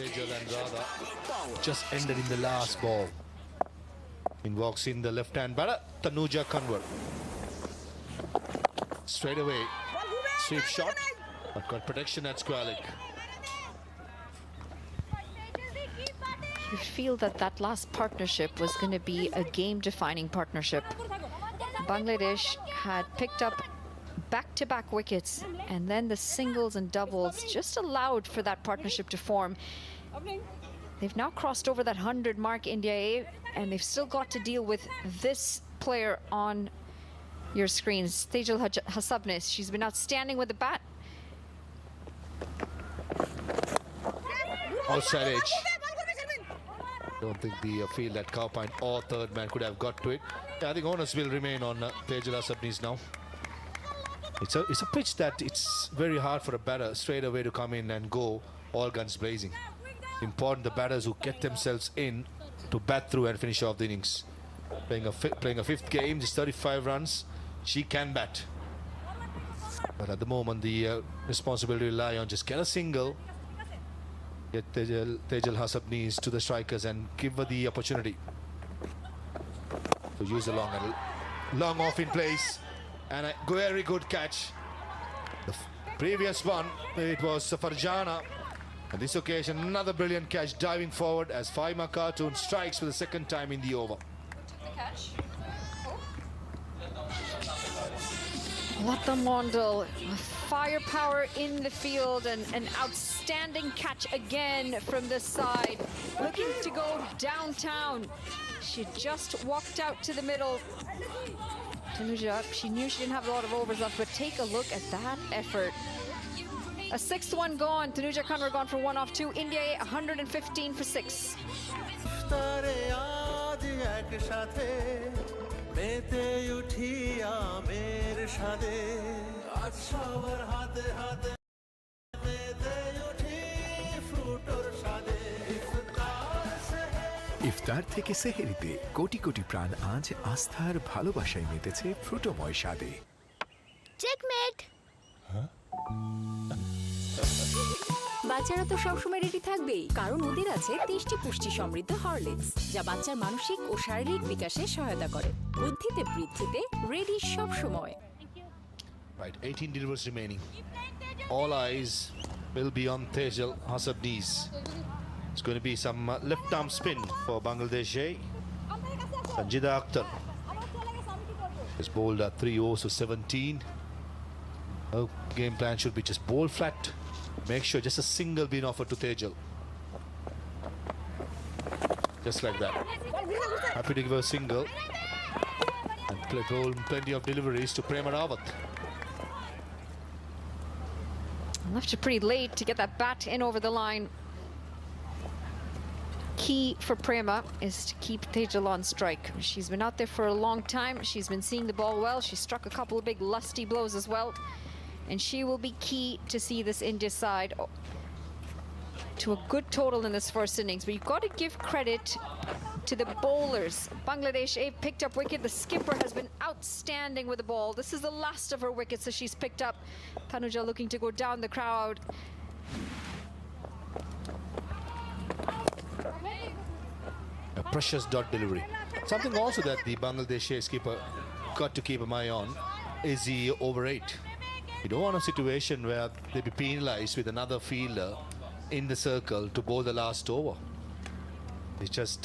Tejal and Radha just ended in the last ball. In walks in the left-hand batter, Tanuja Kanwar. Straight away, sweep shot, but got protection at square leg. You feel that that last partnership was going to be a game-defining partnership. Bangladesh had picked up back-to-back wickets, and then the singles and doubles just allowed for that partnership to form. They've now crossed over that 100 mark, India A, and they've still got to deal with this player on your screens, Tejal Hasabnis. She's been outstanding with the bat. Outside edge. Don't think the field at Cowpine or third man could have got to it. Yeah, I think onus will remain on Tejal Hasabnis now. It's a pitch that it's very hard for a batter straight away to come in and go all guns blazing. Important the batters who get themselves in to bat through and finish off the innings. Playing a fifth game, just 35 runs. She can bat. But at the moment, the responsibility will lie on just get a single, get Tejal Hasabnis to the strikers and give her the opportunity to use a long off in place. And a very good catch. The previous one, it was Farjana. On this occasion, another brilliant catch diving forward as Faima Khatun strikes for the second time in the over. Lata Mondal, firepower in the field, and an outstanding catch again from this side. Looking to go downtown. She just walked out to the middle. Tanuja, she knew she didn't have a lot of overs left, but take a look at that effort. A sixth one gone. Tanuja Kanwar gone for 1 off 2. India 115 for 6. ইফতার থেকে সেহেরিতে কোটি কোটি প্রাণ আজ আস্থার ভালোবাসায় মেতেছে ফ্রুটোময় স্বাদে। Checkmate. বাচ্চারা তো সবসময় ready থাকবেই, কারণ ওদের আছে টেস্টি পুষ্টি সমৃদ্ধ হরলিক্স, যা বাচ্চার মানসিক ও শারীরিক বিকাশে সহায়তা করে। বুদ্ধিতে বৃদ্ধিতে রেডি সব সময়। Right, 18 deliveries remaining. All eyes will be on Tejal Hasabnis. It's going to be some left arm spin for Bangladesh. Sanjida Akhtar has bowled 3 overs to 17. Her game plan should be just bowl flat. Make sure just a single being offered to Tejal. Just like that. Happy to give her a single. And bowl plenty of deliveries to Prema Rawat. Left it pretty late to get that bat in over the line. Key for Prema is to keep Tejal on strike. She's been out there for a long time. She's been seeing the ball well. She struck a couple of big lusty blows as well. And she will be key to see this India side to a good total in this first innings. But you've got to give credit to the bowlers. Bangladesh picked up wicket. The skipper has been outstanding with the ball. This is the last of her wickets that she's picked up. Tanuja looking to go down the crowd. A precious dot delivery. Something also that the Bangladesh skipper got to keep an eye on is the over 8. You don't want a situation where they be penalized with another fielder in the circle to bowl the last over. It's just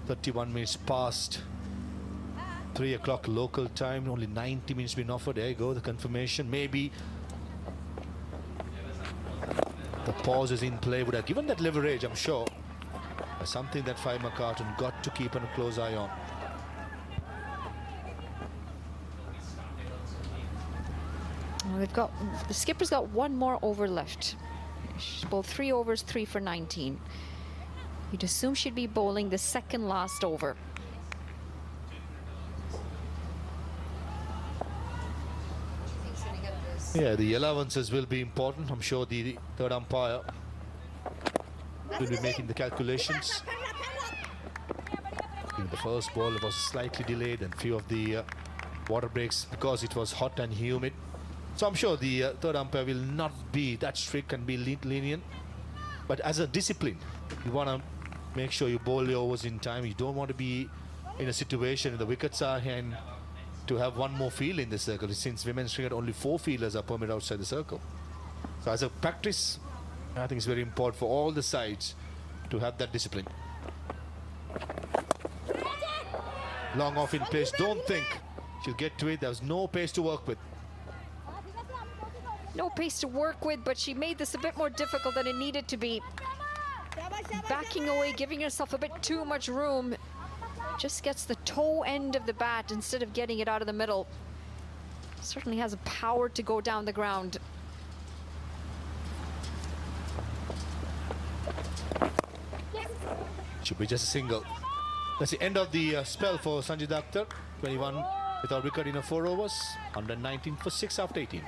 31 minutes past 3 o'clock local time, only 90 minutes been offered. There you go, the confirmation. Maybe the pauses in play would have given that leverage, I'm sure. Something that Faima Khatun got to keep a close eye on. Well, the skipper's got one more over left. She's bowled 3 overs, 3 for 19. You'd assume she'd be bowling the second last over. Yeah, the allowances will be important. I'm sure the third umpire will be making the calculations. The first ball was slightly delayed and few of the water breaks because it was hot and humid. So I'm sure the third umpire will not be that strict and be lenient. But as a discipline, you want to make sure you bowl your overs in time. You don't want to be in a situation the wickets are in to have one more field in the circle. Since women's cricket, only 4 fielders are permitted outside the circle. So as a practice, I think it's very important for all the sides to have that discipline. Long off in place. Don't think she'll get to it. There was no pace to work with. No pace to work with, but she made this a bit more difficult than it needed to be. Backing away, giving herself a bit too much room. Just gets the toe end of the bat instead of getting it out of the middle. Certainly has a power to go down the ground. Should be just a single. That's the end of the spell for Sanjay Akhtar. 21 without wicket in 4 overs. 119 for 6 after 18.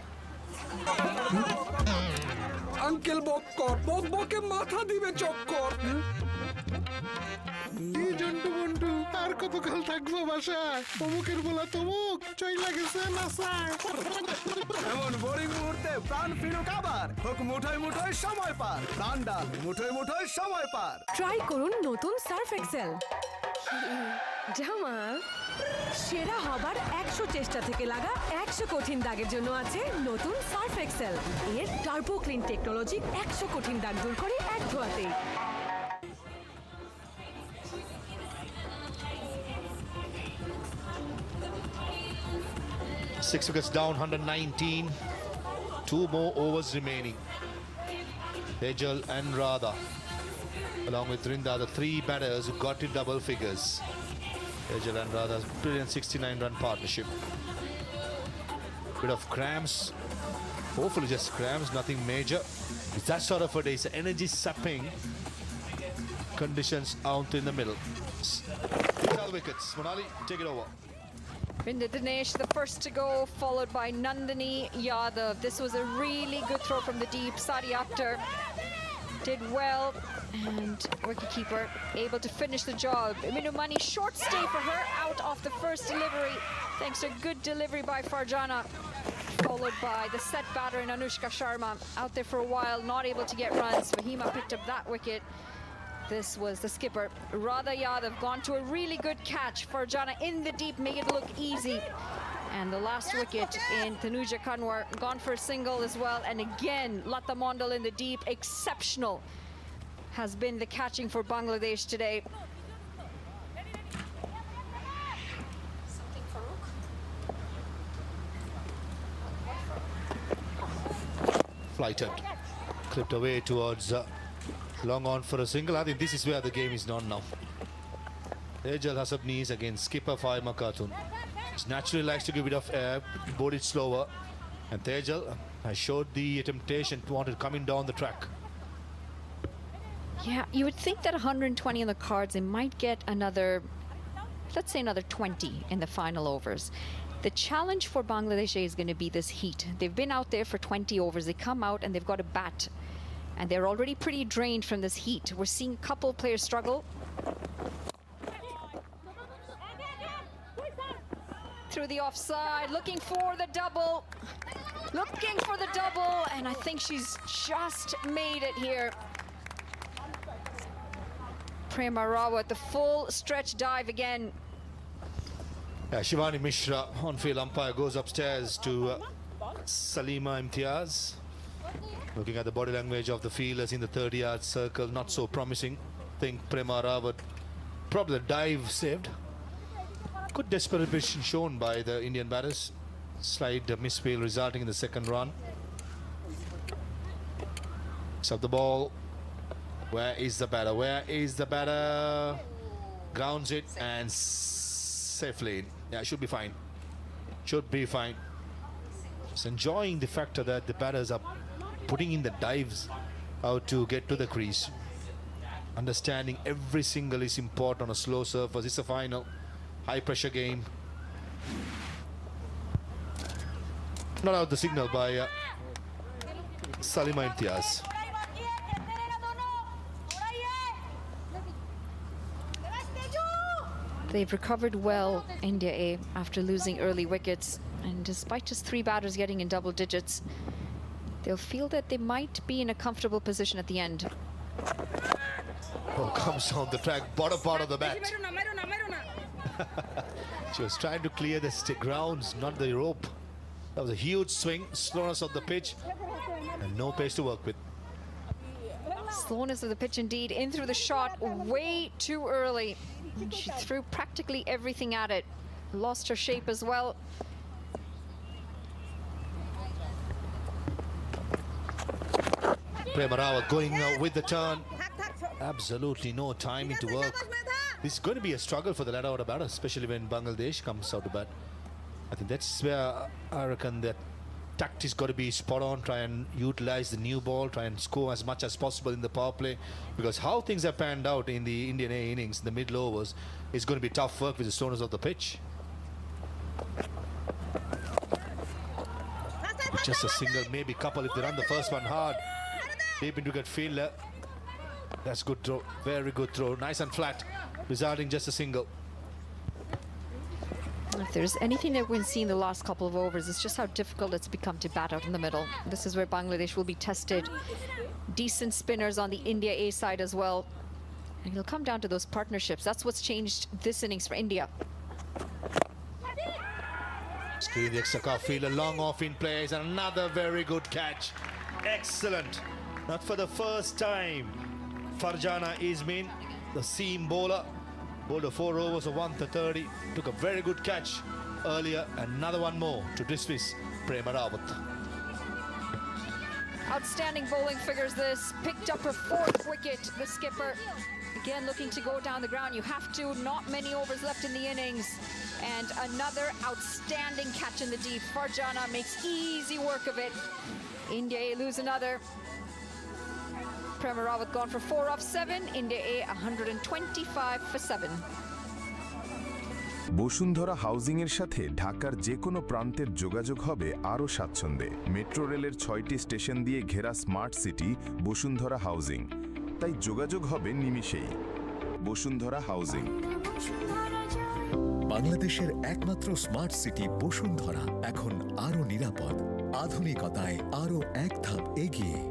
Uncle Bokkor, Bokboke matha dibe chokkor. এই জন্টু বন্টু আর কতকাল থাকবো বাসায় অমুকের বলা তমুক চই লাগেছে নাসায় এমন boring মুহূর্তে প্রাণ ফিরুক আবার হোক মুঠোয় মুঠোয় সময় পার প্রাণ ডাল মুঠোয় মুঠোয় সময় পার ট্রাই করুন নতুন সার্ফ এক্সেল। জামাল, সেরা হবার 100 চেষ্টা থেকে লাগা 100 কঠিন দাগের জন্য আছে নতুন সার্ফ এক্সেল। এর টার্বো ক্লিন টেকনোলজি 100 কঠিন দাগ দূর করে এক ধোয়াতেই। 6 wickets down, 119. 2 more overs remaining. Tejal and Radha, along with Rinda, the 3 batters who got to double figures. Tejal and Radha's brilliant 69-run partnership. Bit of cramps. Hopefully just cramps, nothing major. It's that sort of a day. It's energy sapping conditions out in the middle. 12 wickets. Monali, take it over. Rinda Dinesh, the first to go, followed by Nandini Yadav. This was a really good throw from the deep. Sadi Akhtar did well, and wicketkeeper able to finish the job. Minu Mani, short stay for her, out off the first delivery, thanks to a good delivery by Farjana, followed by the set batter in Anushka Sharma. Out there for a while, not able to get runs. Fahima picked up that wicket. This was the skipper. Radha Yadav gone to a really good catch. Farjana in the deep, make it look easy. And the last wicket in Tanuja Kanwar, gone for a single as well. And again, Lata Mondal in the deep, exceptional has been the catching for Bangladesh today. Flighted, clipped away towards long on for a single. I think this is where the game is on now. Tejal Hasabnis against skipper Faima Khatun. He naturally likes to give it off air, board it slower. And Tejal has showed the temptation to want it coming down the track. Yeah, you would think that 120 on the cards, it might get another, let's say another 20 in the final overs. The challenge for Bangladesh is going to be this heat. They've been out there for 20 overs. They come out and they've got a bat. And they're already pretty drained from this heat. We're seeing a couple of players struggle. Through the offside, looking for the double. Looking for the double, and I think she's just made it here. Prema Rawat, the full stretch dive again. Shivani Mishra, on-field umpire, goes upstairs to Salima Imtiaz. Looking at the body language of the fielders in the 30-yard circle, not so promising. Think Prema Rawat, probably the dive saved. Good desperation shown by the Indian batters. Slight misfield resulting in the second run. Sub the ball. Where is the batter? Where is the batter? Grounds it and safely in. Yeah, should be fine. Should be fine. Just enjoying the factor that the batters are putting in the dives out to get to the crease. Understanding every single is important on a slow surface. It's a final high pressure game. Not out the signal by Salima Imtiaz. They've recovered well, India A, after losing early wickets. And despite just 3 batters getting in double digits, they'll feel that they might be in a comfortable position at the end. Oh, comes on the track, bottom part of the bat. She was trying to clear the grounds, not the rope. That was a huge swing, slowness of the pitch, and no pace to work with. Slowness of the pitch indeed. In through the shot way too early. She threw practically everything at it. Lost her shape as well. Prema Rawat going with the turn. Absolutely no timing to work. This is going to be a struggle for the ladder order batter, especially when Bangladesh comes out to bat. I think that's where I reckon that tactics got to be spot on. Try and utilize the new ball, try and score as much as possible in the power play, because how things have panned out in the Indian A innings, the middle overs, is going to be tough work with the slowness of the pitch. Just a single, maybe couple if they run the first one hard. Deep into good fielder. That's good throw, very good throw, nice and flat, resulting just a single. If there's anything that we've seen the last couple of overs, it's just how difficult it's become to bat out in the middle. This is where Bangladesh will be tested. Decent spinners on the India A side as well. And it'll come down to those partnerships. That's what's changed this innings for India. Screen the extra fielder, long off in place, and another very good catch. Excellent. Not for the first time. Farjana Ismin, the seam bowler, bowled 4 overs of 130. Took a very good catch earlier. Another one more to dismiss Prema Rawat. Outstanding bowling figures this. Picked up her 4th wicket, the skipper. Again, looking to go down the ground. You have to. Not many overs left in the innings. And another outstanding catch in the deep. Farjana makes easy work of it. India A lose another. Prema Rawat gone for 4 off 7. India A 125 for 7. Bashundhara housing এর সাথে ঢাকার যে কোনো প্রান্তের যোগাযোগ হবে আরও স্বাচ্ছন্দ্যে। মেট্রো রেলের 6টি স্টেশন দিয়ে ঘেরা স্মার্ট সিটি বসুন্ধরা হাউজিং। তাই যোগাযোগ হবে নিমিষেই। বসুন্ধরা হাউজিং। বাংলাদেশের একমাত্র স্মার্ট সিটি বসুন্ধরা এখন আরও নিরাপদ, আধুনিকতায় আরও এক ধাপ এগিয়ে।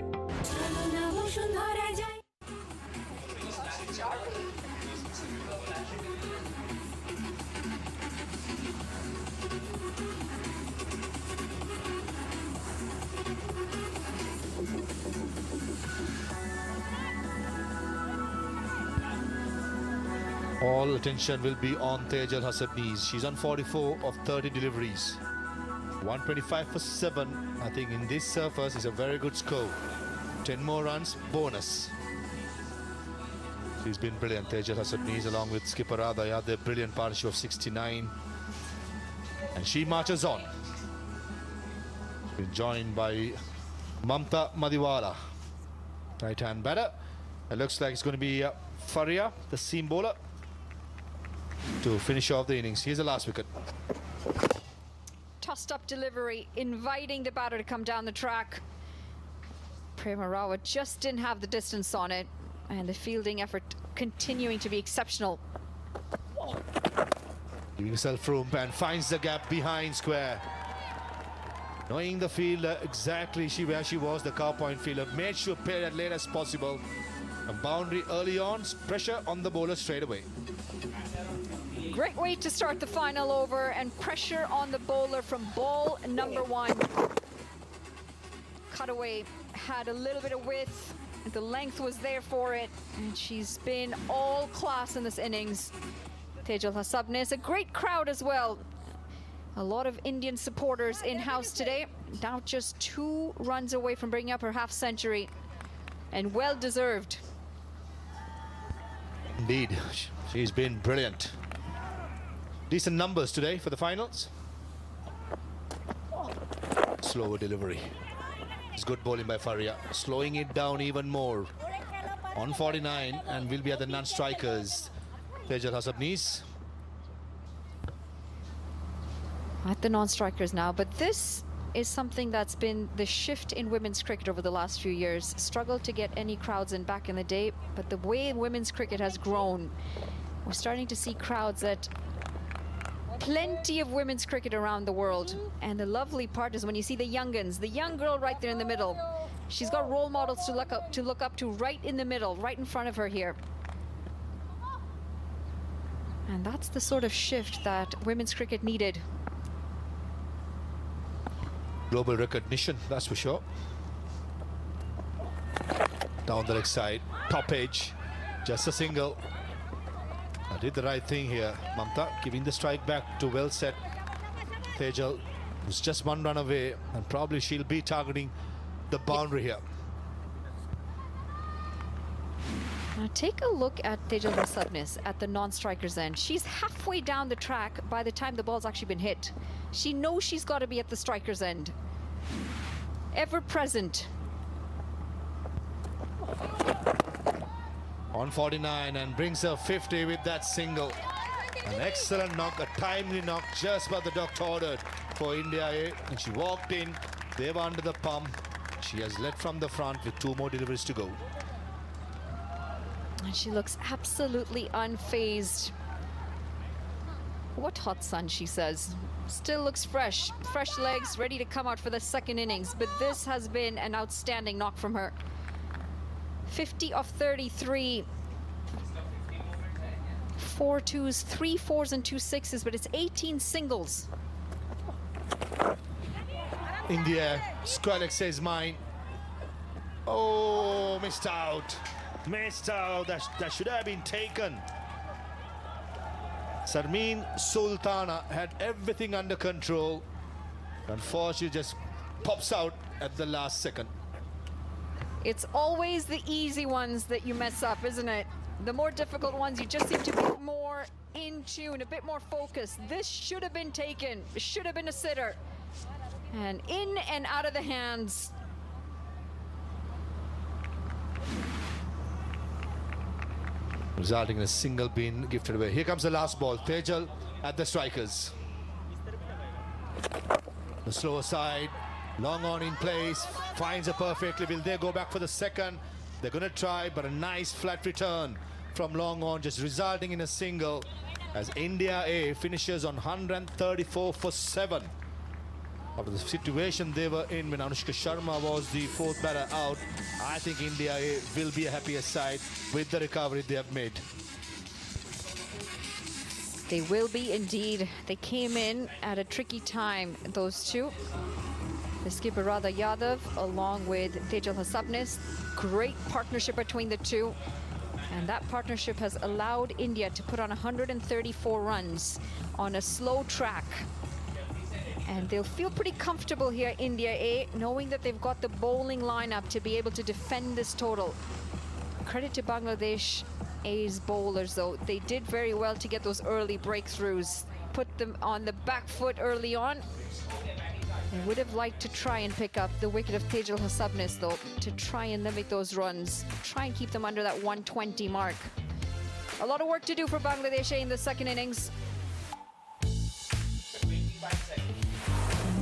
All attention will be on Tejal Hasabniz. She's on 44 of 30 deliveries. 125 for 7. I think in this surface is a very good score. 10 more runs, bonus. She's been brilliant, Tejal Hasabniz, along with skipper Adaya, their brilliant partnership of 69. And she marches on. She's been joined by Mamta Madiwala, right-hand batter. It looks like it's going to be Faria, the seam bowler, to finish off the innings. Here's the last wicket. Tossed up delivery, inviting the batter to come down the track. Prema Rawat just didn't have the distance on it, and the fielding effort continuing to be exceptional. Giving herself room and finds the gap behind square. Knowing the fielder exactly where she was, the cow point fielder made sure play as late as possible. A boundary early on, pressure on the bowler straight away. Great way to start the final over, and pressure on the bowler from ball number 1. Cutaway had a little bit of width, the length was there for it, and she's been all class in this innings. Tejal Hasabniz, a great crowd as well. A lot of Indian supporters in-house today. Now just 2 runs away from bringing up her half-century, and well-deserved. Indeed, she's been brilliant. Decent numbers today for the finals. Slower delivery. It's good bowling by Faria, slowing it down even more. On 49, and will be at the non-strikers. Tejal Hasabniz. At the non-strikers now, but this is something that's been the shift in women's cricket over the last few years. Struggled to get any crowds in back in the day, but the way women's cricket has grown, we're starting to see crowds at plenty of women's cricket around the world. And the lovely part is when you see the young guns, the young girl right there in the middle. She's got role models to look up to right in the middle, right in front of her here. And that's the sort of shift that women's cricket needed. Global recognition, that's for sure. Down the leg side, top edge, just a single. I did the right thing here. Mamta giving the strike back to well set Tejal, who's just one run away, and probably she'll be targeting the boundary here. Now take a look at Tejal Hasabnis at the non-striker's end. She's halfway down the track by the time the ball's actually been hit. She knows she's got to be at the striker's end. Ever present. On 49 and brings her 50 with that single. An excellent knock, a timely knock, just what the doctor ordered for India A. And she walked in, they were under the pump. She has led from the front with 2 more deliveries to go. And she looks absolutely unfazed. What hot sun, she says. Still looks fresh. Fresh legs, ready to come out for the second innings. But this has been an outstanding knock from her. 50 of 33. 4 twos, 3 fours and 2 sixes, but it's 18 singles. India, Squalex says mine. Oh, missed out. Missed out. That should have been taken. Sarmeen Sultana had everything under control. Unfortunately, just pops out at the last second. It's always the easy ones that you mess up, isn't it? The more difficult ones, you just seem to be more in tune, a bit more focused. This should have been taken. It should have been a sitter. And in and out of the hands. Resulting in a single being gifted away. Here comes the last ball. Tejal at the strikers. The slower side. Long on in place. Finds it perfectly. Will they go back for the second? They're going to try, but a nice flat return from long on, just resulting in a single as India A finishes on 134 for 7. After the situation they were in when Anushka Sharma was the 4th batter out, I think India A will be a happier side with the recovery they have made. They will be indeed. They came in at a tricky time, those two. The skipper Radha Yadav along with Tejal Hasabnis. Great partnership between the two. And that partnership has allowed India to put on 134 runs on a slow track. And they'll feel pretty comfortable here, India A, knowing that they've got the bowling lineup to be able to defend this total. Credit to Bangladesh A's bowlers, though. They did very well to get those early breakthroughs. Put them on the back foot early on. They would have liked to try and pick up the wicket of Tejal Hasabnis, though, to try and limit those runs, try and keep them under that 120 mark. A lot of work to do for Bangladesh in the second innings.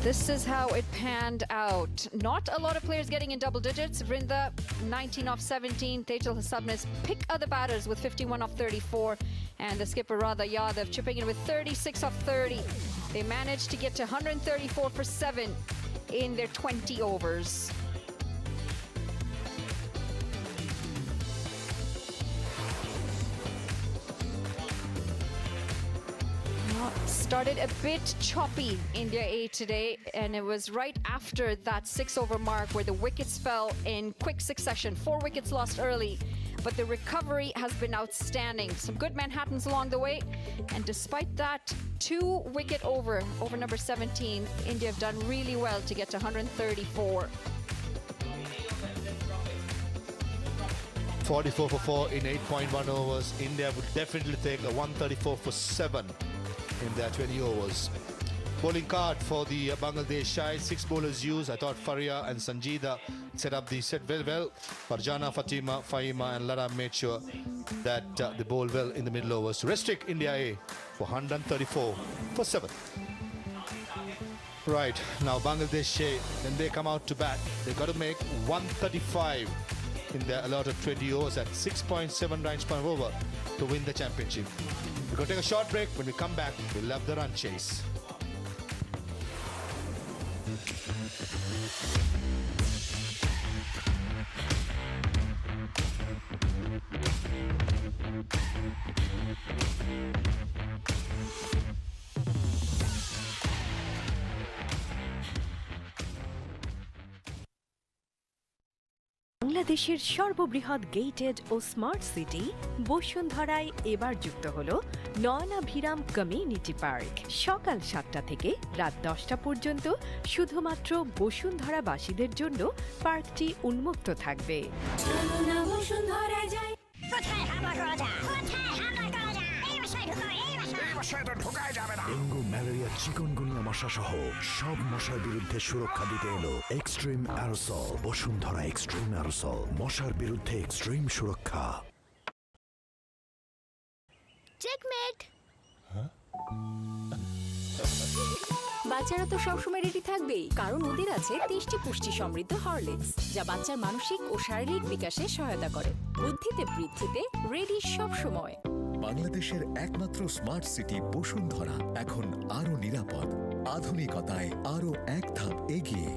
This is how it panned out. Not a lot of players getting in double digits. Vrinda, 19 off 17. Tejal Hasabnis pick other batters with 51 off 34. And the skipper Radha Yadav chipping in with 36 off 30. They managed to get to 134 for 7 in their 20 overs. Started a bit choppy, India A today, and it was right after that 6-over mark where the wickets fell in quick succession. 4 wickets lost early, but the recovery has been outstanding. Some good Manhattans along the way, and despite that 2-wicket over number 17, India have done really well to get to 134. 44 for 4 in 8.1 overs. India would definitely take a 134 for 7 in their 20 overs. Bowling card for the Bangladesh side. 6 bowlers used. I thought Faria and Sanjida set up the set well. Farjana, Fatima, Fahima and Lara made sure that they bowl well in the middle overs to restrict India A for 134 for 7. Right, now Bangladesh A, when they come out to bat, they've got to make 135 in their allotted 20 overs at 6.7 runs per over to win the championship. We're going to take a short break. When we come back, we'll have the run chase. বাংলাদেশের সর্ববৃহৎ gated ও smart city বসুন্ধরায় এবার যুক্ত হল নয়নাভিরাম community park. সকাল 7টা থেকে রাত 10টা পর্যন্ত শুধুমাত্র বসুন্ধরাবাসীদের জন্য পার্কটি উন্মুক্ত থাকবে। ডেঙ্গু, ম্যালেরিয়া, চিকনগুনিয়া মশা সহ সব মশার বিরুদ্ধে সুরক্ষা দিতে এলো extreme aerosol. Bashundhara extreme aerosol, মশার বিরুদ্ধে এক্সট্রিম সুরক্ষা। চেকমেট। বাচ্চারা তো সবসময় রেডি থাকবেই, কারণ ওদের আছে 23টি পুষ্টি সমৃদ্ধ হরলিক্স, যা বাচ্চার মানসিক ও শারীরিক বিকাশে সহায়তা করে। বুদ্ধিতে বৃদ্ধিতে রেডি সব সময়। বাংলাদেশের একমাত্র স্মার্ট সিটি বসুন্ধরা এখন আরো নিরাপদ, আধুনিকতায় আরো এক ধাপ এগিয়ে।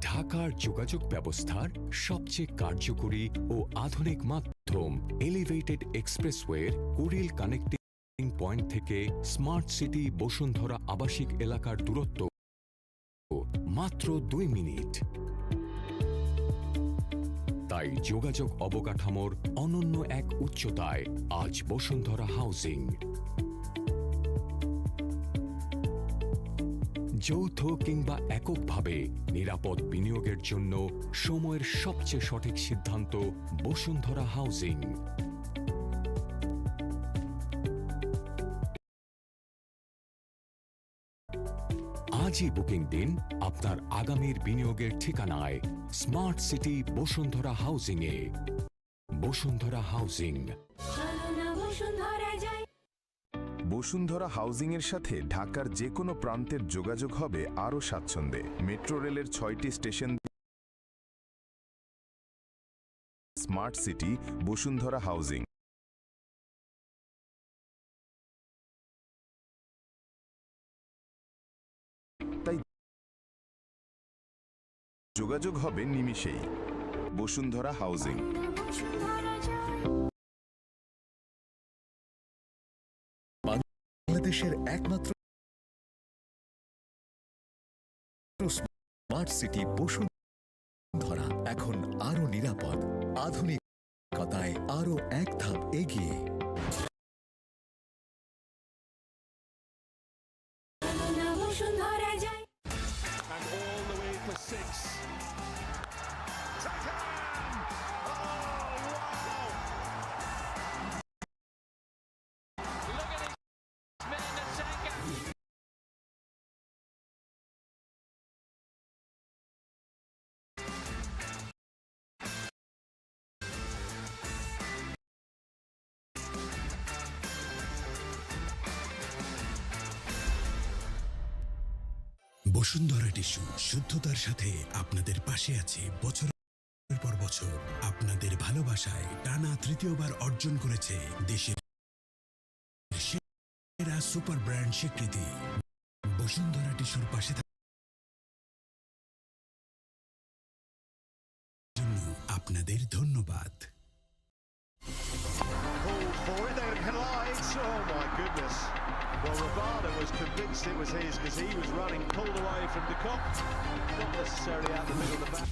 ঢাকার যোগাযোগ ব্যবস্থার সবচেয়ে কার্যকরী ও আধুনিক মাধ্যম এলিভেটেড এক্সপ্রেসওয়ের কুড়িল কানেক্টিং পয়েন্ট থেকে স্মার্ট সিটি বসুন্ধরা আবাসিক এলাকার দূরত্ব মাত্র 2 মিনিট। তাই যোগাযোগ অবকাঠামোর অনন্য এক উচ্চতায় আজ বসুন্ধরা হাউজিং। যৌথ কিংবা এককভাবে নিরাপদ বিনিয়োগের জন্য সময়ের সবচেয়ে সঠিক সিদ্ধান্ত বসুন্ধরা হাউজিং। আজই বুকিং দিন আপনার আগামীর বিনিয়োগের ঠিকানায় স্মার্ট সিটি বসুন্ধরা হাউজিং এ। বসুন্ধরা হাউজিং। বসুন্ধরা হাউজিংয়ের সাথে ঢাকার যে কোনো প্রান্তের যোগাযোগ হবে আরও স্বাচ্ছন্দ্যে। মেট্রো রেলের 6টি station, smart city Bashundhara housing. তাই যোগাযোগ হবে নিমিষেই। বসুন্ধরা হাউজিং। বাংলাদেশের একমাত্র স্মার্ট সিটি বসুন্ধরা এখন আরো নিরাপদ, আধুনিকতায় আরো এক ধাপ এগিয়ে। বসুন্ধরা টিস্যু শুদ্ধতার সাথে আপনাদের পাশে আছে বছরের পর বছর। আপনাদের ভালোবাসায় টানা তৃতীয়বার অর্জন করেছে দেশের সেরা সুপার ব্র্যান্ড স্বীকৃতি। বসুন্ধরা টিস্যুর পাশে জন্য আপনাদের ধন্যবাদ। Well, Rabada was convinced it was his because he was running, pulled away from the cop, not necessarily out the middle of the back.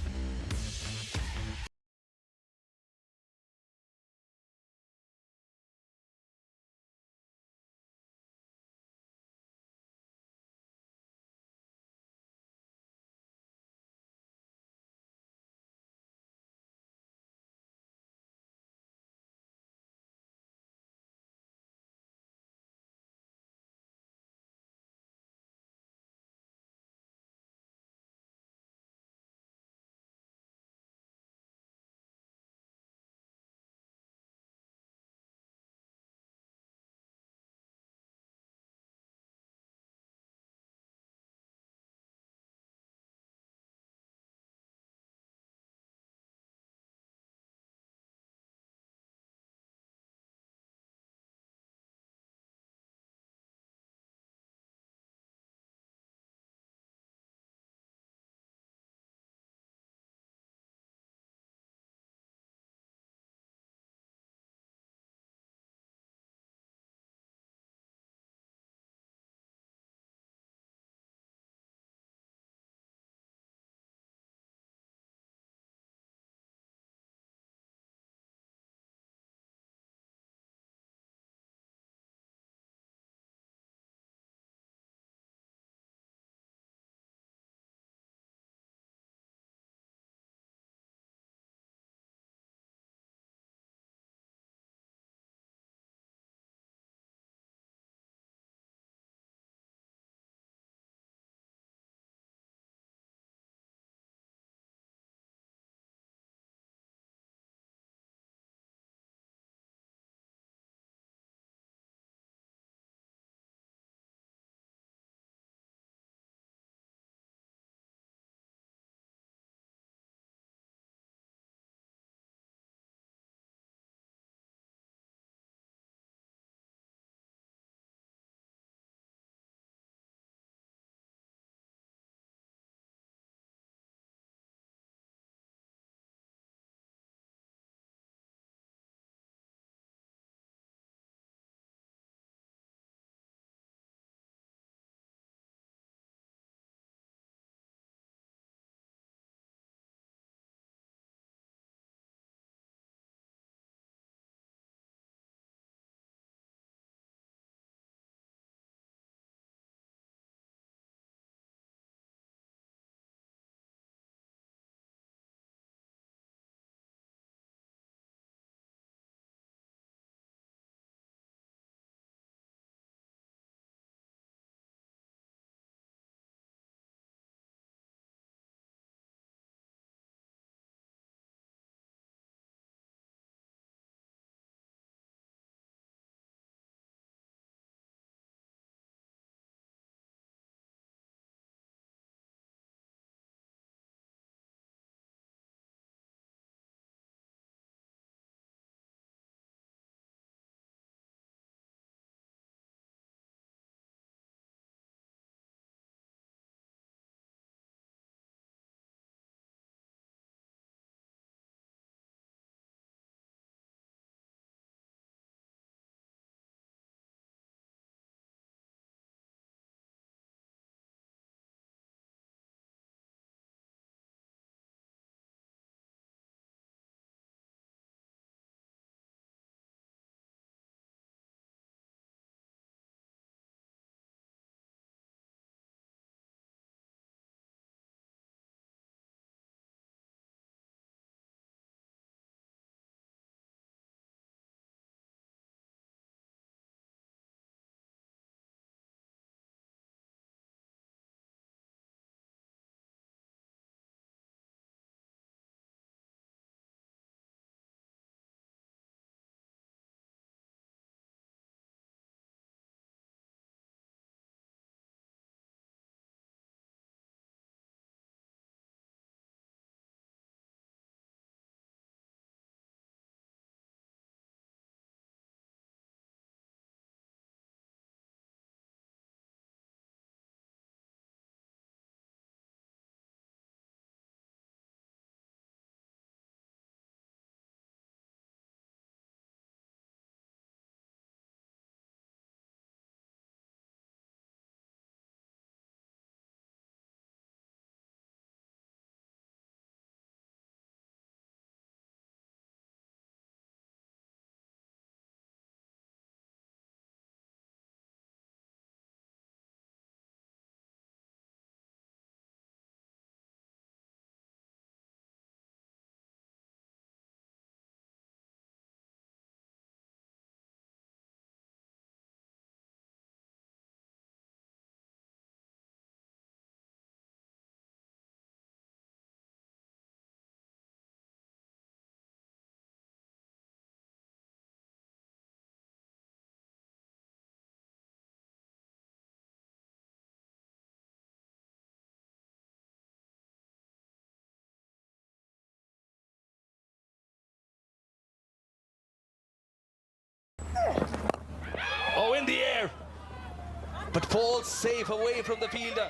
but falls safe away from the fielder.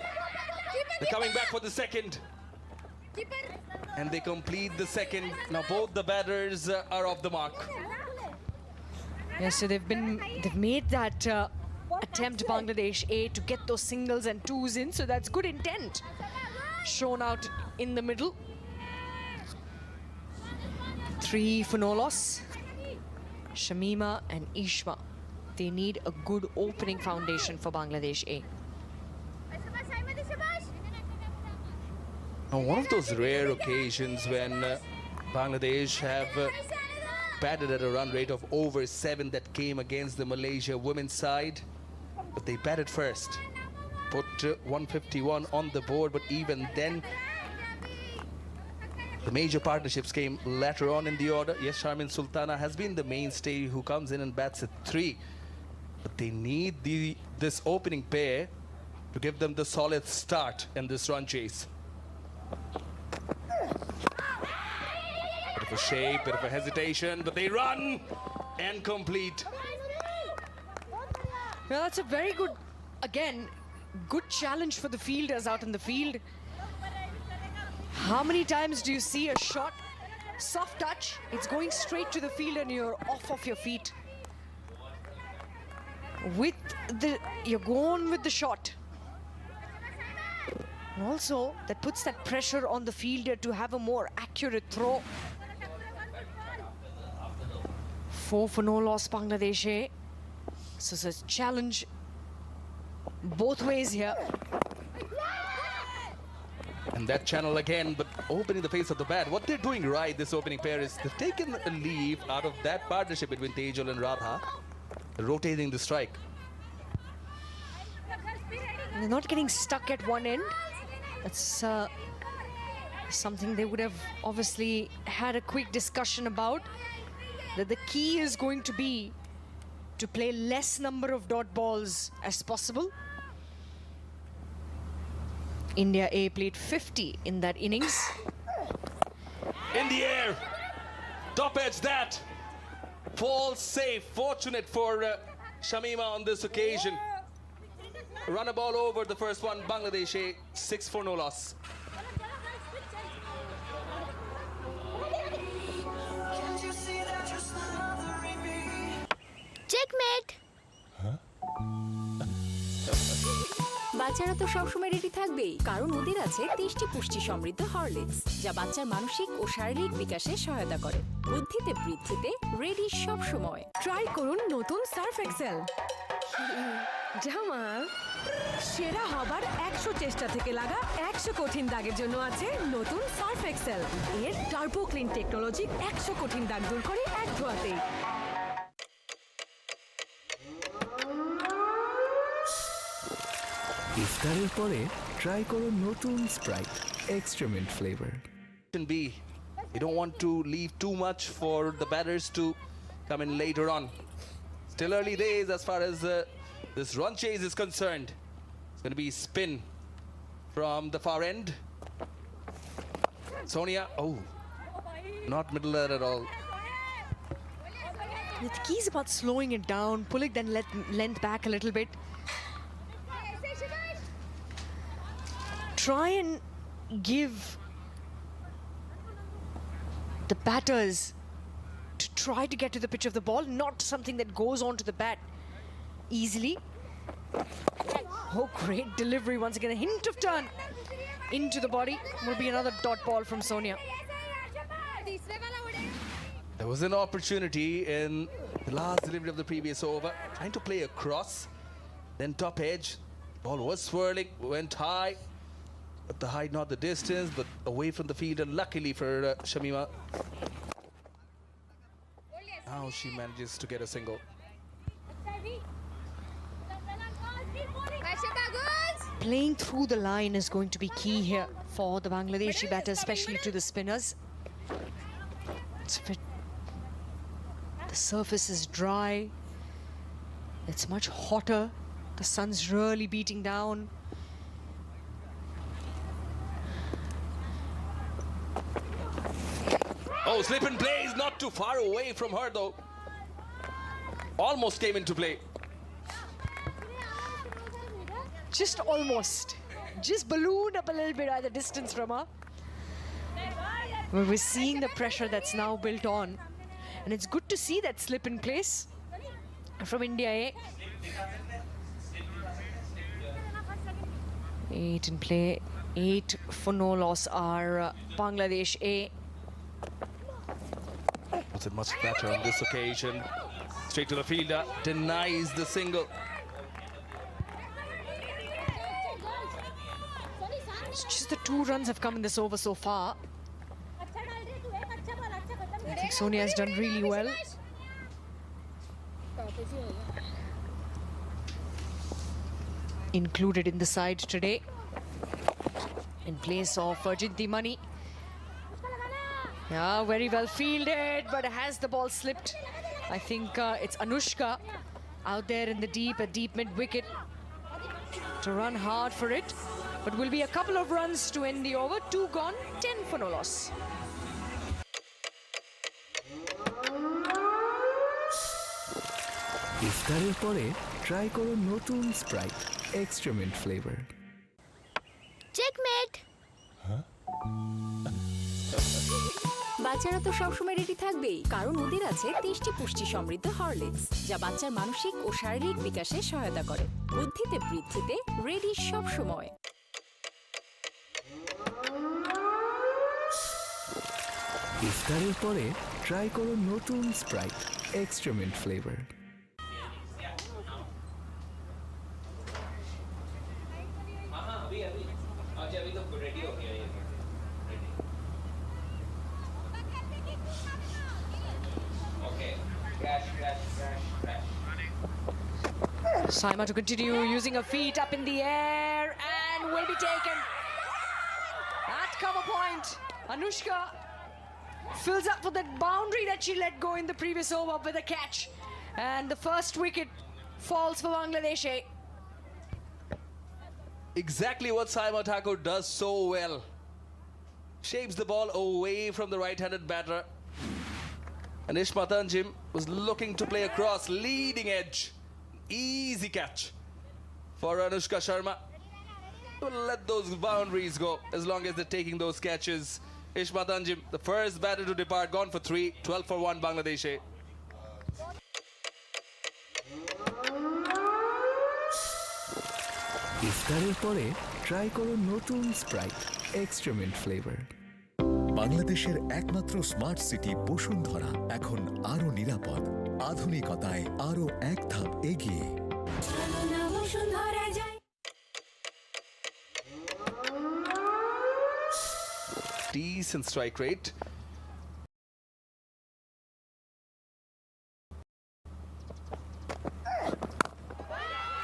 They're coming back for the second. And they complete the second. Now both the batters are off the mark. Yeah, so they've made that attempt, Bangladesh A, to get those singles and twos in, so that's good intent shown out in the middle. 3 for no loss. Shamima and Ishma, they need a good opening foundation for Bangladesh A. Now, one of those rare occasions when Bangladesh have batted at a run rate of over 7 that came against the Malaysia women's side, but they batted first, put 151 on the board, but even then the major partnerships came later on in the order. Yes, Sharmin Sultana has been the mainstay who comes in and bats at 3, but they need this opening pair to give them the solid start in this run chase. Bit of a shape, bit of a hesitation, but they run and complete. Well, that's a very good, again, good challenge for the fielders out in the field. How many times do you see a shot, soft touch, it's going straight to the field and you're off of your feet? You're going with the shot. And also, that puts that pressure on the fielder to have a more accurate throw. 4 for no loss, Bangladesh A. So it's a challenge both ways here. And that channel again, but opening the face of the bat. What they're doing right, this opening pair, is they've taken a leave out of that partnership between Tejal and Radha, rotating the strike. They're not getting stuck at one end. That's something they would have obviously had a quick discussion about. That the key is going to be to play less number of dot balls as possible. India A played 50 in that innings. In the air, top edge that, falls safe, fortunate for Shamima on this occasion. Run a ball over the first one, Bangladesh A, 6 for no loss. Checkmate! বাচ্চারা তো সবসময় ready থাকবেই, কারণ ওদের আছে 23টি পুষ্টি সমৃদ্ধ Horlicks, যা বাচ্চার মানসিক ও শারীরিক বিকাশে সহায়তা করে। বুদ্ধিতে বৃদ্ধিতে রেডি সব সময়। ট্রাই করুন নতুন সার্ফ এক্সেল। জামাল, সেরা হবার 100 চেষ্টা থেকে লাগা 100 কঠিন দাগের জন্য আছে নতুন সার্ফ এক্সেল। এর টার্বো ক্লিন টেকনোলজি 100 কঠিন দাগ দূর করে এক ধোয়াতেই। ইফতারের পরে ট্রাই করুন নতুন স্প্রাইট এক্সট্রিমেন্ট flavour. B, you don't want to leave too much for the batters to come in later on. Still early days as far as this run chase is concerned. It's going to be spin from the far end. Sonia, oh, not middle there at all. The key is about slowing it down, pulling that length back a little bit. Try and give the batters to try to get to the pitch of the ball, not something that goes onto the bat easily. Oh, great delivery. Once again, a hint of turn into the body. Will be another dot ball from Sonia. There was an opportunity in the last delivery of the previous over, trying to play across, then top edge. Ball was swirling, went high. But the height, not the distance, but away from the fielder, luckily for Shamima. Now she manages to get a single. Playing through the line is going to be key here for the Bangladeshi batters, especially to the spinners. The surface is dry. It's much hotter. The sun's really beating down. Oh, slip and play is not too far away from her though. Almost came into play. Just almost. Just ballooned up a little bit at the distance from her. But we're seeing the pressure that's now built on. And it's good to see that slip in place from India A. 8 in play. 8 for no loss are Bangladesh A. Was it much better on this occasion? Straight to the fielder, denies the single. It's just the 2 runs have come in this over so far. I think Sonia has done really well. Included in the side today in place of Jinti Mani. Yeah, very well fielded, but has the ball slipped? I think it's Anushka out there in the deep mid wicket to run hard for it. But will be a couple of runs to end the over. 2 gone, 10 for no loss. ইফতারের পরে try করো নতুন Sprite এক্সট্রিমেন্ট flavour. Checkmate. বাচ্চারা তো সবসময় ready থাকবেই, কারণ ওদের আছে টেস্টি পুষ্টি সমৃদ্ধ হরলিক্স, যা বাচ্চার মানসিক ও শারীরিক বিকাশে সহায়তা করে। বুদ্ধিতে বৃদ্ধিতে রেডি সব সময়। ইফতারের পরে ট্রাই করো নতুন স্প্রাইট এক্সট্রিমেন্ট flavour. Saima to continue using her feet up in the air and will be taken. At cover point, Anushka fills up for that boundary that she let go in the previous over with a catch. And the first wicket falls for Bangladesh. Exactly what Saima Thakur does so well. Shapes the ball away from the right-handed batter. And Ishma Tanjim was looking to play across, leading edge. Easy catch for Anushka Sharma. We'll let those boundaries go as long as they're taking those catches. Ishma Tanjim, the first batter to depart, gone for 3, 12 for 1 Bangladesh. ইফতারের পরে try করো নতুন Sprite এক্সট্রিমেন্ট flavour. বাংলাদেশের একমাত্র smart city Bashundhara এখন আরো নিরাপদ, আধুনিকতায় আরো এক ধাপ এগিয়ে। Decent strike rate.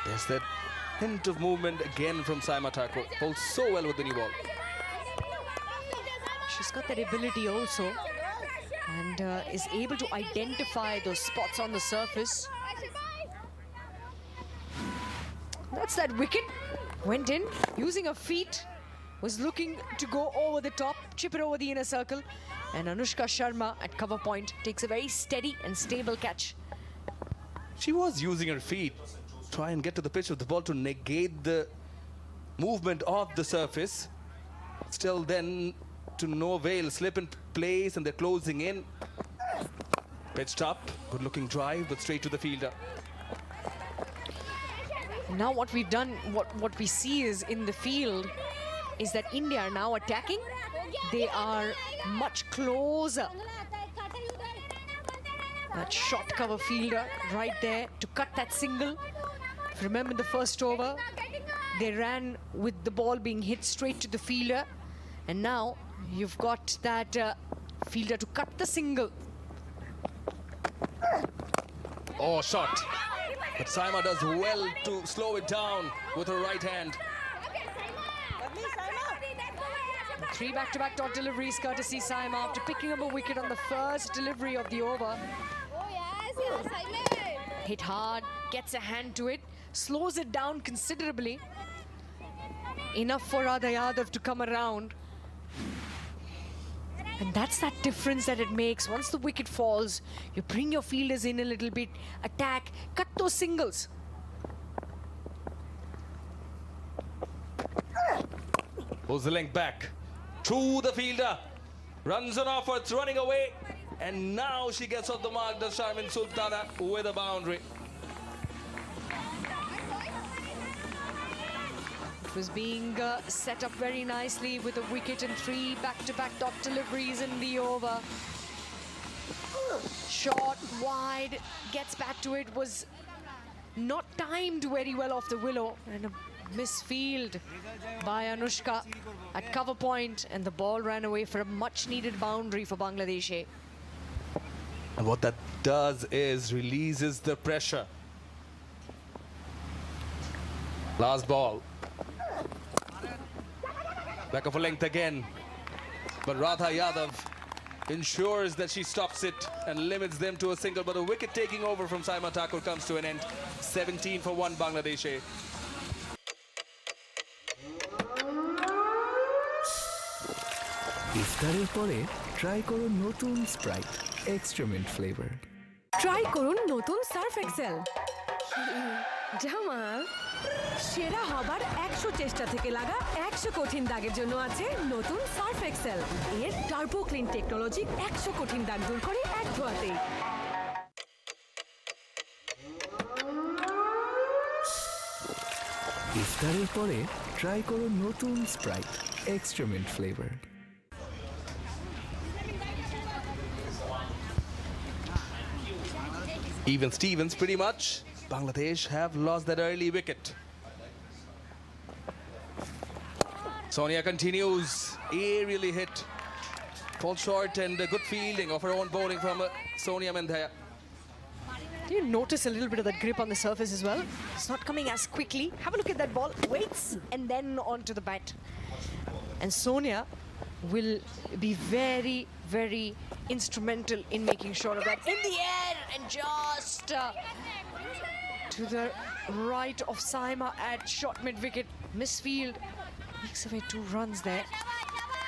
There's that hint of movement again from Saima Thakur. Holds so well with the new ball. She's got that ability also, and is able to identify those spots on the surface. That's that wicket. Went in, using her feet, was looking to go over the top, chip it over the inner circle, and Anushka Sharma at cover point takes a very steady and stable catch. She was using her feet, try and get to the pitch of the ball to negate the movement of the surface. Still then, to no avail, slip in place and they're closing in. Pitched up, good looking drive, but straight to the fielder. Now what we've done, what we see is in the field is that India are now attacking. They are much closer. That short cover fielder right there to cut that single. If you remember the first over, they ran with the ball being hit straight to the fielder, and now you've got that fielder to cut the single. Oh, shot. But Saima does well to slow it down with her right hand. 3 back-to-back dot deliveries courtesy Saima after picking up a wicket on the first delivery of the over. Hit hard, gets a hand to it, slows it down considerably. Enough for Radha Yadav to come around. And that's that difference that it makes. Once the wicket falls, you bring your fielders in a little bit, attack, cut those singles. Pulls the length back. Through the fielder. Runs on off, it's running away. And now she gets off the mark, does Sharmin Sultana with a boundary. It was being set up very nicely with a wicket and 3 back-to-back dot deliveries in the over. Shot wide, gets back to it, was not timed very well off the willow, and a misfield by Anushka at cover point, and the ball ran away for a much-needed boundary for Bangladesh. And what that does is releases the pressure. Last ball. Back of a length again. But Radha Yadav ensures that she stops it and limits them to a single. But the wicket taking over from Saima Thakur comes to an end. 17 for 1 Bangladesh. ইফতারের পরে try করুন নতুন Sprite এক্সট্রিমেন্ট flavour. Try করুন নতুন Surf Excel. Jamal, সেরা হবার 100 চেষ্টা থেকে লাগা 100 কঠিন দাগের জন্য আছে নতুন সার্ফ এক্সেল। এর টার্বো ক্লিন টেকনোলজি 100 কঠিন দাগ দূর করে এক ধোয়াতেই। ইফতারের পরে ট্রাই করুন নতুন স্প্রাইট এক্সট্রিমেন্ট flavour. Even Stevens pretty much. Bangladesh have lost that early wicket. Sonia continues, aerially hit. Falls short and a good fielding of her own bowling from Sonia Mendhaya. Do you notice a little bit of that grip on the surface as well? It's not coming as quickly. Have a look at that ball. Waits and then onto the bat. And Sonia will be very, very instrumental in making sure of that. In the air and just to the right of Saima at short mid-wicket. Misfield makes away 2 runs there.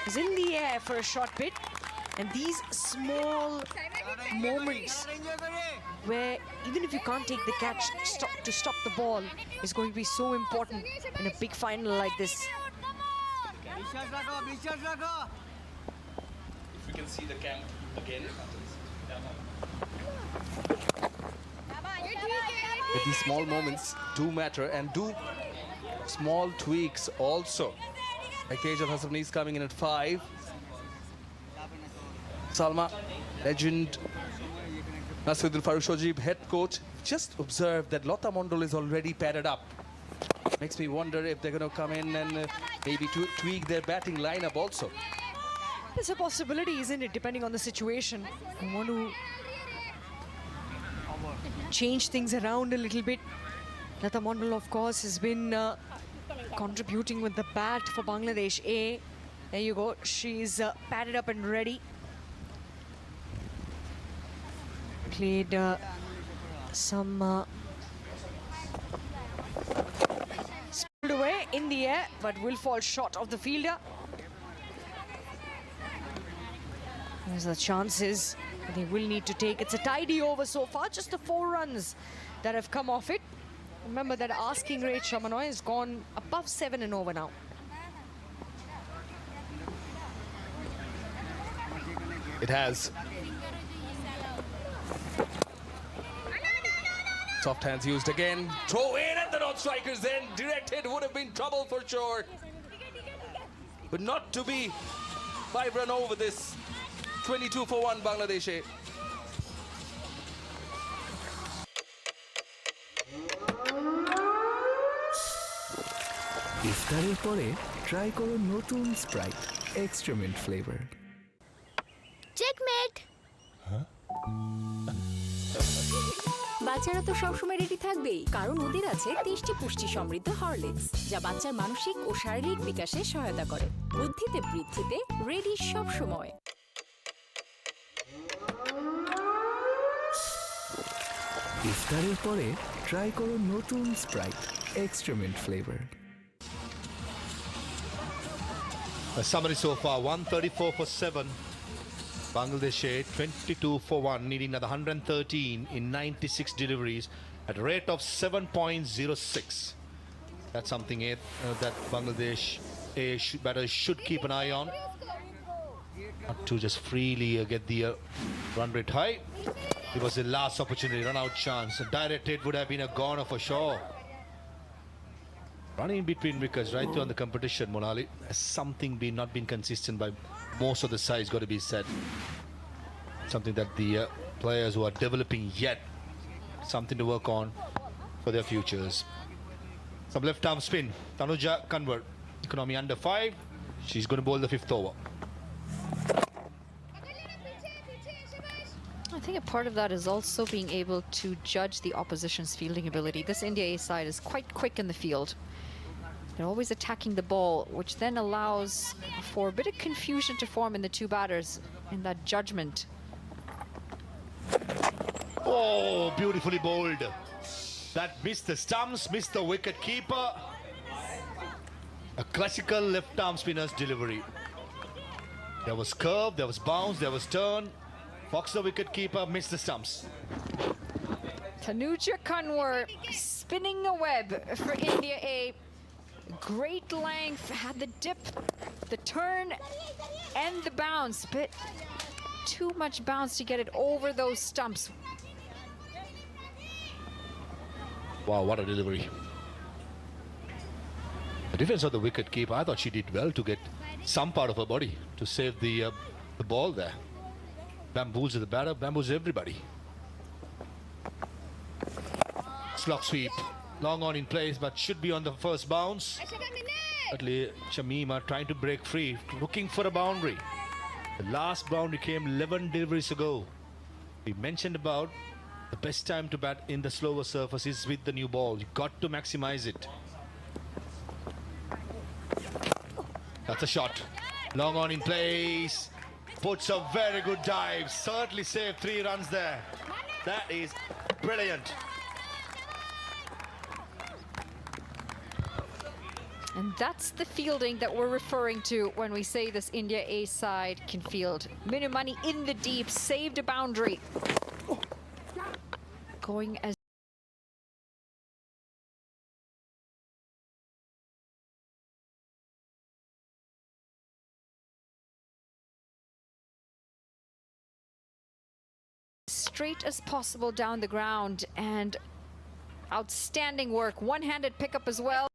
He's in the air for a short bit. And these small moments where even if you can't take the catch, to stop the ball is going to be so important in a big final like this. If we can see the camp again. But these small moments do matter, and do small tweaks also. Like Teja Hasabni is coming in at 5. Salma, legend. Nasruddin Farooq Shojib, head coach, just observed that Lata Mondol is already padded up. Makes me wonder if they're going to come in and maybe tweak their batting lineup also. It's a possibility, isn't it, depending on the situation. You want to change things around a little bit. Lata Mondol, of course, has been contributing with the bat for Bangladesh. There you go. She's padded up and ready. Played some spilled away in the air, but will fall short of the fielder. There's the chances they will need to take. It's a tidy over so far, just the 4 runs that have come off it. Remember that asking rate, Shamanoy, has gone above 7 and over now. It has. Soft hands used again. Throw in at the non-strikers then. Direct hit would have been trouble for sure. But not to be. 5 run over this. 22 for 1 Bangladesh. ইফতারের পরে try করুন নতুন Sprite এক্সট্রিমেন্ট flavour. Checkmate. বাচ্চারা তো সবসময় ready থাকবেই, কারণ ওদের আছে 23টি পুষ্টি সমৃদ্ধ হরলিক্স, যা বাচ্চার মানসিক ও শারীরিক বিকাশে সহায়তা করে। বুদ্ধিতে বৃদ্ধিতে রেডি সব সময়। ইফতারের পরে ট্রাই করুন নতুন স্প্রাইট এক্সট্রিমেন্ট flavour. A summary so far, 134 for 7. Bangladesh 22 for 1, needing another 113 in 96 deliveries at a rate of 7.06. That's something that Bangladesh batter should keep an eye on. Not to just freely get the run rate high. It was the last opportunity, run out chance. A direct hit would have been a goner for sure. Running between wickets right there on the competition, Monali. Has something not been consistent by most of the sides, got to be said. Something that the players who are developing yet, something to work on for their futures. Some left arm spin. Tanuja Kanwar, economy under 5. She's going to bowl the 5th over. I think a part of that is also being able to judge the opposition's fielding ability. This India A side is quite quick in the field. They're always attacking the ball, which then allows for a bit of confusion to form in the two batters in that judgment. Oh, beautifully bowled. That missed the stumps, missed the wicket keeper. A classical left arm spinner's delivery. There was curve, there was bounce, there was turn. Fox the wicket keeper, missed the stumps. Tanuja Kanwar spinning a web for India A. Great length, had the dip, the turn, and the bounce, but too much bounce to get it over those stumps. Wow, what a delivery. The defense of the wicket keeper, I thought she did well to get some part of her body to save the ball there. Bamboos the batter, bamboos everybody. Slog sweep, long on in place, but should be on the first bounce. Shamima trying to break free, looking for a boundary. The last boundary came 11 deliveries ago. We mentioned about the best time to bat in the slower surface is with the new ball. You got to maximize it. That's a shot. Long on in place. Puts a very good dive. Certainly saved 3 runs there. That is brilliant. And that's the fielding that we're referring to when we say this India A side can field. Minimani in the deep, saved a boundary. Going as straight as possible down the ground, and outstanding work. One-handed pickup as well.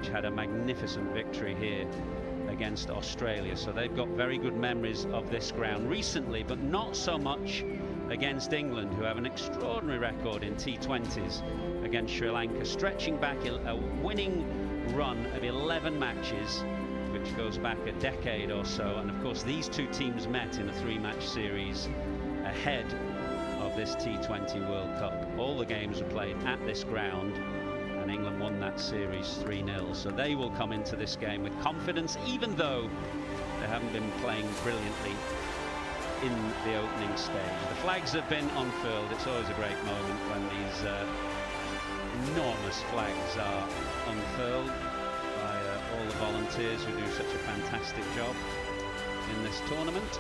had a magnificent victory here against Australia, so they've got very good memories of this ground recently, but not so much against England, who have an extraordinary record in T20s against Sri Lanka, stretching back a winning run of 11 matches, which goes back a decade or so. And of course these two teams met in a 3-match series ahead of this T20 World Cup. All the games were played at this ground, and England won that series 3-0. So they will come into this game with confidence, even though they haven't been playing brilliantly in the opening stage. The flags have been unfurled. It's always a great moment when these enormous flags are unfurled by all the volunteers who do such a fantastic job in this tournament.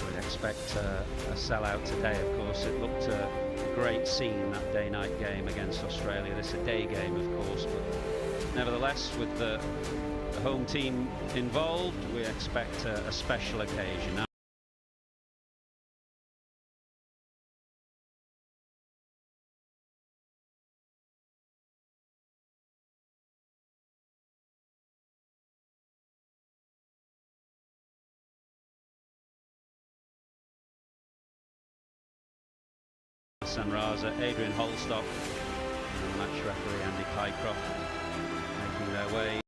We'd expect a sellout today, of course. It looked a great scene, that day-night game against Australia. This is a day game, of course, but nevertheless, with the home team involved, we expect a special occasion. Sunraza, Adrian Holstock, and match referee Andy Pycroft making their way.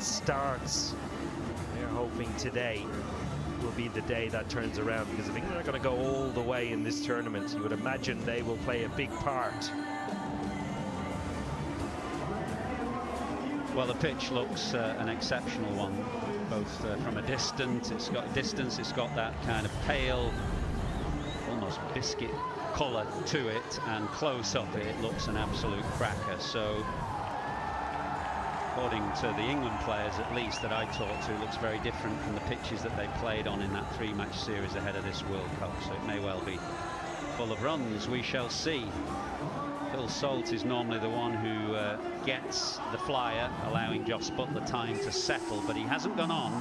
starts, they're hoping today will be the day that turns around, because if England are going to go all the way in this tournament, you would imagine they will play a big part. Well, the pitch looks an exceptional one, both from a distance. It's got that kind of pale, almost biscuit colour to it, and close up it looks an absolute cracker. So according to the England players, at least, that I talked to, looks very different from the pitches that they played on in that 3-match series ahead of this World Cup. So it may well be full of runs. We shall see. Phil Salt is normally the one who gets the flyer, allowing Jos Buttler time to settle, but he hasn't gone on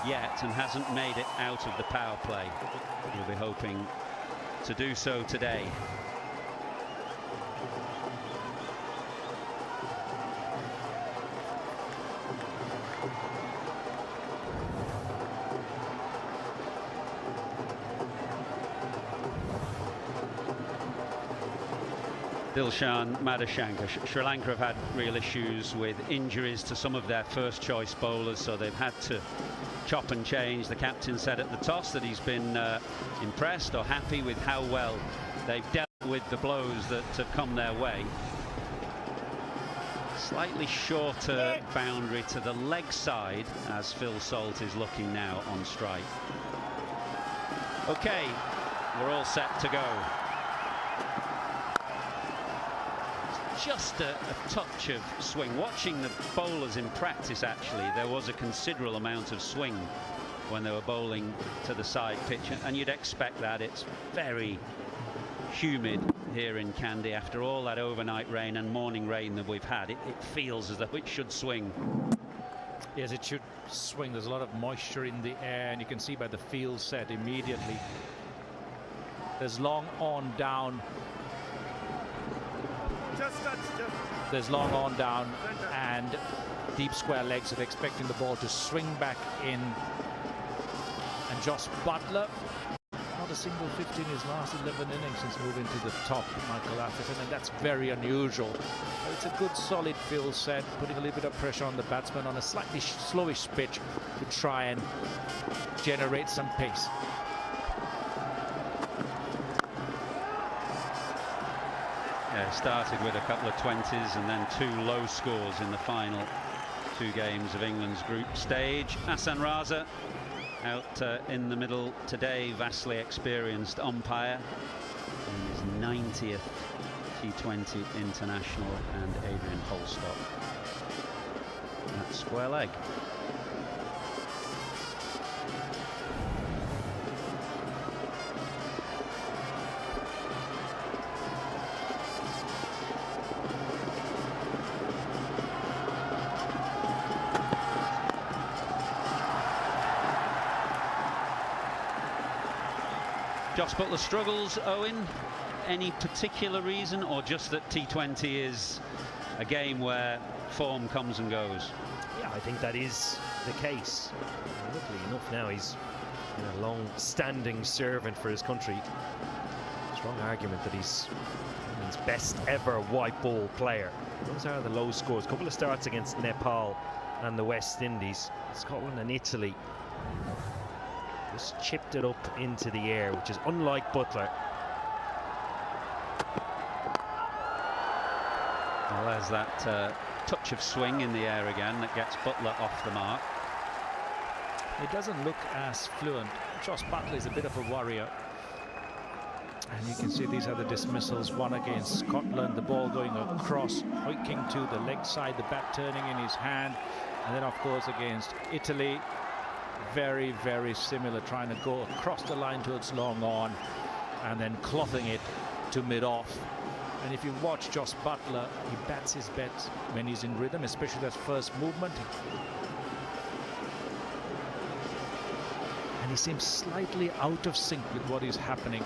yet and hasn't made it out of the power play. He'll be hoping to do so today. Dilshan Madhushanka. Sri Lanka have had real issues with injuries to some of their first choice bowlers, so they've had to chop and change. The captain said at the toss that he's been impressed or happy with how well they've dealt with the blows that have come their way. Slightly shorter boundary to the leg side as Phil Salt is looking now on strike. Okay, we're all set to go. Just a touch of swing. Watching the bowlers in practice, actually, there was a considerable amount of swing when they were bowling to the side pitch, and you'd expect that. It's very humid here in Kandy after all that overnight rain and morning rain that we've had. It feels as though it should swing. Yes, it should swing. There's a lot of moisture in the air, and you can see by the field set immediately. There's long on down. There's long on down and deep square legs, so they're expecting the ball to swing back in. And Jos Buttler, not a single 50 in his last 11 innings since moving to the top, Michael Atherton, and that's very unusual. But it's a good solid field set, putting a little bit of pressure on the batsman on a slightly slowish pitch to try and generate some pace. Started with a couple of 20s and then 2 low scores in the final 2 games of England's group stage. Hassan Raza out in the middle today, vastly experienced umpire in his 90th T20 international, and Adrian Holstock at square leg. Jos Buttler struggles, Owen. Any particular reason, or just that T20 is a game where form comes and goes? Yeah, I think that is the case. Luckily enough now he's been a long-standing servant for his country. Strong argument that he's England's best ever white ball player. Those are the low scores. A couple of starts against Nepal and the West Indies. Scotland and Italy. Just chipped it up into the air, which is unlike Buttler. Well, there's that touch of swing in the air again that gets Buttler off the mark. It doesn't look as fluent. Jos Buttler is a bit of a warrior. And you can see these are the dismissals. One against Scotland, the ball going across, hoiking to the leg side, the bat turning in his hand. And then, of course, against Italy, very, very similar, trying to go across the line towards long on and then clothing it to mid-off. And if you watch Jos Buttler, he bats his bets when he's in rhythm, especially that first movement. And he seems slightly out of sync with what is happening.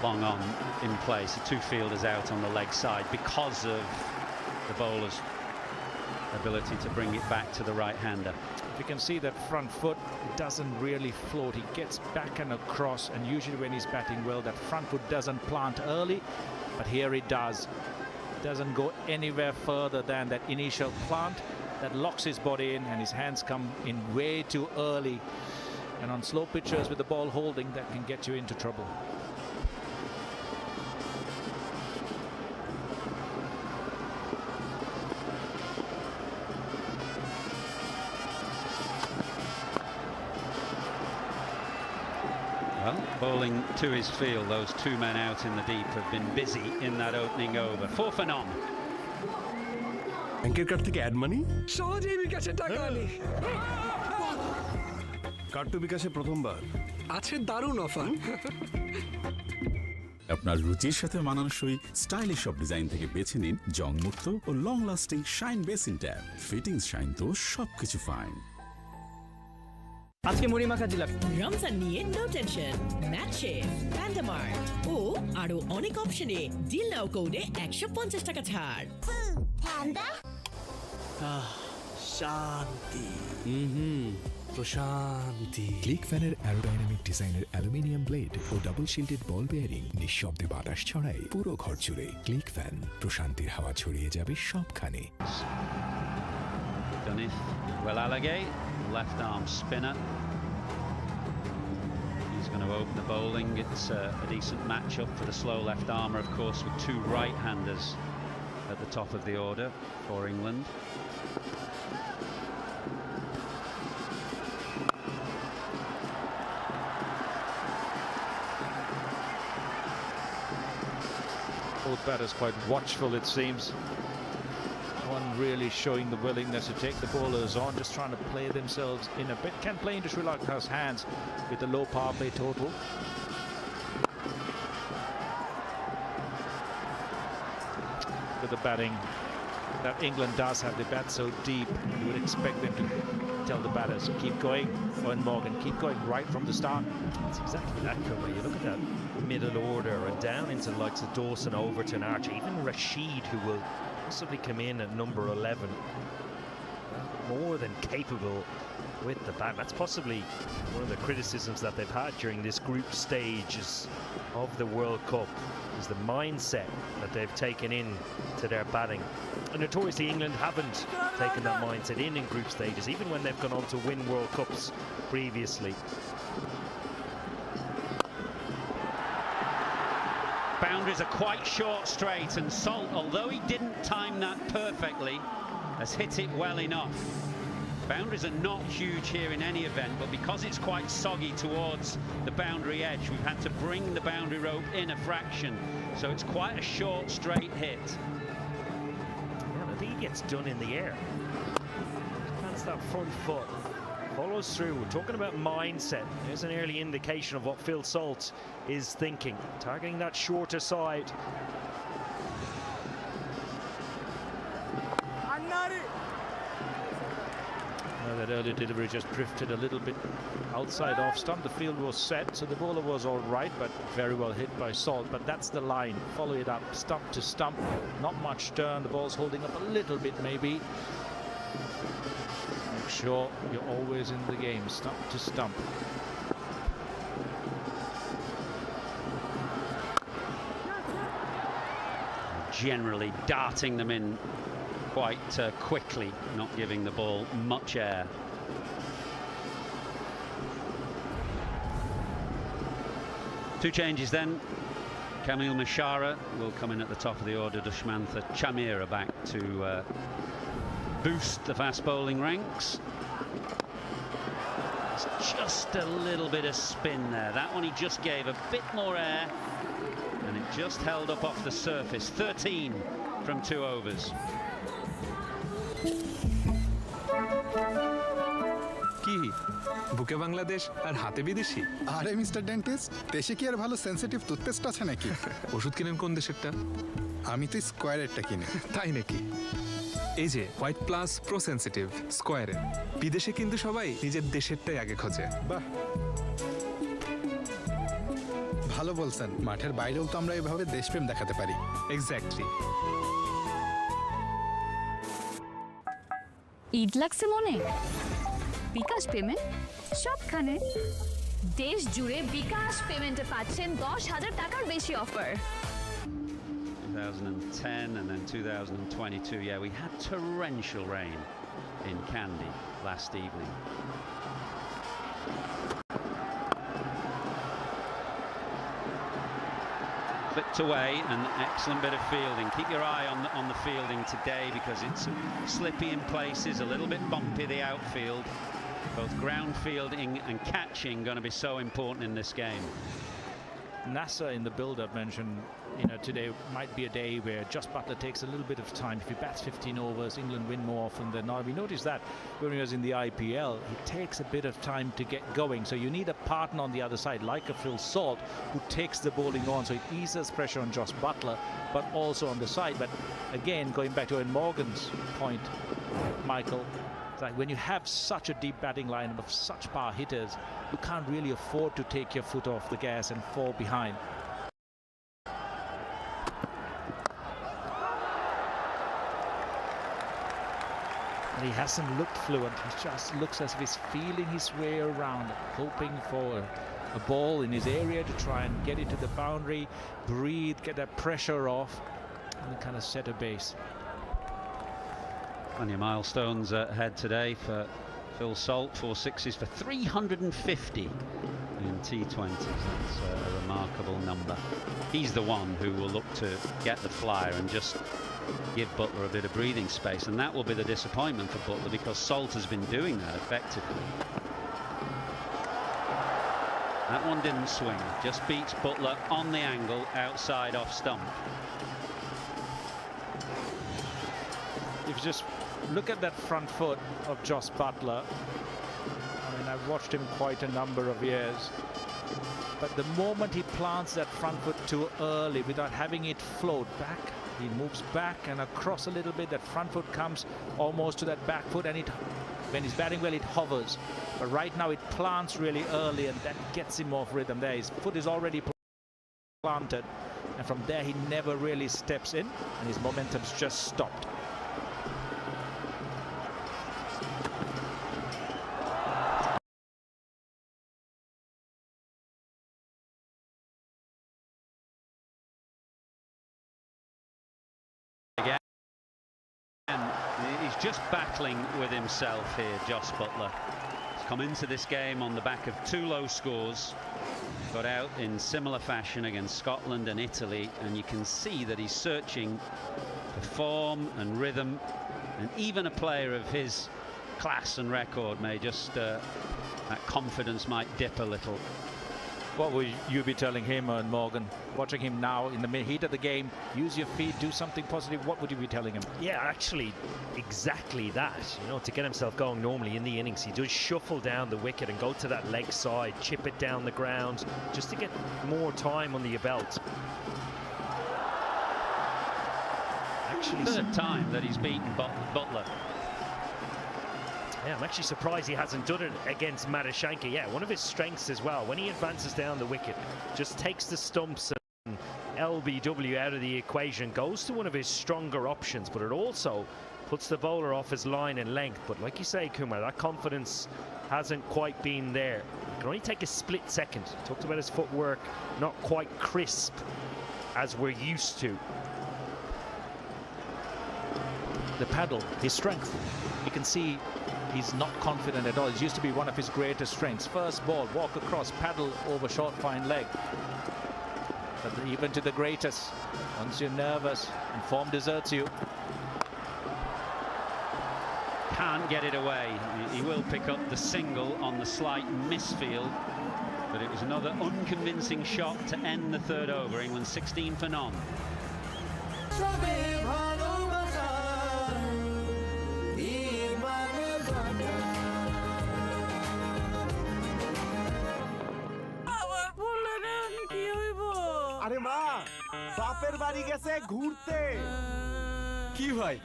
Long on in place, the 2 fielders out on the leg side because of the bowler's ability to bring it back to the right-hander. You can see that front foot, it doesn't really float. He gets back and across, and usually when he's batting well, that front foot doesn't plant early, but here it does. doesn't go anywhere further than that initial plant that locks his body in, and his hands come in way too early. And on slow pitches with the ball holding, that can get you into trouble. Well, bowling to his field, those two men out in the deep have been busy in that opening over. 4 for none. ব্যাংকের card থেকে add মানি সহজেই বিকাশে টাকা আনি card তো বিকাশে প্রথমবার আছে দারুণ অফার আপনার রুচির সাথে মানানসই স্টাইলিশ সব ডিজাইন থেকে বেছে নিন জংমুক্ত ও long lasting shine basin tap. Fittings shine তো সবকিছু ফাইন। আজকে মুড়ি মাখা জিলাপি রমজান নিয়ে নো টেনশন ম্যাচে প্যান্ডামার্ট ও আরো অনেক অপশনে ডিল নাও কোডে 150 টাকা ছাড়। শান্তি প্রশান্তি। ক্লিক ফ্যানের অ্যারোডাইনামিক ডিজাইনের aluminium blade O double shielded বল বেয়ারিং নিঃশব্দে বাতাস ছড়ায় পুরো ঘর জুড়ে। ক্লিক ফ্যান, প্রশান্তির হাওয়া ছড়িয়ে যাবে সবখানে। Well, Allegate, left arm spinner. He's going to open the bowling. It's a decent matchup for the slow left armer, of course, with two right-handers at the top of the order for England. Both batters quite watchful, it seems. One really showing the willingness to take the bowlers on, just trying to play themselves in a bit. Can play into Sri Lanka's hands with the low power play total. With the batting that England does have, the bat so deep, you would expect them to tell the batters, keep going, Owen Morgan, keep going right from the start. It's exactly that, Cumber. You look at that middle order and down into the likes of Dawson, Overton, Archer, even Rashid, who will possibly come in at number 11. More than capable with the bat. That's possibly one of the criticisms that they've had during this group stages of the World Cup, is the mindset that they've taken in to their batting. And notoriously England haven't taken that mindset in group stages, even when they've gone on to win World Cups previously. Boundaries are quite short straight, and Salt, although he didn't time that perfectly, has hit it well enough. Boundaries are not huge here in any event, but because it's quite soggy towards the boundary edge, we've had to bring the boundary rope in a fraction, so it's quite a short straight hit. Yeah, I think he gets done in the air. Plants that front foot, follows through. We're talking about mindset. There's an early indication of what Phil Salt is thinking, targeting that shorter side. That early delivery just drifted a little bit outside off stump. The field was set, so the bowler was all right, but very well hit by Salt. But that's the line. Follow it up, stump to stump. Not much turn. The ball's holding up a little bit, maybe. Make sure you're always in the game, stump to stump. Generally darting them in quite quickly, not giving the ball much air. Two changes then. Kamil Mishara will come in at the top of the order. Dushmantha Chamira back to boost the fast bowling ranks. It's just a little bit of spin there. That one he just gave a bit more air, and it just held up off the surface. 13 from 2 overs. কি বুকে বাংলাদেশ আর হাতে বিদেশি? আরে mister dentist, দেশে কি আর ভালো sensitive toothpaste আছে নাকি? ওষুধ কিনেন কোন দেশেরটা? আমি তো স্কয়ারেরটা কিনি। তাই নাকি? এই যে হোয়াইট প্লাস প্রো সেনসিটিভ স্কয়ারের। বিদেশে কিন্তু সবাই নিজের দেশেরটাই আগে খোঁজে। বাহ, ভালো বলছেন। মাঠের বাইরেও তো আমরা এভাবে দেশপ্রেম দেখাতে পারি। এক্স্যাক্টলি। ঈদ লাগছে মনে? বিকাশ পেমেন্ট সবখানে। দেশ জুড়ে বিকাশ পেমেন্টে পাচ্ছেন 10,000 টাকার বেশি offer. 2010 and then 2022. Yeah, we had torrential rain in Kandy last evening. Flipped away, an excellent bit of fielding. Keep your eye on the fielding today, because it's slippy in places, a little bit bumpy, the outfield. Both ground fielding and catching going to be so important in this game. Nasser in the build-up mentioned, today might be a day where Josh Buttler takes a little bit of time. If he bats 15 overs, England win more often than not. We noticed that when he was in the IPL, he takes a bit of time to get going. So you need a partner on the other side, like a Phil Salt, who takes the bowling on. So it eases pressure on Josh Buttler, but also on the side. But again, going back to Ian Morgan's point, Michael, like when you have such a deep batting line of such power hitters, you can't really afford to take your foot off the gas and fall behind. And he hasn't looked fluent. He just looks as if he's feeling his way around, hoping for a ball in his area to try and get it to the boundary, breathe, get that pressure off, and then kind of set a base. Plenty of milestones ahead today for Phil Salt. 4 sixes for 350 in T20s. That's a remarkable number. He's the one who will look to get the flyer and just give Buttler a bit of breathing space, and that will be the disappointment for Buttler, because Salt has been doing that effectively. That one didn't swing, just beats Buttler on the angle outside off stump. If you just look at that front foot of Josh Buttler, I mean, I've watched him quite a number of years, but the moment he plants that front foot too early without having it float back, he moves back and across a little bit. That front foot comes almost to that back foot, and when he's batting well, it hovers. But right now it plants really early, and that gets him off rhythm there. His foot is already planted, and from there he never really steps in, and his momentum's just stopped. He's just battling with himself here, Josh Buttler. He's come into this game on the back of 2 low scores, got out in similar fashion against Scotland and Italy, and you can see that he's searching for form and rhythm, and even a player of his class and record may just, that confidence might dip a little. What would you be telling him, and Morgan, watching him now in the heat of the game? Use your feet, do something positive. What would you be telling him? Yeah, actually, exactly that. To get himself going normally in the innings, he does shuffle down the wicket and go to that leg side, chip it down the ground, just to get more time on the belt. Actually, third time that he's beaten Buttler. Yeah, I'm actually surprised he hasn't done it against Madashanka. Yeah, one of his strengths as well, when he advances down the wicket, just takes the stumps and LBW out of the equation, goes to one of his stronger options, but it also puts the bowler off his line and length. But like you say, Kumar, that confidence hasn't quite been there. It can only take a split second. Talked about his footwork, not quite crisp as we're used to. The paddle, his strength. You can see he's not confident at all. It used to be one of his greatest strengths. First ball, walk across, paddle over short, fine leg. But even to the greatest, once you're nervous and form deserts you, can't get it away. He will pick up the single on the slight misfield, but it was another unconvincing shot to end the third over. England 16 for none. আরে মা, বাপের বাড়ি গেছে ঘুরতে। কি ভাই,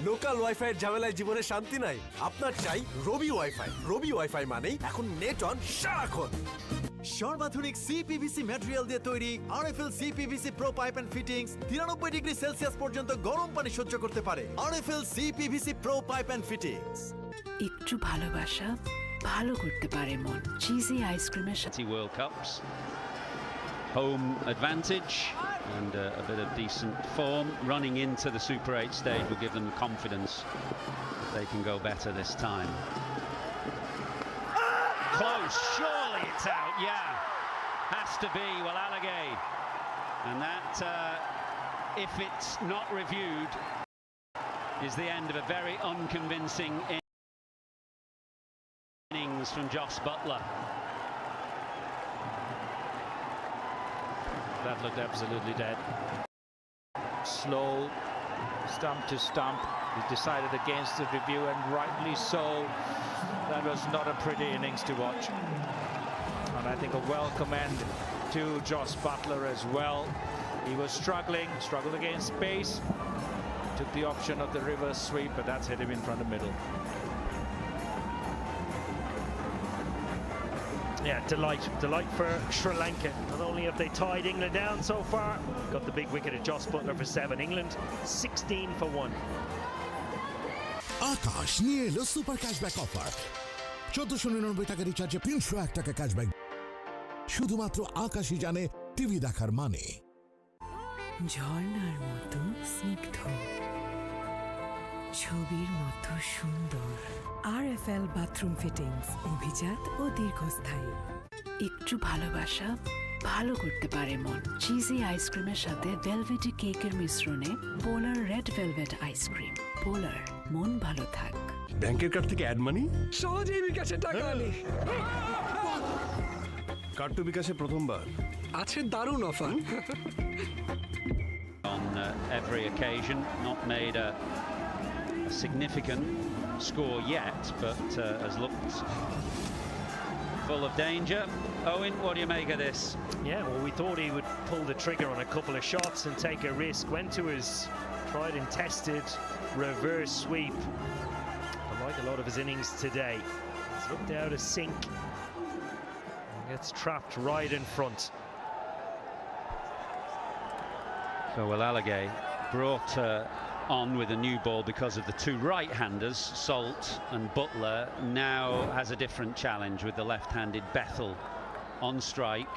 local wifi এর ঝামেলায় জীবনে শান্তি নাই? আপনার চাই রবি ওয়াইফাই। রবি ওয়াইফাই মানেই এখন নেট অন সারাক্ষণ। সর্বাধুনিক সিপিভিসি ম্যাটেরিয়াল দিয়ে তৈরি RFL CPVC pro pipe and fittings 93 degree Celsius পর্যন্ত গরম পানি সহ্য করতে পারে। RFL CPVC pro pipe and fittings. একটু ভালোবাসা ভালো করতে পারে মন। চিজি আইসক্রিমের সাথে World Cups, home advantage. and a bit of decent form running into the Super 8 stage will give them confidence that they can go better this time. Close, surely it's out, yeah. Has to be Walalage. And that, if it's not reviewed, is the end of a very unconvincing innings from Jos Buttler. That looked absolutely dead. Slow, stump to stump. He decided against the review, and rightly so. That was not a pretty innings to watch. And I think a welcome end to Jos Buttler as well. He was struggled against pace. Took the option of the reverse sweep, but that's hit him in front of middle. Yeah, delight for Sri Lanka. Not only have they tied England down so far, got the big wicket at Jos Buttler for 7. England 16 for 1. আকাশ নিয়ে এলো super cashback offer 1499 টাকা রিচার্জে 301 টাকা cashback শুধুমাত্র আকাশই জানে TV দেখার মানে ঝর্ণার মতো স্নিগ্ধ ছবির মতো সুন্দর RFL বাথরুম ফিটিংস অভিজাত ও দীর্ঘস্থায়ী একটু ভালোবাসা ভালো করতে পারে মন চিজি আইসক্রিমের সাথে ভেলভেটি কেকের মিশ্রণে পোলার রেড ভেলভেট আইসক্রিম পোলার মন ভালো থাক ব্যাংকের কার্ড থেকে অ্যাড মানি সহজেই বিকাশে টাকা আনি কার্ড তো বিকাশে প্রথমবার আছে দারুণ offer on every occasion, not made a significant score yet, but has looked full of danger. Owen, what do you make of this? Yeah, well, we thought he would pull the trigger on a couple of shots and take a risk. Went to his tried and tested reverse sweep. Like a lot of his innings today, he's looked out of sync and gets trapped right in front. So Walalage brought on with a new ball because of the two right-handers, Salt and Buttler. Now has a different challenge with the left-handed Bethel on strike,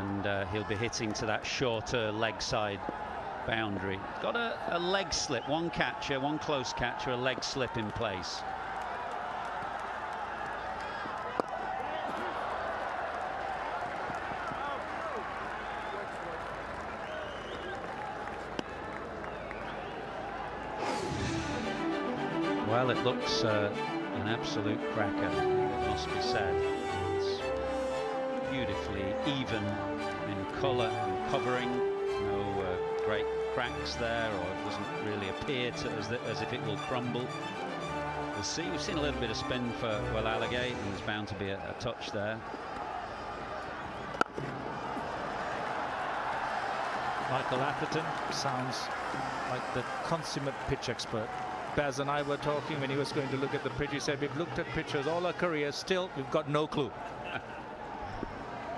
and he'll be hitting to that shorter leg side boundary. Got a leg slip, one catcher, one close catcher, a leg slip in place. Well, it looks an absolute cracker, it must be said. It's beautifully even in colour and covering. No great cracks there, or it doesn't really appear to as if it will crumble. We'll see. We've seen a little bit of spin for Walalage, and there's bound to be a touch there. Michael Atherton sounds like the consummate pitch expert. Baz and I were talking when he was going to look at the pitch. He said, we've looked at pitches all our career, still we've got no clue.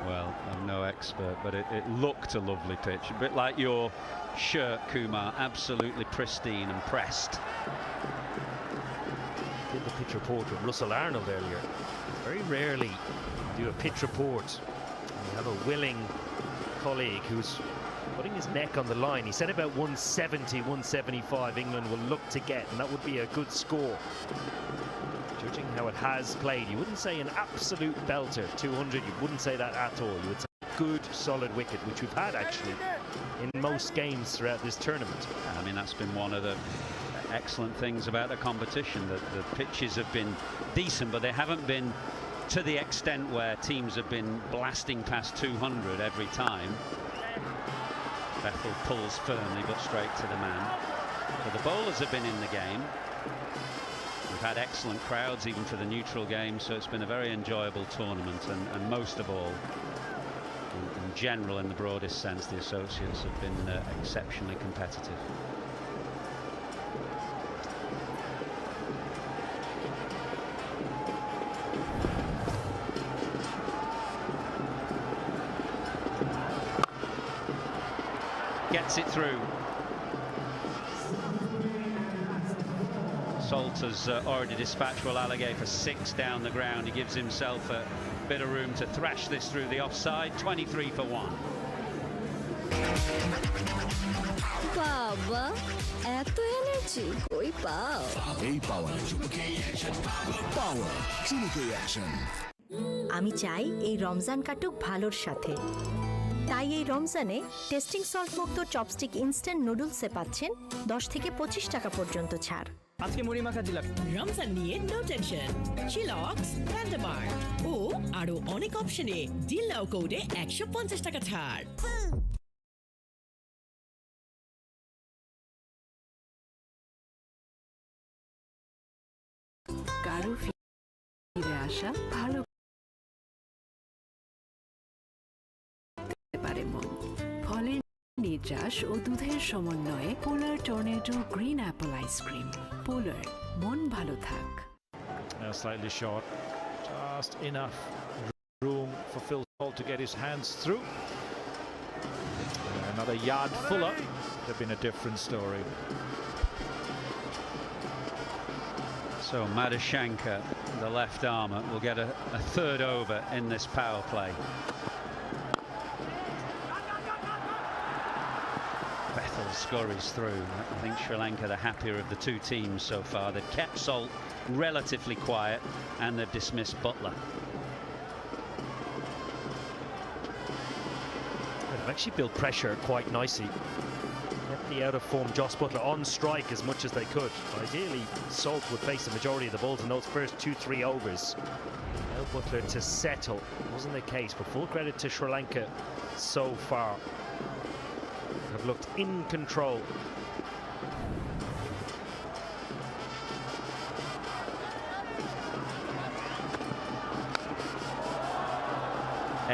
Well, I'm no expert, but it looked a lovely pitch. A bit like your shirt, Kumar, absolutely pristine and pressed. Did the pitch report with Russell Arnold earlier. Very rarely do a pitch report and you have a willing colleague who's putting his neck on the line. He said about 170, 175 England will look to get, and that would be a good score. Judging how it has played, you wouldn't say an absolute belter, 200, you wouldn't say that at all. You would say a good, solid wicket, which we've had actually in most games throughout this tournament. I mean, that's been one of the excellent things about the competition, that the pitches have been decent, but they haven't been to the extent where teams have been blasting past 200 every time. Bethel pulls firmly but straight to the man. So the bowlers have been in the game. We've had excellent crowds even for the neutral game, so it's been a very enjoyable tournament, and most of all, in general, in the broadest sense, the associates have been exceptionally competitive. Gets it through. Salt has already dispatched Walalage for 6 down the ground. He gives himself a bit of room to thrash this through the offside. 23 for 1. বাবা এত energy কই পাও এই পাওয়ার চুমুকে action. আমি চাই এই রমজান কাটুক ভালোর সাথে, তাই এই রমজানে টেস্টিং সল্ট মুক্ত চপস্টিক ইনস্ট্যান্ট নুডলসে পাচ্ছেন 10 থেকে 25 টাকা পর্যন্ত ছাড়। আজকে মুড়ি মাখা দিলাম। রমজান নিয়ে নো টেনশন, চিলক্স, প্যান্ডামার ও আরো অনেক অপশনে ডিল নাও কোডে 150 টাকা ছাড়। কারো ফিরে আসা ভালো পারে মন। ফলের নির্যাস ও দুধের সমন্বয়ে Polar tornado green apple ice cream. Polar, মন ভালো থাক। Slightly short, just enough room for Phil Salt to get his hands through. Another yard fuller, would have been a different story. So Madashanka, the left armour, will get a third over in this power play. Bethel scurries through. I think Sri Lanka the happier of the two teams so far. They've kept Salt relatively quiet and they've dismissed Butler. They've actually built pressure quite nicely. Kept the out-of-form Joss Butler on strike as much as they could. Ideally, Salt would face the majority of the balls in those first 2-3 overs. Now Butler to settle. Wasn't the case, but full credit to Sri Lanka so far. Have looked in control.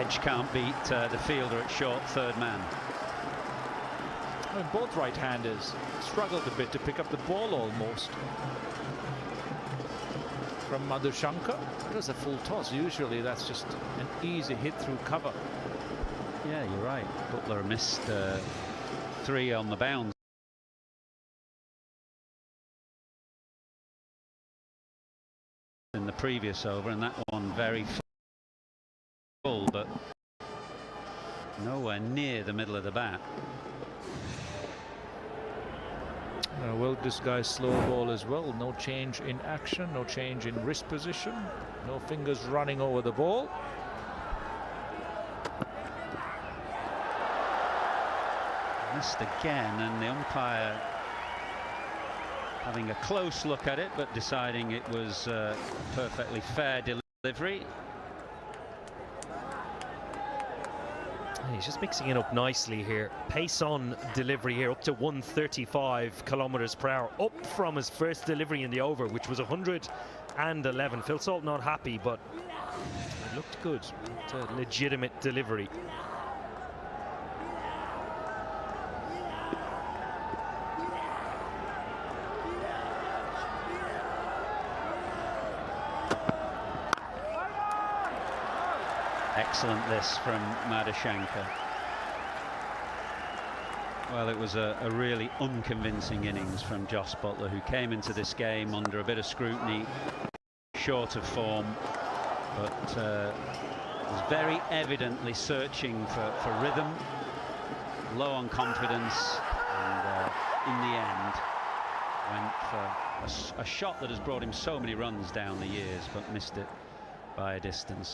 Edge can't beat the fielder at short third man. I mean, both right-handers struggled a bit to pick up the ball almost. From Madhushankar, it was a full toss. Usually that's just an easy hit through cover. Yeah, you're right. Butler missed 3 on the bounce in the previous over, and that one very full, but nowhere near the middle of the bat. Well disguised slow ball as well. No change in action, no change in wrist position, no fingers running over the ball. Missed again, and the umpire having a close look at it, but deciding it was perfectly fair delivery. He's just mixing it up nicely here. Pace on delivery here, up to 135 kilometers per hour, up from his first delivery in the over, which was 111. Phil Salt not happy, but it looked good. It's a legitimate delivery. Excellent this from Madhushankar. Well, it was a really unconvincing innings from Joss Butler, who came into this game under a bit of scrutiny, short of form, but was very evidently searching for rhythm, low on confidence, and in the end went for a shot that has brought him so many runs down the years, but missed it by a distance.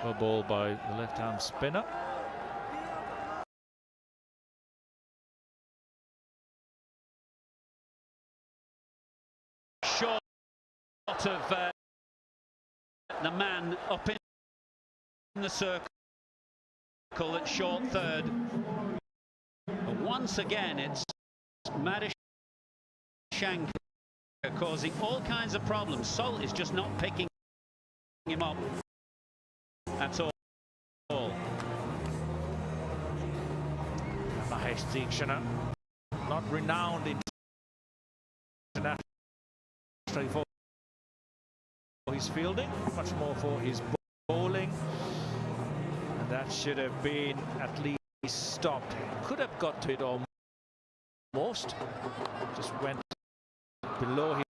A ball by the left-arm spinner. Short of the man up in the circle at short third. But once again, it's Madhushankar causing all kinds of problems. Salt is just not picking him up at all. Mahesh Deekshana, not renowned internationally for his fielding, much more for his bowling, and that should have been at least stopped. Could have got to it almost, just went below his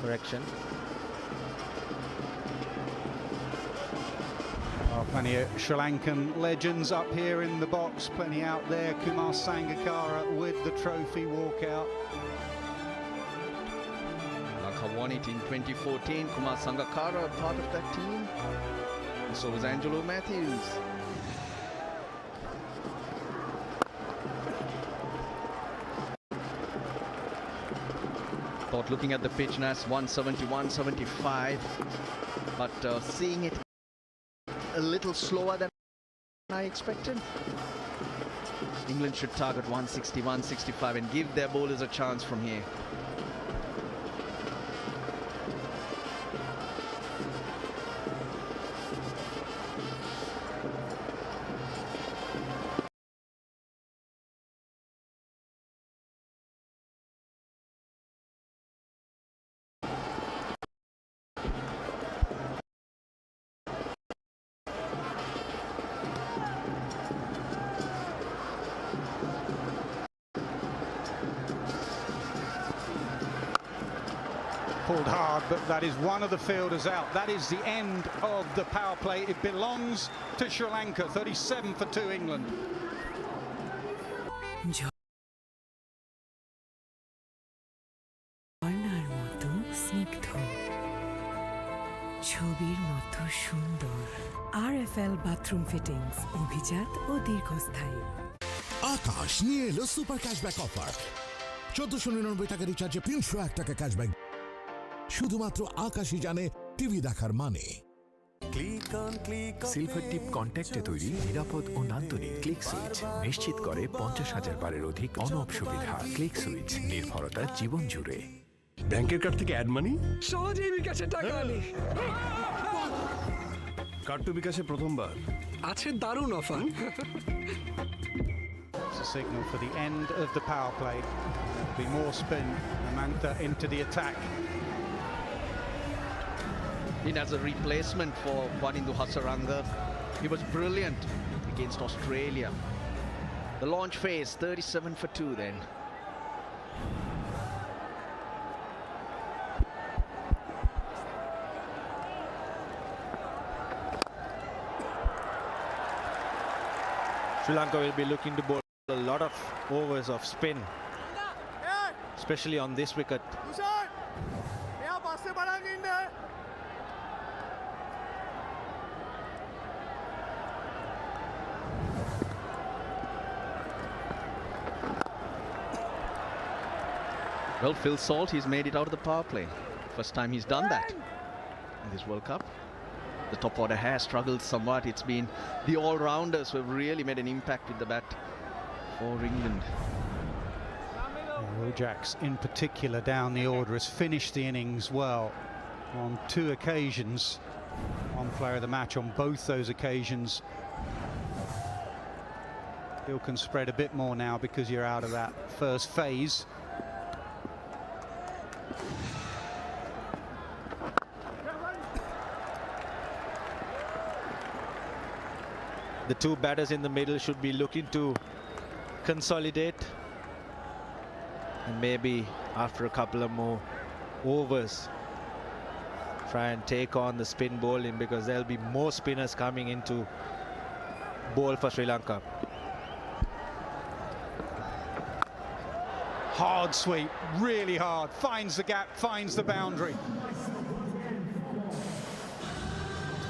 correction. Plenty of Sri Lankan legends up here in the box, plenty out there. Kumar Sangakkara with the trophy walkout. Lanka won it in 2014. Kumar Sangakkara part of that team. And so was Angelo Matthews. Thought looking at the pitch now, 171, 75, but seeing it a little slower than I expected. England should target 160, 165 and give their bowlers a chance from here. Pulled hard, but that is one of the fielders out. That is the end of the power play. It belongs to Sri Lanka. 37 for 2 England. ঝর্ণার মতো স্নিগ্ধ, ছবির মতো সুন্দর। RFL bathroom fittings অভিজাত ও দীর্ঘস্থায়ী। আকাশ নিয়ে এলো সুপার ক্যাশব্যাক অফার। 1499 টাকা রিচার্জে 301 টাকা ক্যাশব্যাক। শুধুমাত্র আকাশই জানে টিভি দেখার মানে। সিলভার টিপ কন্ট্যাক্টে তৈরি নিরাপদ ও নান্দনিক ক্লিক সুইচ নিশ্চিত করে 50,000 বারের অধিক অন অফ সুবিধা। ক্লিক সুইচ, নির্ভরতা জীবন জুড়ে। ব্যাংকের কার্ড থেকে অ্যাড মানি সহজেই বিকাশে টাকা আনি। কার্ড টু বিকাশে প্রথমবার আছে দারুণ offer. It's a signal for the end of the power play. There'll be more spin. Amantha into the attack. In as a replacement for Wanindu Hasaranga, he was brilliant against Australia. The launch phase, 37 for 2 then. Sri Lanka will be looking to bowl a lot of overs of spin, especially on this wicket. Well, Phil Salt, he's made it out of the power play. First time he's done that in this World Cup. The top order has struggled somewhat. It's been the all-rounders who have really made an impact with the bat for England. Rojaks in particular down the order has finished the innings well on 2 occasions. One player of the match on both those occasions. Still can spread a bit more now because you're out of that first phase. The two batters in the middle should be looking to consolidate, and maybe after a couple of more overs try and take on the spin bowling, because there'll be more spinners coming into bowl for Sri Lanka. Hard sweep, really hard, finds the gap, finds the boundary.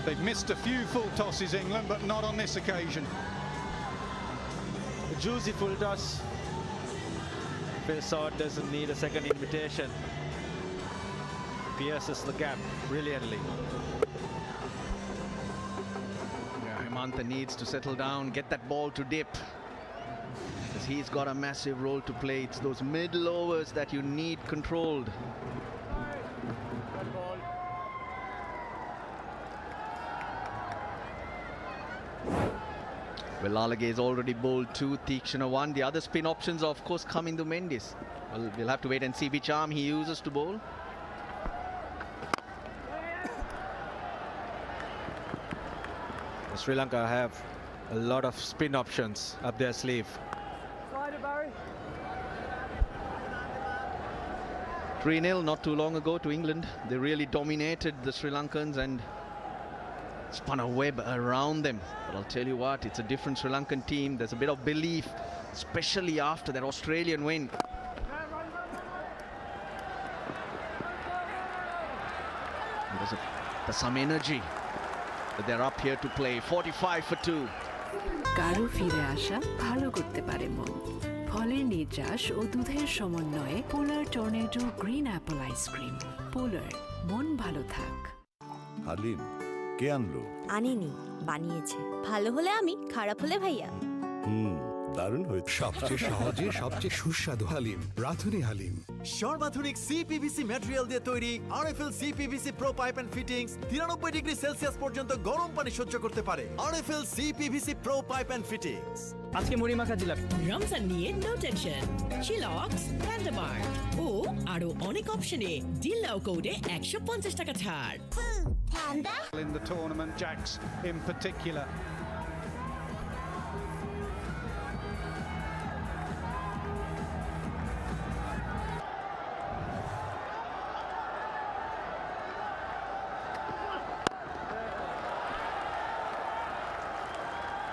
They've missed a few full tosses, England, but not on this occasion. A juicy full toss. Phil Salt doesn't need a second invitation. Pierces the gap brilliantly. Yeah, Hemantha needs to settle down, get that ball to dip, because he's got a massive role to play. It's those middle overs that you need controlled. Well, Lalage has already bowled 2, Tikshana 1. The other spin options are, of course, coming to Mendis. Well, we'll have to wait and see which arm he uses to bowl. Sri Lanka have a lot of spin options up their sleeve. 3-0 not too long ago to England. They really dominated the Sri Lankans and spun a web around them. But I'll tell you what, it's a different Sri Lankan team. There's a bit of belief, especially after that Australian win. There's some energy, but they're up here to play. 45 for 2. কারো ফিরে আসা ভালো করতে পারে মন। ফলের নির্যাস ও দুধের সমন্বয়ে Polar tornado green apple ice cream. Polar, মন ভালো থাক। হালিম কে আনলো? আনিনি, বানিয়েছে। ভালো হলে আমি, খারাপ হলে ভাইয়া। দারুণ হয়েছে। সবচেয়ে সহজে সবচেয়ে সুস্বাদু হালিম, রাঁধুনি হালিম। সর্বাধুনিক সিপিভিসি ম্যাটেরিয়াল দিয়ে তৈরি RFL CPVC pro pipe and fittings 93 degree Celsius পর্যন্ত গরম পানি সহ্য করতে পারে। RFL CPVC pro pipe and fittings. আজকে মুড়ি মাখা জিলাপি। রমজান নিয়ে নো টেনশন। চিলক্স, ল্যান্ডমার্ক ও আরো অনেক অপশনে ডিল নাও কোডে 150 টাকা ছাড়। In the tournament, Jacks in particular.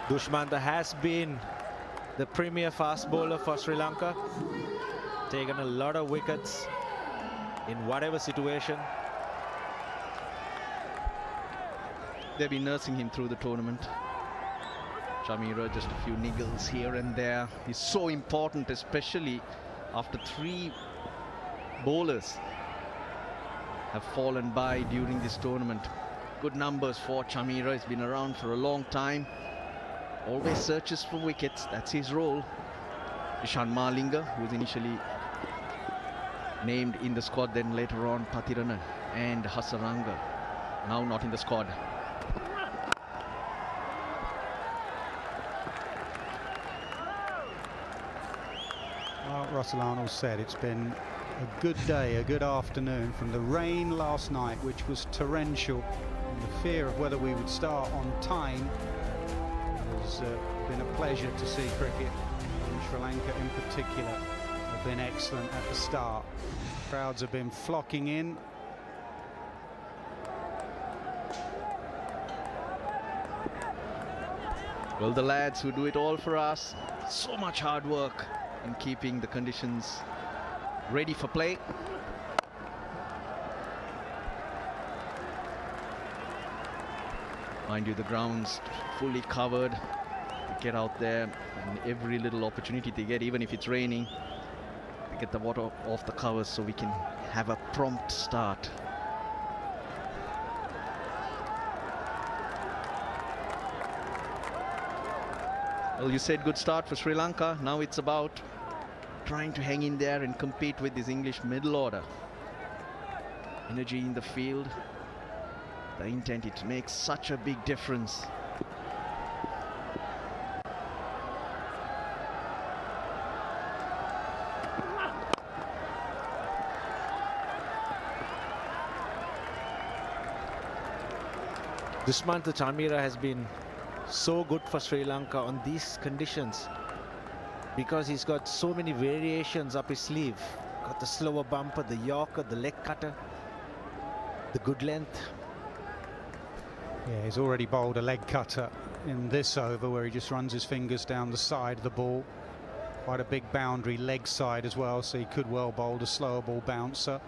Dushmantha has been the premier fast bowler for Sri Lanka, taken a lot of wickets in whatever situation. They've been nursing him through the tournament. Chamira, just a few niggles here and there. He's so important, especially after 3 bowlers have fallen by during this tournament. Good numbers for Chamira. He's been around for a long time. Always searches for wickets. That's his role. Ishan Malinga, who was initially named in the squad, then later on Pathirana and Hasaranga, now not in the squad. Russell Arnold said it's been a good day, a good afternoon, from the rain last night, which was torrential, and the fear of whether we would start on time. It's been a pleasure to see cricket, and Sri Lanka in particular have been excellent at the start. Crowds have been flocking in. Well, the lads who do it all for us, so much hard work in keeping the conditions ready for play. Mind you, the ground's fully covered. They get out there, and every little opportunity they get, even if it's raining, they get the water off the covers so we can have a prompt start. Well, you said good start for Sri Lanka. Now it's about trying to hang in there and compete with this English middle order. Energy in the field, the intent, it makes such a big difference. Dushmantha Chamira has been so good for Sri Lanka on these conditions because he's got so many variations up his sleeve. Got the slower bumper, the yorker, the leg cutter, the good length. Yeah, he's already bowled a leg cutter in this over where he just runs his fingers down the side of the ball. Quite a big boundary leg side as well, so he could well bowl a slower ball bouncer.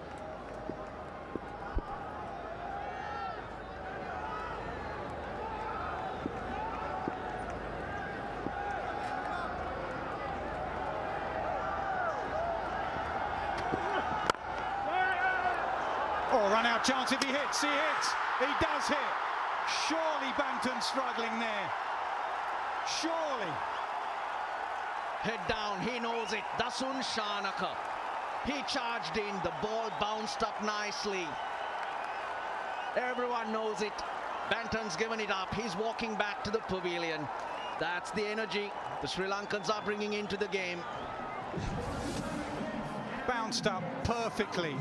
Oh, run out chance if he hits, he does hit. Surely Banton's struggling there. Surely. Head down, he knows it. Dasun Shanaka. He charged in, the ball bounced up nicely. Everyone knows it. Banton's given it up. He's walking back to the pavilion. That's the energy the Sri Lankans are bringing into the game. Bounced up perfectly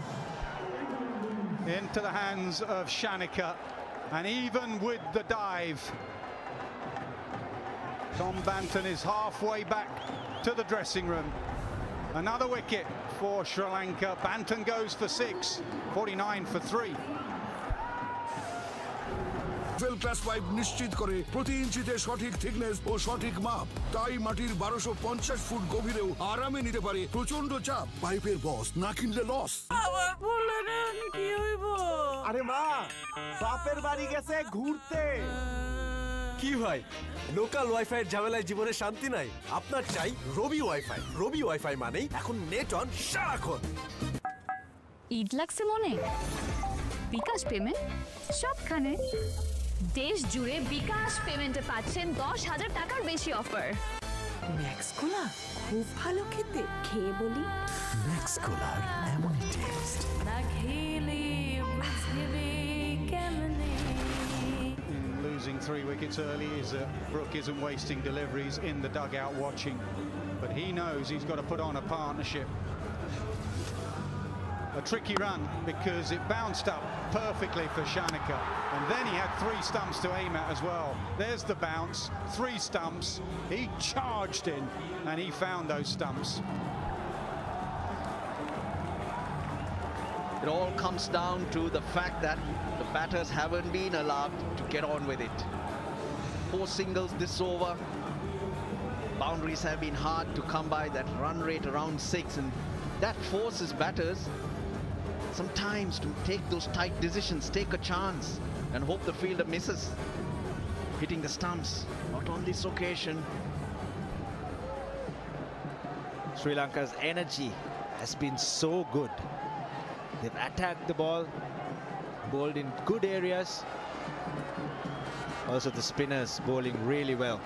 into the hands of Shanika, and even with the dive, Tom Banton is halfway back to the dressing room. Another wicket for Sri Lanka. Banton goes for 6, 49 for 3. Fail class pipe নিশ্চিত করে প্রতি ইঞ্চিতে সঠিক thickness ও সঠিক মাপ, তাই মাটির 1250 foot গভীরেও আরামে নিতে পারে প্রচন্ড চাপ। পাইপের বস না কিনলে লস। কি হইব? আরে মা, বাপের বাড়ি গেছে ঘুরতে। কি ভাই, লোকাল ওয়াইফাই এর ঝামেলায় জীবনে শান্তি নাই? আপনার চাই রবি ওয়াইফাই। রবি ওয়াইফাই মানেই এখন নেট অন সারাক্ষণ। ঈদ লাগছে মনে? বিকাশ পেমেন্ট সবখানে। দেশ জুড়ে বিকাশ পেমেন্টে পাচ্ছেন 10,000 টাকার বেশি অফার। ম্যাক্স কোলা খুব ভালো খেতে, খেয়ে বলি। ম্যাক্স কোলার এমনই টেস্ট। না খেলে বুঝবে কেমনে। Losing 3 wickets early is Brook isn't wasting deliveries in the dugout watching, but he knows he's got to put on a partnership. A tricky run because it bounced up perfectly for Shanaka, and then he had 3 stumps to aim at as well. There's the bounce, 3 stumps. He charged in and he found those stumps. It all comes down to the fact that the batters haven't been allowed to get on with it. 4 singles this over. Boundaries have been hard to come by. That run rate around 6, and that forces batters sometimes to take those tight decisions, take a chance and hope the fielder misses. Hitting the stumps, not on this occasion. Sri Lanka's energy has been so good. They've attacked the ball, bowled in good areas. Also the spinners bowling really well.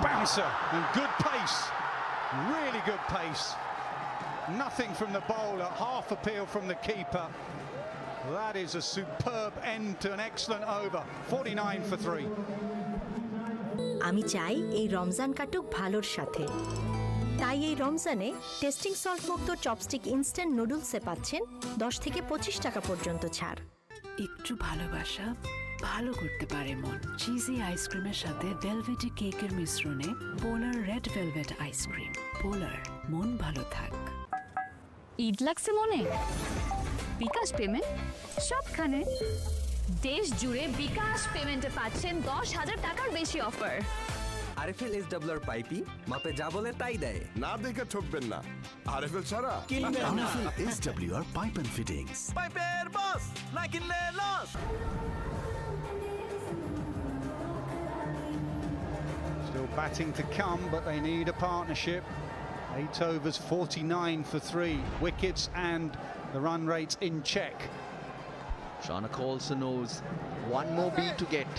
Bouncer and good pace, really good pace. Nothing from the bowler, half appeal from the keeper. That is a superb end to an excellent over. 49 for 3. আমি চাই এই রমজান কাটুক ভালোর সাথে, তাই এই রমজানে testing salt মুক্ত চপস্টিক ইনস্ট্যান্ট নুডলসে পাচ্ছেন 10 থেকে 25 টাকা পর্যন্ত ছাড়। একটু ভালোবাসা ভালো করতে পারে মন। চিজি আইসক্রিমের সাথে ভেলভেটি কেকের মিশ্রণে পোলার রেড ভেলভেট আইসক্রিম। পোলার, মন ভালো থাক। ঈদ লাগছে মনে? বিকাশ পেমেন্ট সবখানে। দেশ জুড়ে বিকাশ পেমেন্টে পাচ্ছেন 10,000 টাকার বেশি অফার। আরএফএল এসডব্লিউআর পাইপি মাপে যা বলে তাই দেয়। না দেখে ঠকবেন না, আরএফএল ছাড়া কিনবেন না। RFL SWR pipe and fittings. পাইপের বস না কিনলে loss. Still batting to come, but they need a partnership. 8 overs, 49 for 3. Wickets and the run rates in check. Shanaka also knows one more B to get.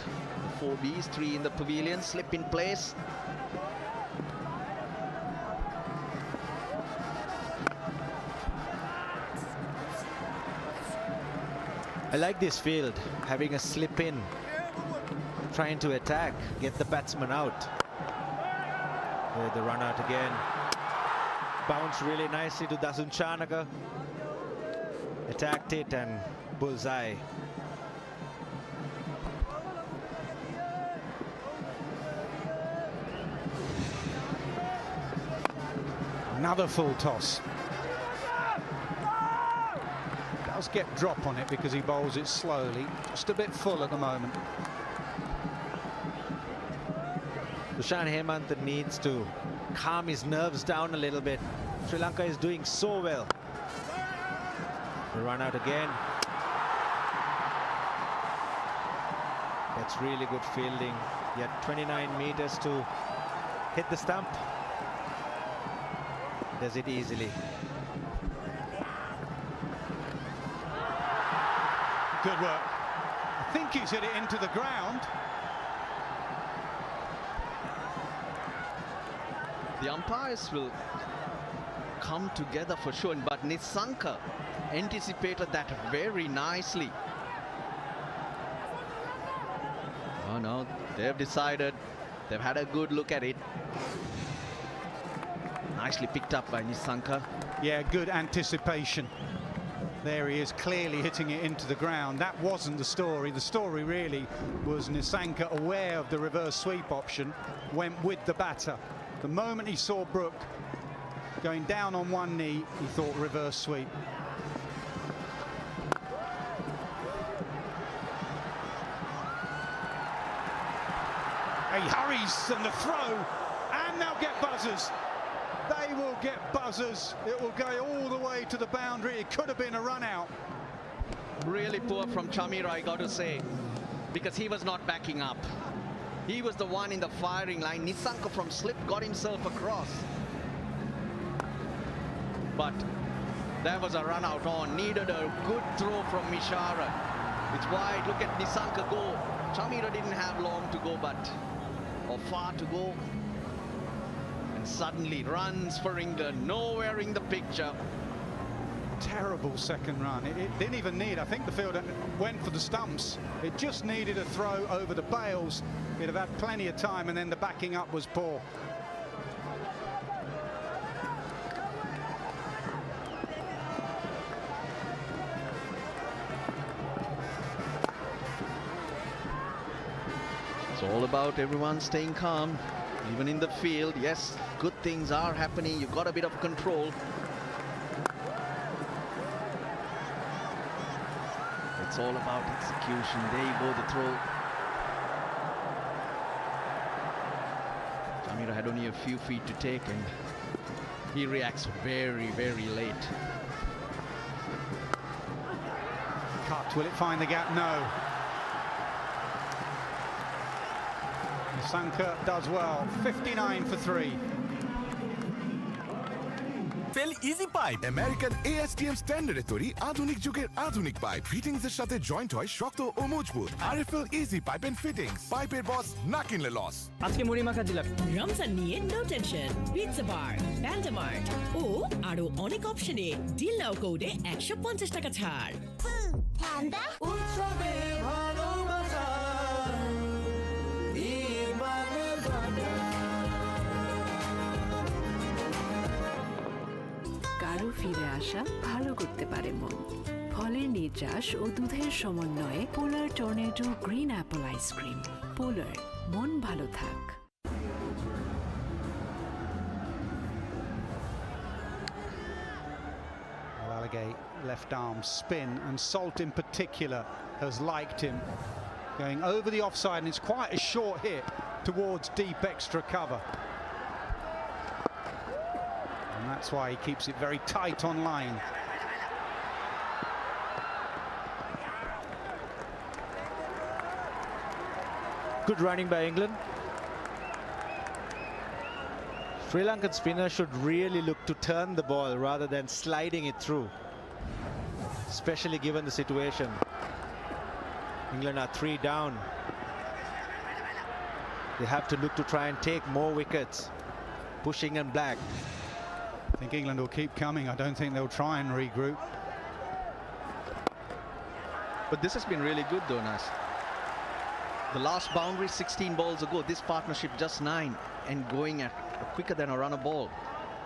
4 Bs, 3 in the pavilion, slip in place. I like this field, having a slip in, trying to attack, get the batsman out. The run out again. Bounced really nicely to Dasun Shanaka. Attacked it and bullseye. Another full toss. Does get drop on it because he bowls it slowly. Just a bit full at the moment. Dushan Hemant needs to calm his nerves down a little bit. Sri Lanka is doing so well. The run out again. That's really good fielding. Yet 29 meters to hit the stump. Does it easily. Good work. I think he's hit it into the ground. The umpires will come together for sure, but Nissanka anticipated that very nicely. Oh no, they've decided, they've had a good look at it. Nicely picked up by Nissanka. Yeah, good anticipation. There he is, clearly hitting it into the ground. That wasn't the story. The story really was Nisanka, aware of the reverse sweep option, went with the batter. The moment he saw Brook going down on one knee, he thought reverse sweep. He hurries and the throw, and they'll get buzzers. They will get buzzers. It will go all the way to the boundary. It could have been a run out. Really poor from Chamira, I got to say, because he was not backing up. He was the one in the firing line. Nisanka from slip got himself across. But there was a run out on. Needed a good throw from Mishara. It's wide. Look at Nisanka go. Chamira didn't have long to go, or far to go. And suddenly runs for England, nowhere in the picture. Terrible second run. It didn't even need, I think the fielder went for the stumps. It just needed a throw over the bails. It'd have had plenty of time, and then the backing up was poor. It's all about everyone staying calm, even in the field. Yes, good things are happening. You've got a bit of control. It's all about execution. There you go, the throw. Chamira had only a few feet to take, and he reacts very, very late. Cut, will it find the gap? No. Nisanka does well, 59 for 3. Fail easy pipe American ASTM স্ট্যান্ডার্ডে তৈরি আধুনিক যুগের আধুনিক pipe fittings এর সাথে joint হয় শক্ত ও মজবুত RFL easy pipe and fittings পাইপের বস না কিনলে লস আজকে মুড়ি মাখা জিলাপি রমজান নিয়ে নো টেনশন পিৎজা বার প্যান্ডামার্ট ও আরো অনেক অপশনে ডিল নাও কোডে 150 টাকা ছাড় ঠান্ডা উৎসবে ভালোবাসা কারো ফিরে আসা ভালো করতে পারে মন। ফলের নির্যাস ও দুধের সমন্বয়ে Polar tornado green apple ice cream. Polar, মন ভালো থাক। Alagay left arm spin, and Salt in particular has liked him. Going over the offside, and it's quite a short hit towards deep extra cover. And that's why he keeps it very tight on line. Good running by England. Sri Lankan spinner should really look to turn the ball rather than sliding it through, especially given the situation. England are 3 down. They have to look to try and take more wickets, pushing and black. I think England will keep coming. I don't think they'll try and regroup. But this has been really good though, Nas. The last boundary 16 balls ago, this partnership just 9 and going at quicker than a runner ball.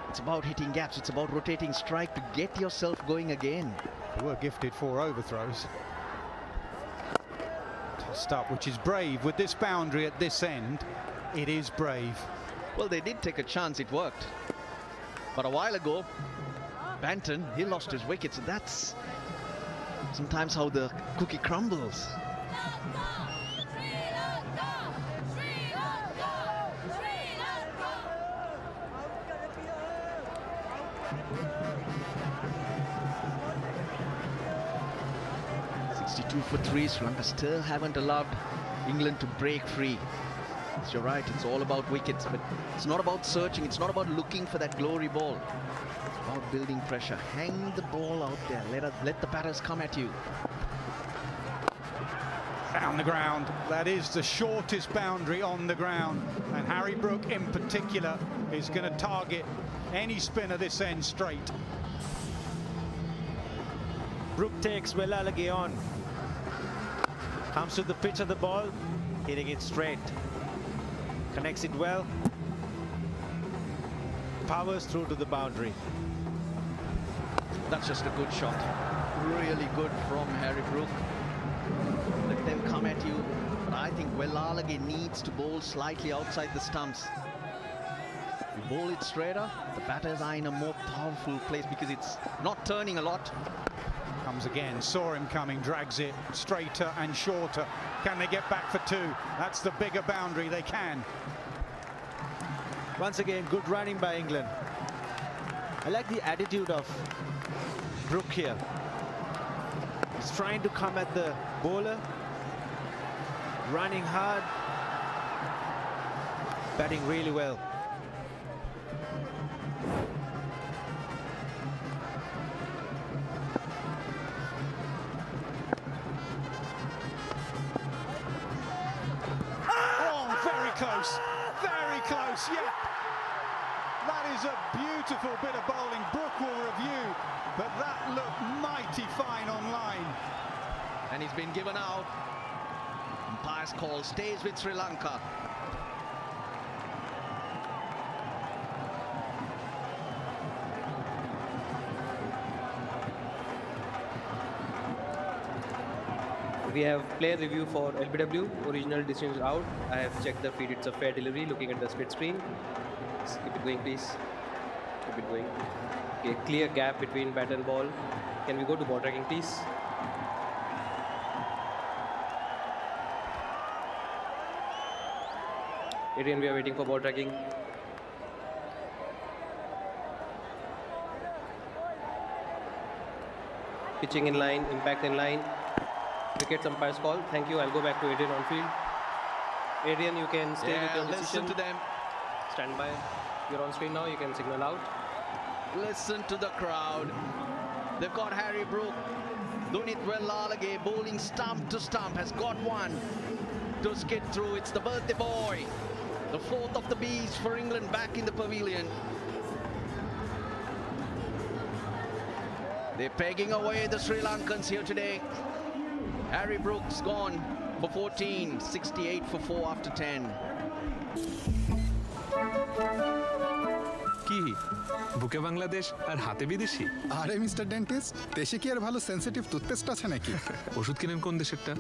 It's about hitting gaps, it's about rotating strike to get yourself going again. They were gifted 4 overthrows. Tossed up, which is brave. With this boundary at this end, it is brave. Well, they did take a chance, it worked. But a while ago, Banton, he lost his wicket, so that's sometimes how the cookie crumbles. For 3, Sri Lanka still haven't allowed England to break free. So you're right, it's all about wickets, but it's not about searching, it's not about looking for that glory ball. It's about building pressure. Hang the ball out there, let the batters come at you. Down the ground, that is the shortest boundary on the ground, and Harry Brook in particular is going to target any spinner this end straight. Brook takes Alagay on. Comes to the pitch of the ball, hitting it straight. Connects it well. Powers through to the boundary. That's just a good shot. really good from Harry Brook. Let them come at you. But I think Wellalage needs to bowl slightly outside the stumps. If you bowl it straighter, the batters are in a more powerful place because it's not turning a lot. Comes again, saw him coming, drags it straighter and shorter. Can they get back for two? That's the bigger boundary, they can. Once again, good running by England. I like the attitude of Brook here. He's trying to come at the bowler, running hard, batting really well. Very close, yeah. That is a beautiful bit of bowling. Brook will review, but that looked mighty fine on line. And he's been given out. Umpire's call stays with Sri Lanka. We have player review for LBW. Original decision is out. I have checked the feed. It's a fair delivery. Looking at the split screen. Just keep it going, please. Keep it going. Okay, clear gap between bat and ball. Can we go to ball tracking, please? Adrian, we are waiting for ball tracking. Pitching in line, impact in line. Wicket umpire's call. Thank you. I'll go back to Adrian on field. Adrian, you can stay with your decision. Listen to them. Stand by. You're on screen now. You can signal out. Listen to the crowd. They've got Harry Brook. Dunit Wellalage bowling stump to stump. Has got one to skid through. It's the birthday boy. The fourth of the bees for England back in the pavilion. They're pegging away the Sri Lankans here today. Harry Brook's gone for 14, 68 for 4 after 10. কি বুকে বাংলাদেশ আর হাতে বিদেশি? আরে mister dentist, দেশে কি আর ভালো sensitive toothpaste আছে নাকি? ওষুধ কিনেন কোন দেশেরটা?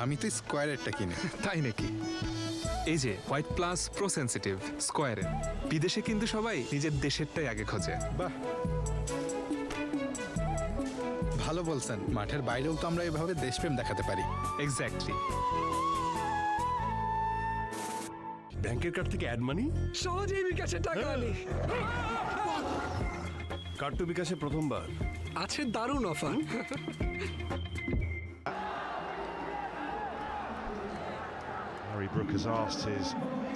আমি তো স্কয়ারেরটা কিনি। তাই নাকি? এই যে হোয়াইট প্লাস প্রো সেনসিটিভ স্কয়ারের। বিদেশে কিন্তু সবাই নিজের দেশেরটাই আগে খোঁজে। বাহ, ভালো বলছেন। মাঠের বাইরেও তো আমরা এভাবে দেশপ্রেম দেখাতে পারি। এক্স্যাক্টলি। ব্যাংকের কার্ড থেকে অ্যাড মানি সহজেই বিকাশে টাকা আনি। কার্ড তো বিকাশে প্রথমবার আছে দারুণ offer. Harry Brook has asked his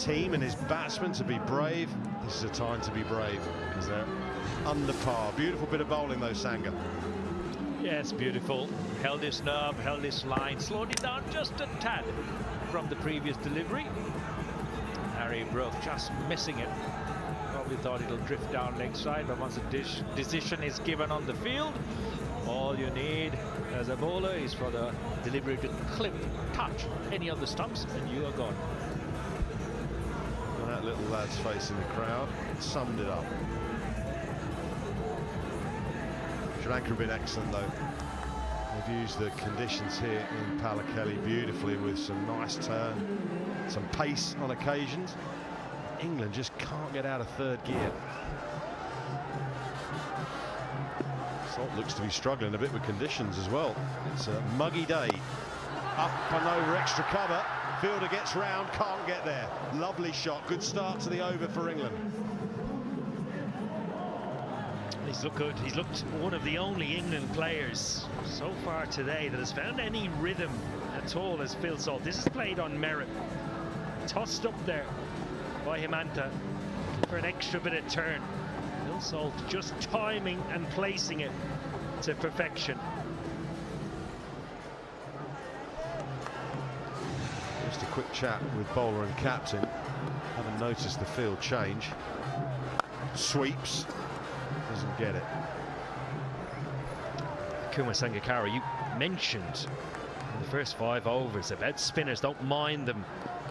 team and his batsmen to be brave. This is a time to be brave because they're under par. Beautiful bit of bowling though, Sangha. Yes, beautiful. Held his nerve, held his line, slowed it down just a tad from the previous delivery. Harry Brook just missing it. Probably thought it'll drift down leg side, but once a decision is given on the field, all you need as a bowler is for the delivery to clip, touch any of the stumps, and you are gone. And that little lad's face in the crowd summed it up. Sri Lanka have been excellent though. They've used the conditions here in Palakelly beautifully with some nice turn, some pace on occasions. England just can't get out of third gear. Salt looks to be struggling a bit with conditions as well. It's a muggy day. Up and over extra cover. Fielder gets round, can't get there. Lovely shot, good start to the over for England. He's looked good. He's looked one of the only England players so far today that has found any rhythm at all as Phil Salt. This is played on merit. Tossed up there by Himanta for an extra bit of turn. Phil Salt just timing and placing it to perfection. Just a quick chat with bowler and captain. Haven't noticed the field change. Sweeps. Doesn't get it. Kumar Sangakkara, you mentioned in the first 5 overs about spinners don't mind them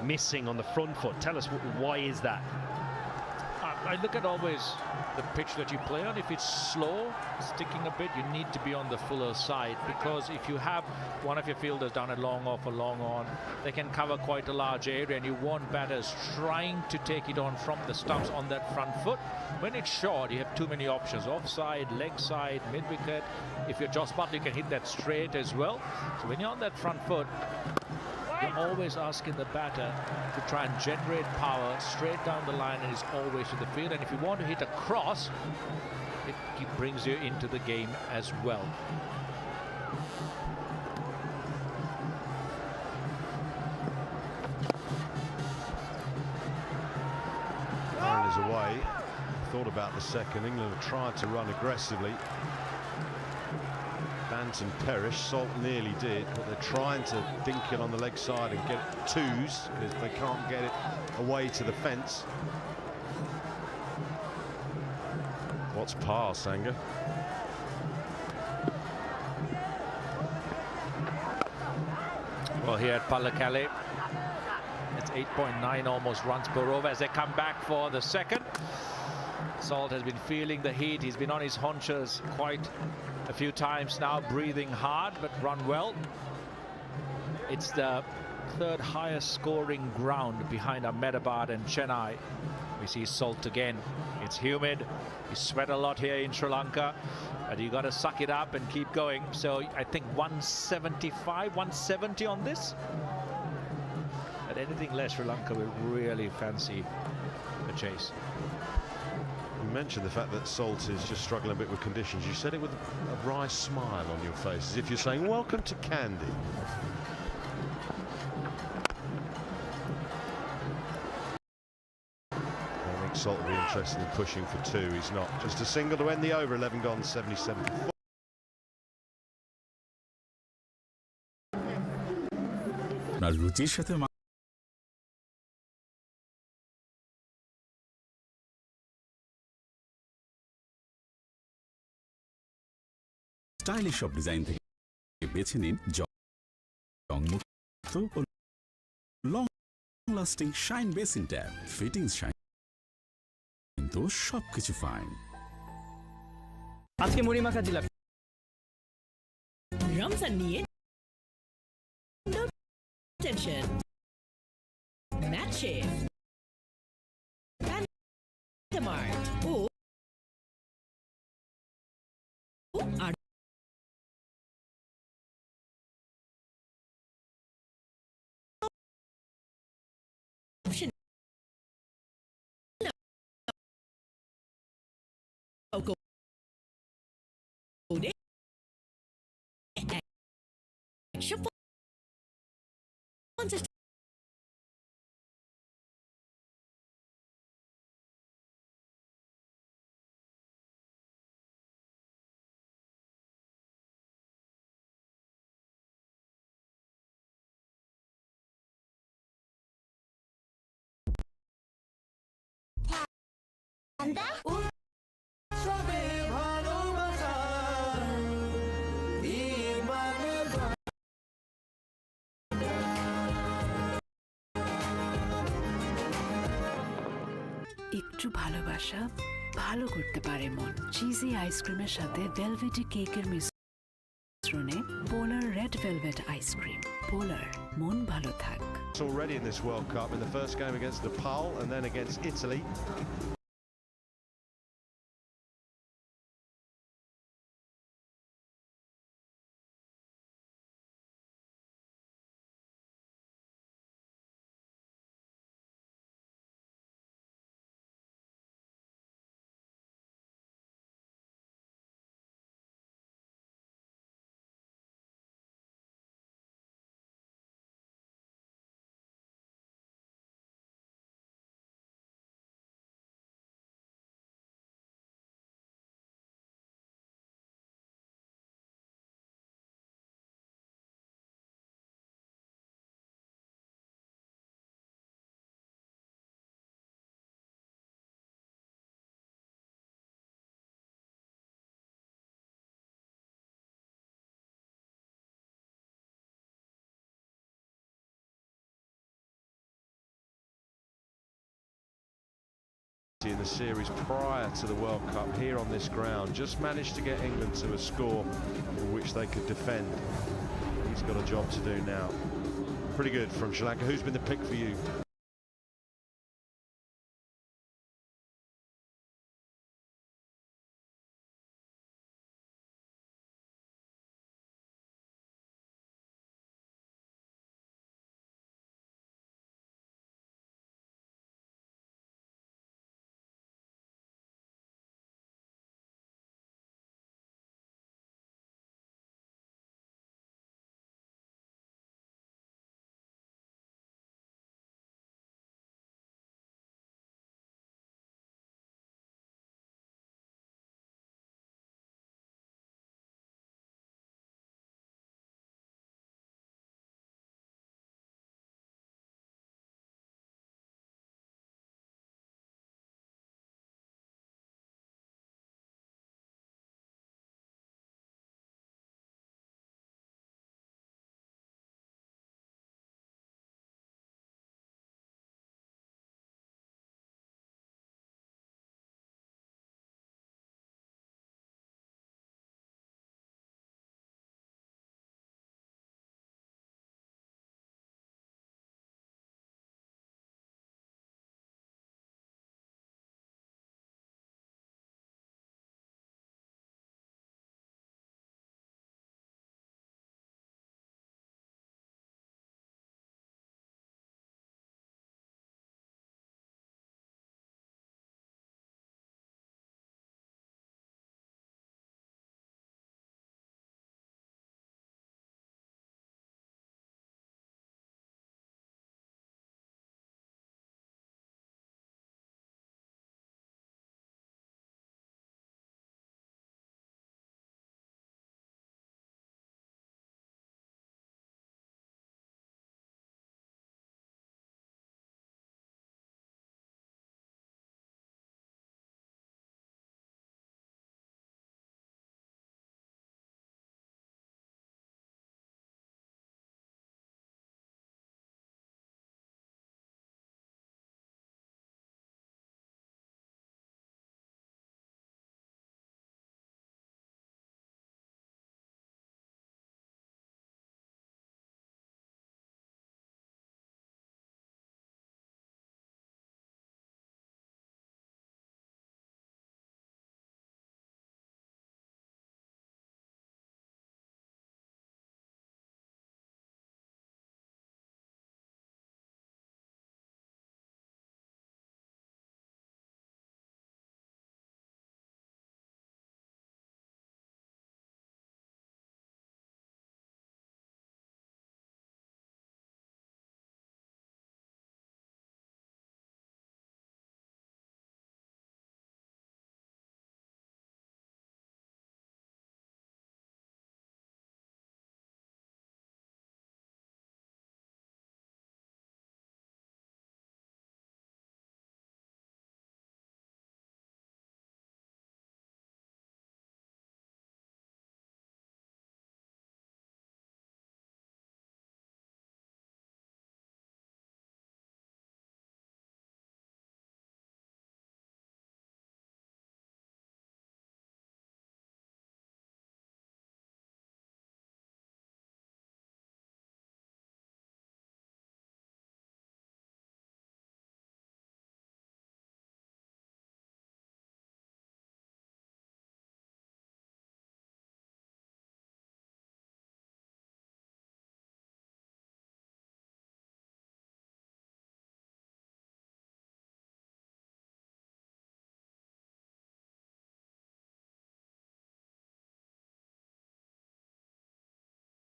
missing on the front foot. Tell us why is that? I look at always the pitch that you play on. If it's slow, sticking a bit, you need to be on the fuller side, because if you have one of your fielders down a long off or long on, they can cover quite a large area, and you want batters trying to take it on from the stumps on that front foot. When it's short, you have too many options: offside, leg side, mid wicket. If you're Joss Buttler, you can hit that straight as well. So when you're on that front foot, you're always asking the batter to try and generate power straight down the line, and it's always to the field. And if you want to hit a cross, it brings you into the game as well. Aaron is away. Thought about the second. England have tried to run aggressively. Banton Perish, Salt nearly did, but they're trying to dink it on the leg side and get it twos, because they can't get it away to the fence. What's par, Sanger? Well, here at Pallakele, it's 8.9 almost runs per over as they come back for the second. Salt has been feeling the heat. He's been on his haunches quite a few times now, breathing hard, but run well. It's the third highest scoring ground behind Ahmedabad and Chennai. We see Salt again. It's humid. You sweat a lot here in Sri Lanka, but you got to suck it up and keep going. So I think 175, 170 on this. But anything less, Sri Lanka will really fancy the chase. You mentioned the fact that Salt is just struggling a bit with conditions. You said it with a wry smile on your face, as if you're saying, welcome to Candy. I think Salt will be interested in pushing for two. He's not. Just a single to end the over. 11 gone, 77. রুচির সাথে stylish সব design থেকে বেছে নিন জংমুক্ত ও long lasting shine basin tap. Fittings shine কিন্তু সবকিছু ফাইন। আজকে মুড়ি মাখা জিলাপি। রমজান নিয়ে টেনশন। ম্যাচ শেফ মার্ট ও আর একটু ভালোবাসা ভালো করতে পারে মন। চিজি আইসক্রিমের সাথে ভেলভেটি কেকের মিশ্রণে পোলার রেড ভেলভেট আইসক্রিম। পোলার, মন ভালো থাক। Already in this World Cup, in the first game against Nepal and then against Italy. in the series prior to the World Cup here on this ground. Just managed to get England to a score which they could defend. He's got a job to do now. Pretty good from Sri Lanka. Who's been the pick for you?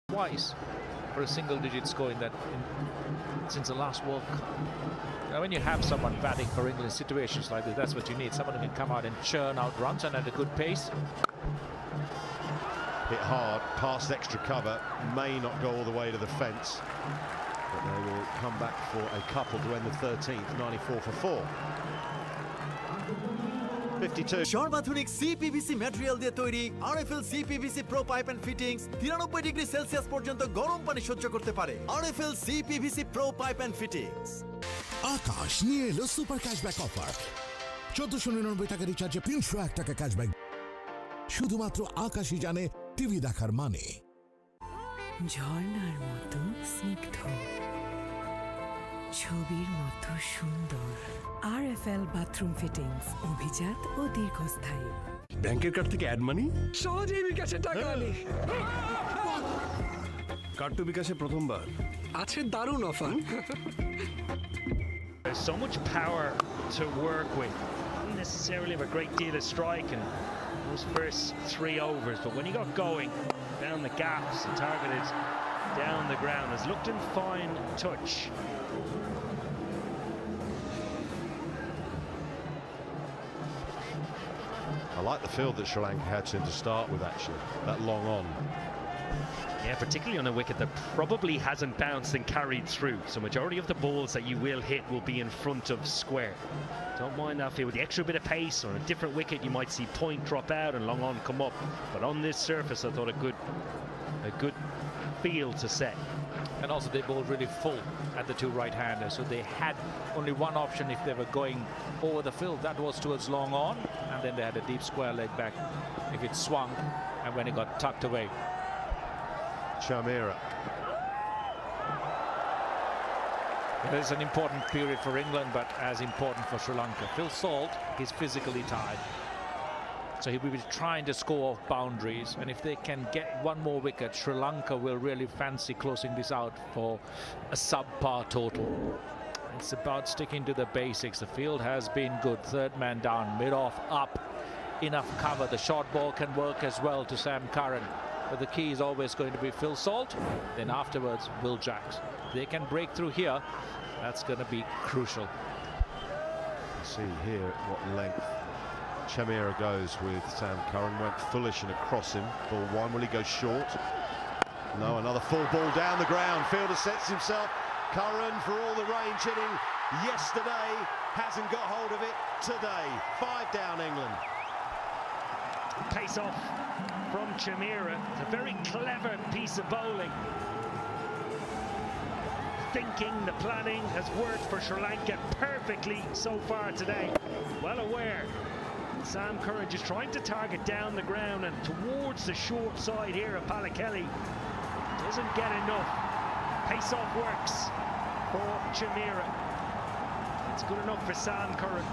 Twice for a single-digit score in that since the last World Cup. Now, when you have someone batting for England in situations like this, that's what you need. Someone who can come out and churn out runs and at a good pace. Hit hard, past extra cover, may not go all the way to the fence, but they will come back for a couple to end the 13th, 94 for 4. 52. সর্বাধুনিক CPVC material দিয়ে তৈরি RFL CPVC pro pipe and fittings 93 degree Celsius পর্যন্ত গরম পানি সহ্য করতে পারে। RFL CPVC pro pipe and fittings. Akash নিয়ে এলো সুপার ক্যাশব্যাক অফার। 1499 টাকা রিচার্জে 301 টাকা ক্যাশব্যাক। শুধুমাত্র আকাশই জানে টিভি দেখার মানে। ঝর্ণার মতো স্নিগ্ধ, ছবির মতো সুন্দর। RFL বাথরুম ফিটিংস, অভিজাত ও দীর্ঘস্থায়ী। ব্যাংকের কার্ড থেকে অ্যাড মানি, সহজেই বিকাশে টাকা আনি। কার্ড টু বিকাশে প্রথমবার আছে দারুণ offer. There's so much power to work with. Not necessarily have a great deal of strike in those first 3 overs, but when he got going down the gaps and targeted down the ground, has looked in fine touch. I like the field that Sri Lanka had to start with, actually, that long on. Yeah, particularly on a wicket that probably hasn't bounced and carried through. So majority of the balls that you will hit will be in front of square. Don't mind that field. With the extra bit of pace on a different wicket, you might see point drop out and long on come up. But on this surface, I thought a good field to set. And also they bowled really full at the two right-handers, so they had only one option if they were going over the field. That was towards long on, and then they had a deep square leg back if it swung and when it got tucked away. Chamira. It is an important period for England, but as important for Sri Lanka. Phil Salt is physically tired, so he will be trying to score off boundaries, and if they can get one more wicket, Sri Lanka will really fancy closing this out for a subpar total. It's about sticking to the basics. The field has been good. Third man down, mid-off, up, enough cover. The short ball can work as well to Sam Curran, but the key is always going to be Phil Salt, then afterwards Will Jacks. If they can break through here, that's going to be crucial. See here what length Chamira goes with Sam Curran. Went foolish and across him. Ball one. Will he go short? No, another full ball down the ground. Fielder sets himself. Curran, for all the range hitting yesterday, hasn't got hold of it today. 5 down England. Pace off from Chamira. It's a very clever piece of bowling. Thinking, the planning has worked for Sri Lanka perfectly so far today. Well aware. Sam Curran just trying to target down the ground and towards the short side here of Palakelly. Doesn't get enough. Pace off works for Chamira. It's good enough for Sam Curran.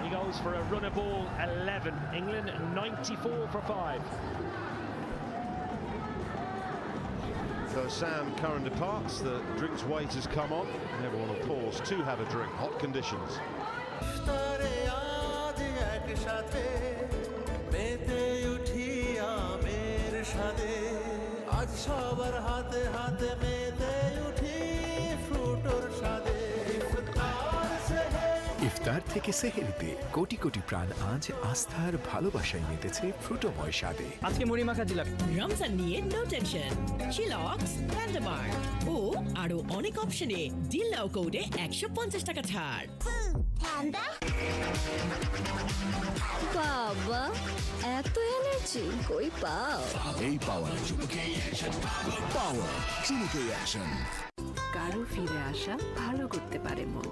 He goes for a run of ball 11. England 94 for 5. So Sam Curran departs. The drinks wait has come on, and everyone will pause to have a drink. Hot conditions. একসাথে মেতে উঠি আমের সাথে আজ সবার হাতে হাতে মেতে উঠি ফ্রুটোর সাথে ইফতার থেকে সেহেরিতে কোটি কোটি প্রাণ আজ আস্থার ভালোবাসায় মেতেছে ফ্রুটোময় স্বাদে। আজকে মুড়ি মাখা জিলাপি। রমজান নিয়ে নো টেনশন। চিলক্স, প্যান্ডামার্ট ও আরো অনেক অপশনে ডিল নাও কোডে 150 টাকা ছাড়। ঠান্ডা বাবা, এত এনার্জি কই পাও? এই পাওয়ার চুমুকে অ্যাকশন। কারো ফিরে আসা ভালো করতে পারে মন।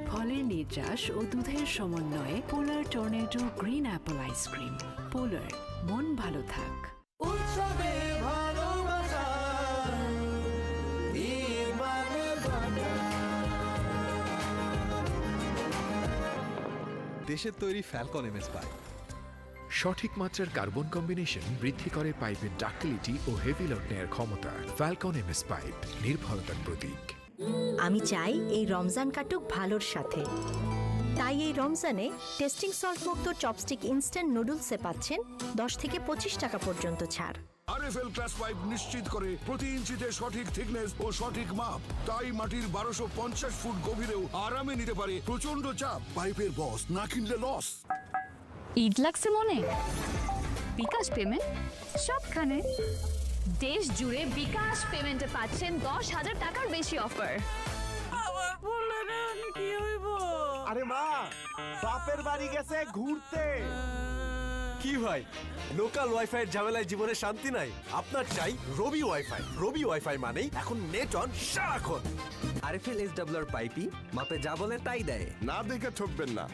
ফলের নির্যাস ও দুধের সমন্বয়ে Polar tornado green apple ice cream. Polar, মন ভালো থাক। উৎসবে ভালোবাসা দেশের তৈরি ফ্যালকন এমএস পাইপ। সঠিক মাত্রার কার্বন কম্বিনেশন বৃদ্ধি করে পাইপের ডাক্টিলিটি ও হেভি লোড নেয়ার ক্ষমতা। ফ্যালকন এমএস পাইপ, নির্ভরতার প্রতীক। আমি চাই এই রমজান কাটুক ভালোর সাথে, তাই এই রমজানে টেস্টিং সল্ট মুক্ত চপস্টিক ইনস্ট্যান্ট নুডলসে পাচ্ছেন 10 থেকে 25 টাকা পর্যন্ত ছাড়। RFL ক্লাস পাইপ নিশ্চিত করে প্রতি ইঞ্চিতে সঠিক থিকনেস ও সঠিক মাপ। তাই মাটির 1250 ফুট গভীরেও আরামে নিতে পারে প্রচন্ড চাপ। পাইপের বস, না কিনলে লস। ঈদ লাগছে মনে? বিকাশ পেমেন্ট সবখানে। দেশ জুড়ে বিকাশ পেমেন্টে পাচ্ছেন 10,000 টাকার বেশি অফার। আমার বললেন কি হইব? আরে মা, বাপের বাড়ি গেছে ঘুরতে। কি ভাই লোকাল ওয়াইফাই ঝামেলায় জীবনে শান্তি নাই আপনার চাই রবি ওয়াইফাই রবি ওয়াইফাই মানেই এখন নেট অন সারাক্ষণ আরএফএল এসডব্লিউআর পাইপি মাপে যা বলে তাই দেয় না দেখে ঠকবেন না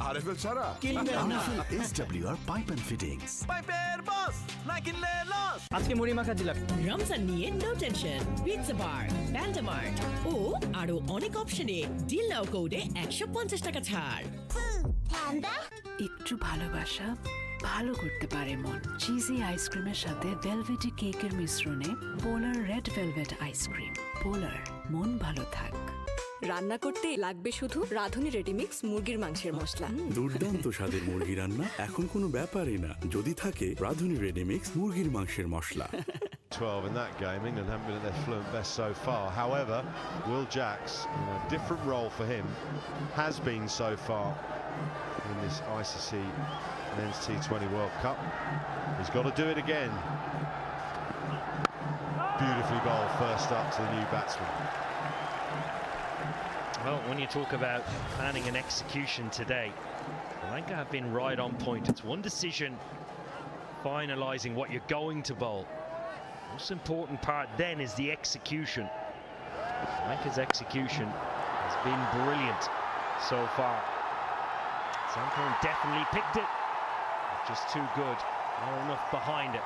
আরএফএল ছাড়া কিনবেন না SWR Pipe and Fittings. পাইপের বস না কিনলে লস আজকে মুড়ি মাখা দিলাম রমজান নিয়ে নো টেনশন পিৎজা বার প্যান্ডামার্ট ও আরো অনেক অপশনে ডিল নাও কোডে 150 টাকা ছাড়। একটু ভালোবাসা ভালো করতে পারে মন চিজি আইসক্রিমের সাথে ভেলভেটি কেকের মিশ্রণে পোলার রেড ভেলভেট আইসক্রিম। পোলার মন ভালো থাক। রান্না করতে লাগবে শুধু রাঁধুনি রেডিমিক্স মুরগির মাংসের মশলা। দুর্দান্ত স্বাদের মুরগি রান্না এখন কোনো ব্যাপারই না যদি থাকে রাঁধুনি রেডিমিক্স মুরগির মাংসের মশলা। 12 in that game. England haven't been at their fluent best so far. However, Will Jacks, in a different role for him, has been so far in this ICC Men's T20 World Cup. He's got to do it again. Beautifully bowled first up to the new batsman. Well, when you talk about planning and execution today, Lanka have been right on point. It's one decision, finalising what you're going to bowl. Most important part then is the execution. Lanka's execution has been brilliant so far. Sankorn definitely picked it, just too good, not enough behind it.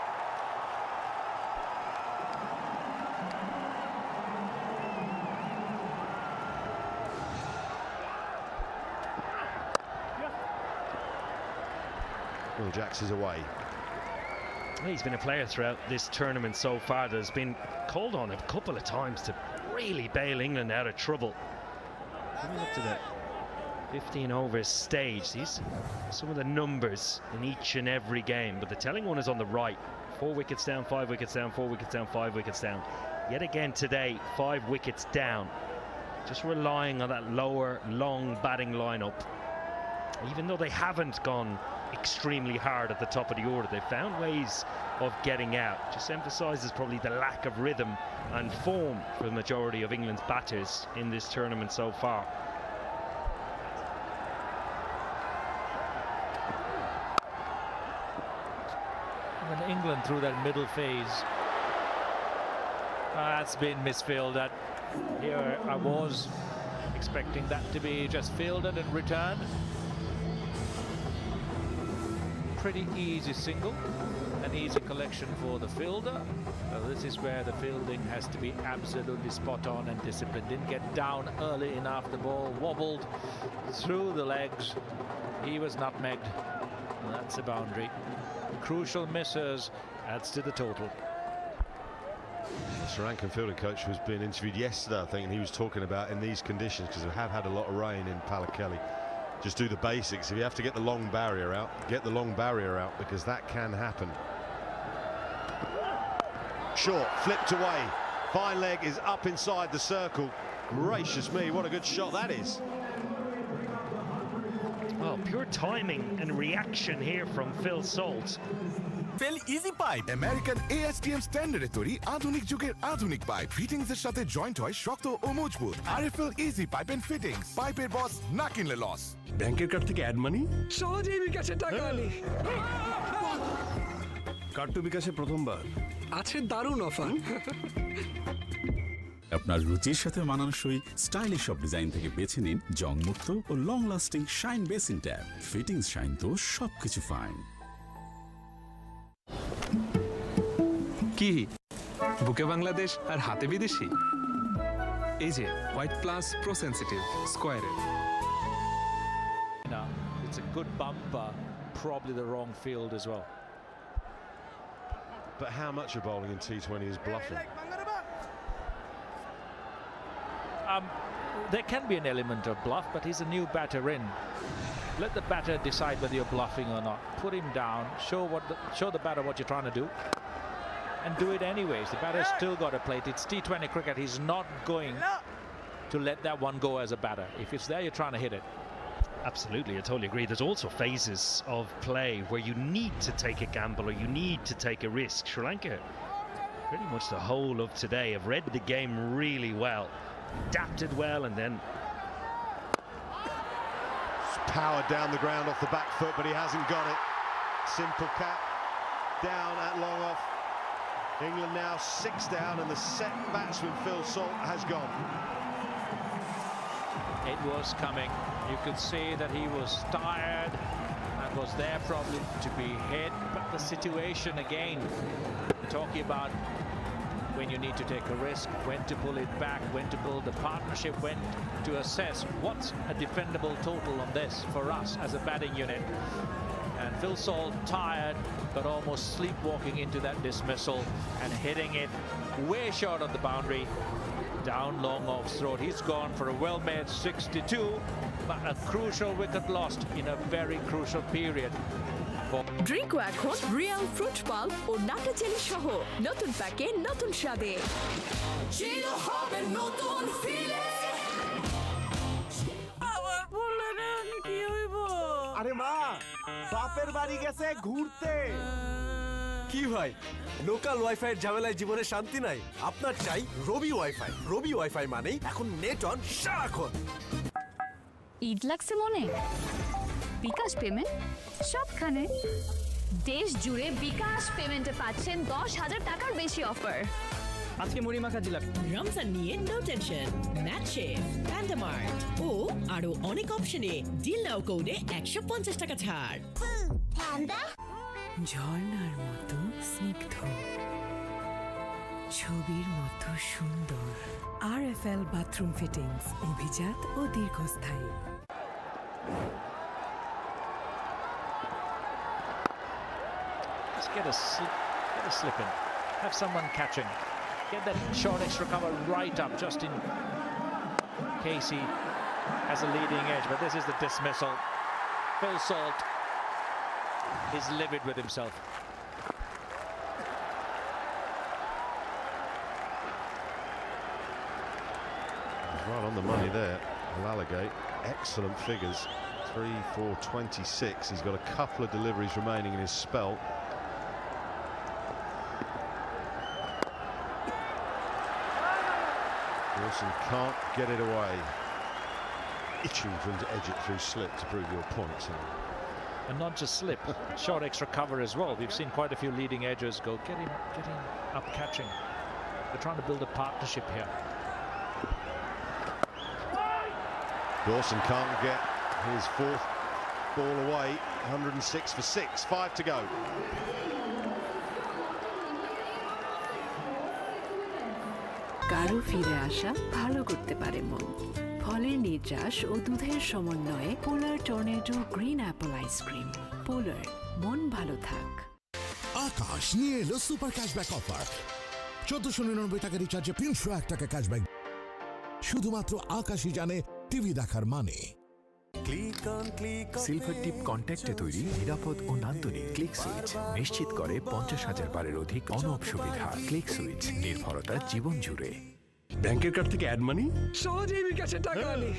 Will Jacks is away. He's been a player throughout this tournament so far that has been called on a couple of times to really bail England out of trouble. Coming up to the 15 overs stage, these some of the numbers in each and every game, but the telling one is on the right. 4 wickets down, 5 wickets down, 4 wickets down, 5 wickets down. Yet again today, 5 wickets down. Just relying on that lower, long batting lineup. Even though they haven't gone extremely hard at the top of the order, they've found ways of getting out. Just emphasises probably the lack of rhythm and form for the majority of England's batters in this tournament so far. And England through that middle phase, that's been misfielded. Here I was expecting that to be just fielded and returned. Pretty easy single, an easy collection for the fielder. This is where the fielding has to be absolutely spot on and disciplined. Didn't get down early enough, the ball wobbled through the legs. He was nutmegged, and that's a boundary. Crucial misses adds to the total. The Sri Lankan fielding coach was being interviewed yesterday, I think, and he was talking about in these conditions, because we have had a lot of rain in Palakelli, just do the basics. If you have to get the long barrier out, get the long barrier out, because that can happen. Short, flipped away. Fine leg is up inside the circle. Gracious me, what a good shot that is. Well, pure timing and reaction here from Phil Salt. Phil Easy Pipe American ASTM স্ট্যান্ডার্ডে তৈরি আধুনিক যুগের আধুনিক pipe fittings এর সাথে joint হয় শক্ত ও মজবুত RFL easy pipe and fittings পাইপের বস না কিনলে লস ব্যাংকের কার্ড থেকে অ্যাড মানি সহজেই বিকাশে টাকা আনি কার্ড টু বিকাশে প্রথমবার আছে দারুণ অফার আপনার রুচির সাথে মানানসই স্টাইলিশ সব ডিজাইন থেকে বেছে নিন জংমুক্ত ও long lasting shine basin tap fittings shine তো সবকিছু ফাইন কি বুকে বাংলাদেশ আর হাতে বিদেশি এই যে হোয়াইট প্লাস প্রো সেনসিটিভ স্কয়ারের It's a good bumper, probably the wrong field as well. But how much of bowling in T20 is bluffing? There can be an element of bluff, but he's a new batter in. Let the batter decide whether you're bluffing or not. Put him down, show the batter what you're trying to do, and do it anyways. The batter's still got to play it. It's T20 cricket. He's not going to let that one go as a batter. If it's there, you're trying to hit it. Absolutely, I totally agree. There's also phases of play where you need to take a gamble or you need to take a risk. Sri Lanka, pretty much the whole of today, have read the game really well, adapted well, and then powered down the ground off the back foot, but he hasn't got it. Simple cap down at long off. England now 6 down, and the set batsman Phil Salt has gone. It was coming. You could see that he was tired and was there probably to be hit. But the situation again, talking about when you need to take a risk, when to pull it back, when to build a partnership, when to assess what's a defendable total on this for us as a batting unit. And Phil Salt tired, but almost sleepwalking into that dismissal and hitting it way short of the boundary, down long off throat. He's gone for a well-made 62, but a crucial wicket lost in a very crucial period. ড্রিঙ্কও এখন real fruit pulp ও নাটা cherry সহ নতুন প্যাকে নতুন স্বাদে চিল হবে নতুন ফিলে আবার বললেন কি হইব? আরে মা, বাপের বাড়ি গেছে ঘুরতে। কি ভাই, লোকাল ওয়াইফাইয়ের ঝামেলায় জীবনে শান্তি নাই? আপনার চাই রবি ওয়াইফাই। রবি ওয়াইফাই মানেই এখন নেট অন সারাক্ষণ। ঈদ লাগছে মনে? বিকাশ পেমেন্ট সবখানে। দেশ জুড়ে বিকাশ পেমেন্টে পাচ্ছেন 10,000 টাকার বেশি অফার। আজকে মুড়ি মাখা জিলাপ। রমজান নিয়ে নো টেনশন। ম্যাচে প্যান্ডামার্ট ও আরো অনেক অপশনে ডিল নাও কোডে 150 টাকা ছাড়। ঠান্ডা ঝর্ণার মতো স্নিগ্ধ, ছবির মতো সুন্দর। RFL বাথরুম ফিটিংস, অভিজাত ও দীর্ঘস্থায়ী। Just get a slip in. Have someone catching. Get that short extra cover right up, just in case he has a leading edge. But this is the dismissal. Phil Salt is livid with himself. Right on the money there. Lalagate, excellent figures. 3-4-26. He's got a couple of deliveries remaining in his spell. Wilson can't get it away. Itching for him to edge it through slip to prove your point. And not just slip, short extra cover as well. We've seen quite a few leading edgers go, get him up catching. They're trying to build a partnership here. Dawson can't get his fourth ball away. 106 for 6, 5 to go. কারো ফিরে আসা ভালো করতে পারে মন। ফলের নির্যাস ও দুধের সমন্বয়ে Polar tornado green apple ice cream. Polar, মন ভালো থাক। আকাশ নিয়ে এলো সুপার ক্যাশব্যাক অফার। 1499 টাকা রিচার্জে 301 টাকা ক্যাশব্যাক। শুধুমাত্র আকাশই জানে টিভি দেখার মানে। সিলভার টিপ কন্ট্যাক্টে তৈরি নিরাপদ ও নান্দনিক ক্লিক সুইচ নিশ্চিত করে 50,000 বারের অধিক অনঅফ সুবিধা। ক্লিক সুইচ, নির্ভরতা জীবন জুড়ে। ব্যাংকের কার্ড থেকে অ্যাড মানি সহজেই বিকাশে টাকা আনি।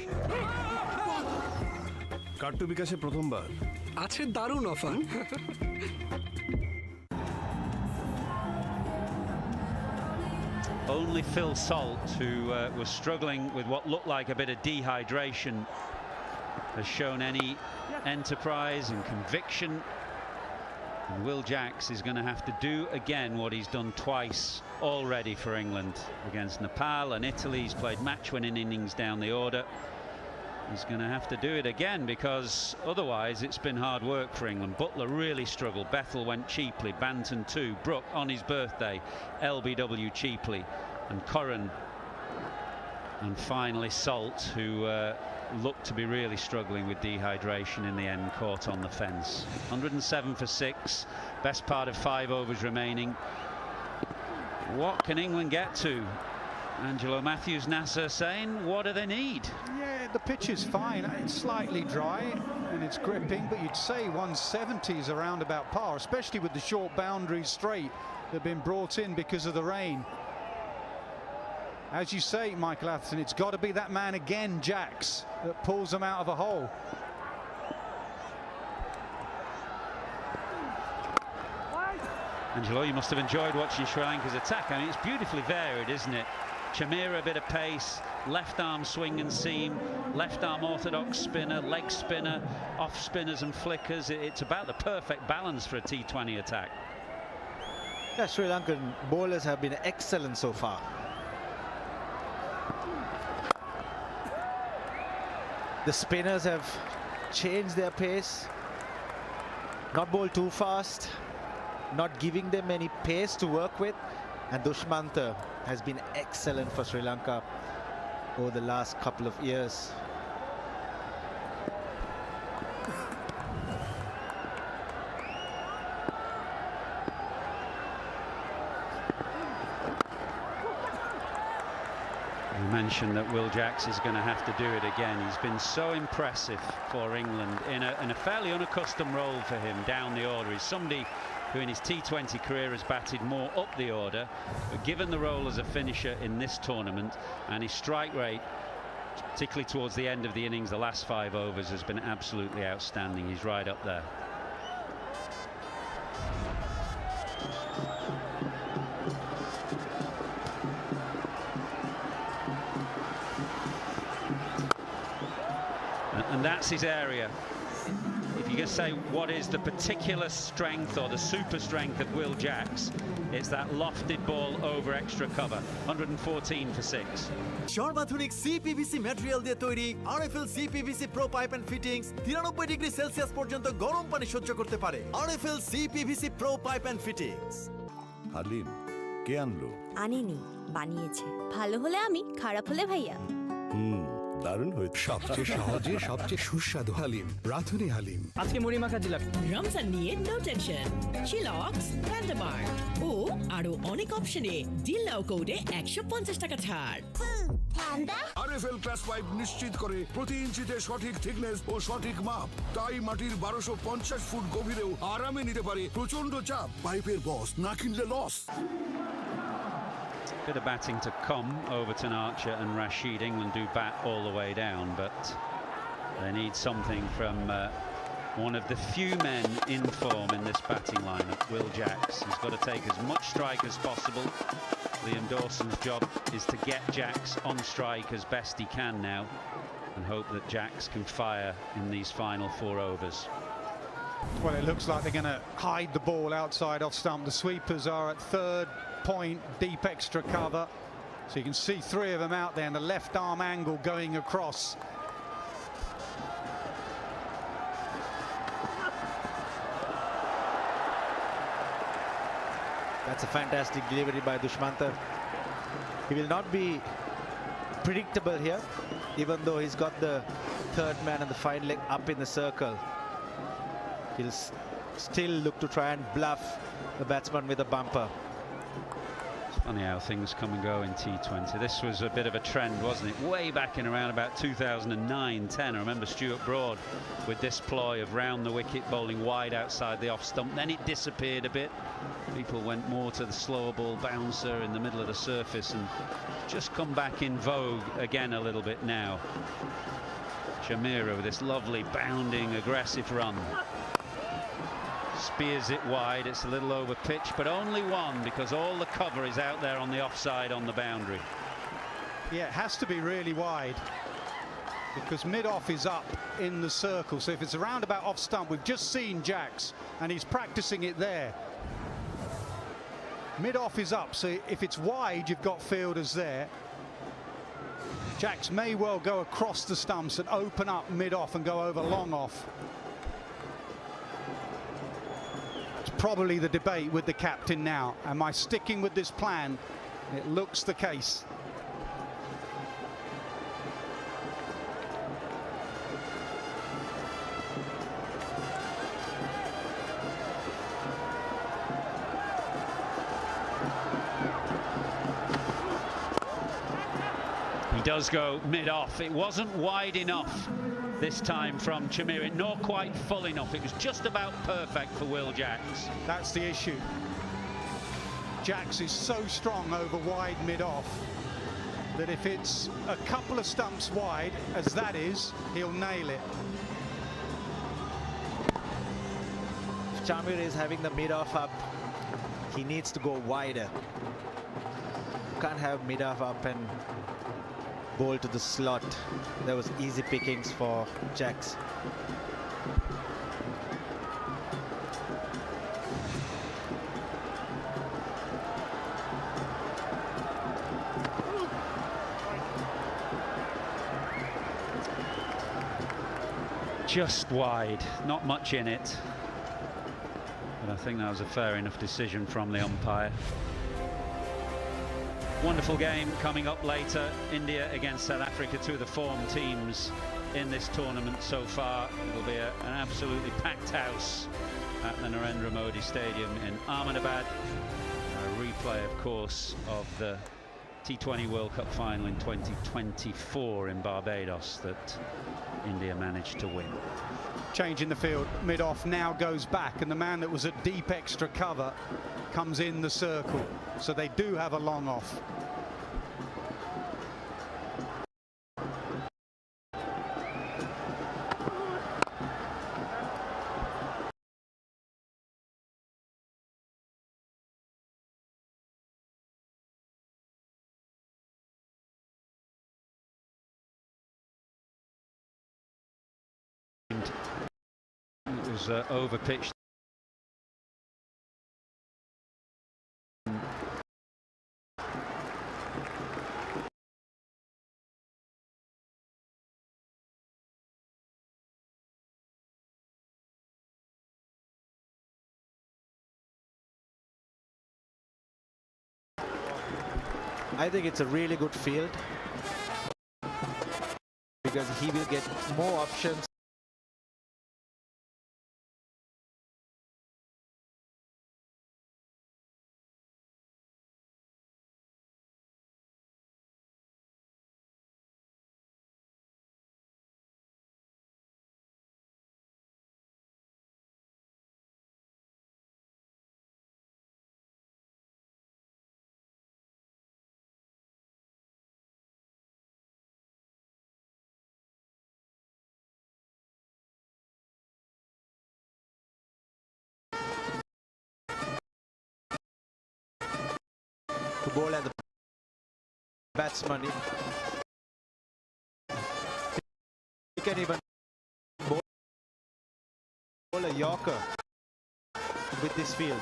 কার্ড তো বিকাশে প্রথমবার আছে দারুণ offer. Only Phil Salt, who was struggling with what looked like a bit of dehydration, has shown any enterprise and conviction. And Will Jacks is going to have to do again what he's done twice already for England against Nepal and Italy. He's played match-winning innings down the order. He's going to have to do it again, because otherwise it's been hard work for England. Butler really struggled. Bethel went cheaply. Banton too. Brook on his birthday. LBW cheaply. And Curran. And finally Salt, who looked to be really struggling with dehydration in the end, caught on the fence. 107 for 6. Best part of 5 overs remaining. What can England get to? Angelo Matthews, Nasser saying, what do they need? Yeah, the pitch is fine. It's slightly dry and it's gripping, but you'd say 170s around about par, especially with the short boundaries straight that have been brought in because of the rain. As you say, Michael Atherton, it's got to be that man again, Jacks, that pulls them out of a hole. Angelo, you must have enjoyed watching Sri Lanka's attack. I mean, it's beautifully varied, isn't it? Chamira, a bit of pace, left arm swing and seam, left arm orthodox spinner, leg spinner, off spinners and flickers. It's about the perfect balance for a T20 attack. Yeah, Sri Lankan bowlers have been excellent so far. The spinners have changed their pace, not bowl too fast, not giving them any pace to work with, and Dushmantha has been excellent for Sri Lanka over the last couple of years. You mentioned that Will Jacks is going to have to do it again. He's been so impressive for England in a fairly unaccustomed role for him down the order. He's somebody who in his T20 career has batted more up the order, but given the role as a finisher in this tournament and his strike rate, particularly towards the end of the innings, the last 5 overs, has been absolutely outstanding. He's right up there. And that's his area. If you can say what is the particular strength or the super strength of Will Jacks, it's that lofted ball over extra cover. 114 for 6. সর্বাধুনিক CPVC material দিয়ে তৈরি RFL CPVC pro pipe and fittings 93 degree Celsius পর্যন্ত গরম পানি সহ্য করতে পারে। RFL CPVC pro pipe and fittings. হালিম কে আনলো? আনিনি, বানিয়েছে। ভালো হলে আমি, খারাপ হলে ভাইয়া। দারুণ হয়েছে। সবচেয়ে সহজে সবচেয়ে সুস্বাদু হালিম, রাঁধুনি হালিম। আজকে মুড়ি মাখা জিলাপি। রমজান নিয়ে নো টেনশন। চিলক্স, প্যান্ডামার্ট ও আরো অনেক অপশনে ডিল নাও কোডে 150 টাকা ছাড়। আরএফএল ক্লাস পাইপ নিশ্চিত করে প্রতি ইঞ্চিতে সঠিক থিকনেস ও সঠিক মাপ। তাই মাটির 1250 ফুট গভীরেও আরামে নিতে পারে প্রচন্ড চাপ। পাইপের বস, না কিনলে loss. Bit of batting to come, Overton, Archer and Rashid. England do bat all the way down, but they need something from one of the few men in form in this batting lineup, Will Jacks. He's got to take as much strike as possible. Liam Dawson's job is to get Jacks on strike as best he can now and hope that Jacks can fire in these final 4 overs. Well, it looks like they're going to hide the ball outside off stump. The sweepers are at third point, deep extra cover. So you can see 3 of them out there, and the left arm angle going across. That's a fantastic delivery by Dushmantha. He will not be predictable here, even though he's got the third man and the fine leg up in the circle. He'll still look to try and bluff the batsman with a bumper. It's funny how things come and go in T20. This was a bit of a trend, wasn't it? Way back in around about 2009-10. I remember Stuart Broad with this ploy of round the wicket, bowling wide outside the off stump. Then it disappeared a bit. People went more to the slower ball bouncer in the middle of the surface, and just come back in vogue again a little bit now. Shamira with this lovely bounding aggressive run. Spears it wide. It's a little over pitch, but only one because all the cover is out there on the offside on the boundary. Yeah, it has to be really wide because mid-off is up in the circle. So if it's a roundabout off stump, we've just seen Jacks and he's practicing it there. Mid-off is up, so if it's wide, you've got fielders there. Jacks may well go across the stumps and open up mid-off and go over long off. Probably the debate with the captain now. Am I sticking with this plan? It looks the case. He does go mid-off. It wasn't wide enough this time from Chamiri, nor quite full enough. It was just about perfect for Will Jacks. That's the issue. Jacks is so strong over wide mid-off that if it's a couple of stumps wide, as that is, he'll nail it. If Chamir is having the mid-off up, he needs to go wider. You can't have mid-off up and ball to the slot. There was easy pickings for Jacks. Just wide, not much in it, but I think that was a fair enough decision from the umpire. Wonderful game coming up later. India against South Africa, two of the form teams in this tournament so far. It'll be an absolutely packed house at the Narendra Modi Stadium in Ahmedabad. A replay, of course, of the T20 World Cup final in 2024 in Barbados that India managed to win. Change in the field, mid-off now goes back, and the man that was at deep extra cover comes in the circle. So they do have a long off. It was overpitched. I think it's a really good field because he will get more options. To bowl at the batsman. He can even bowl a Yorker with this field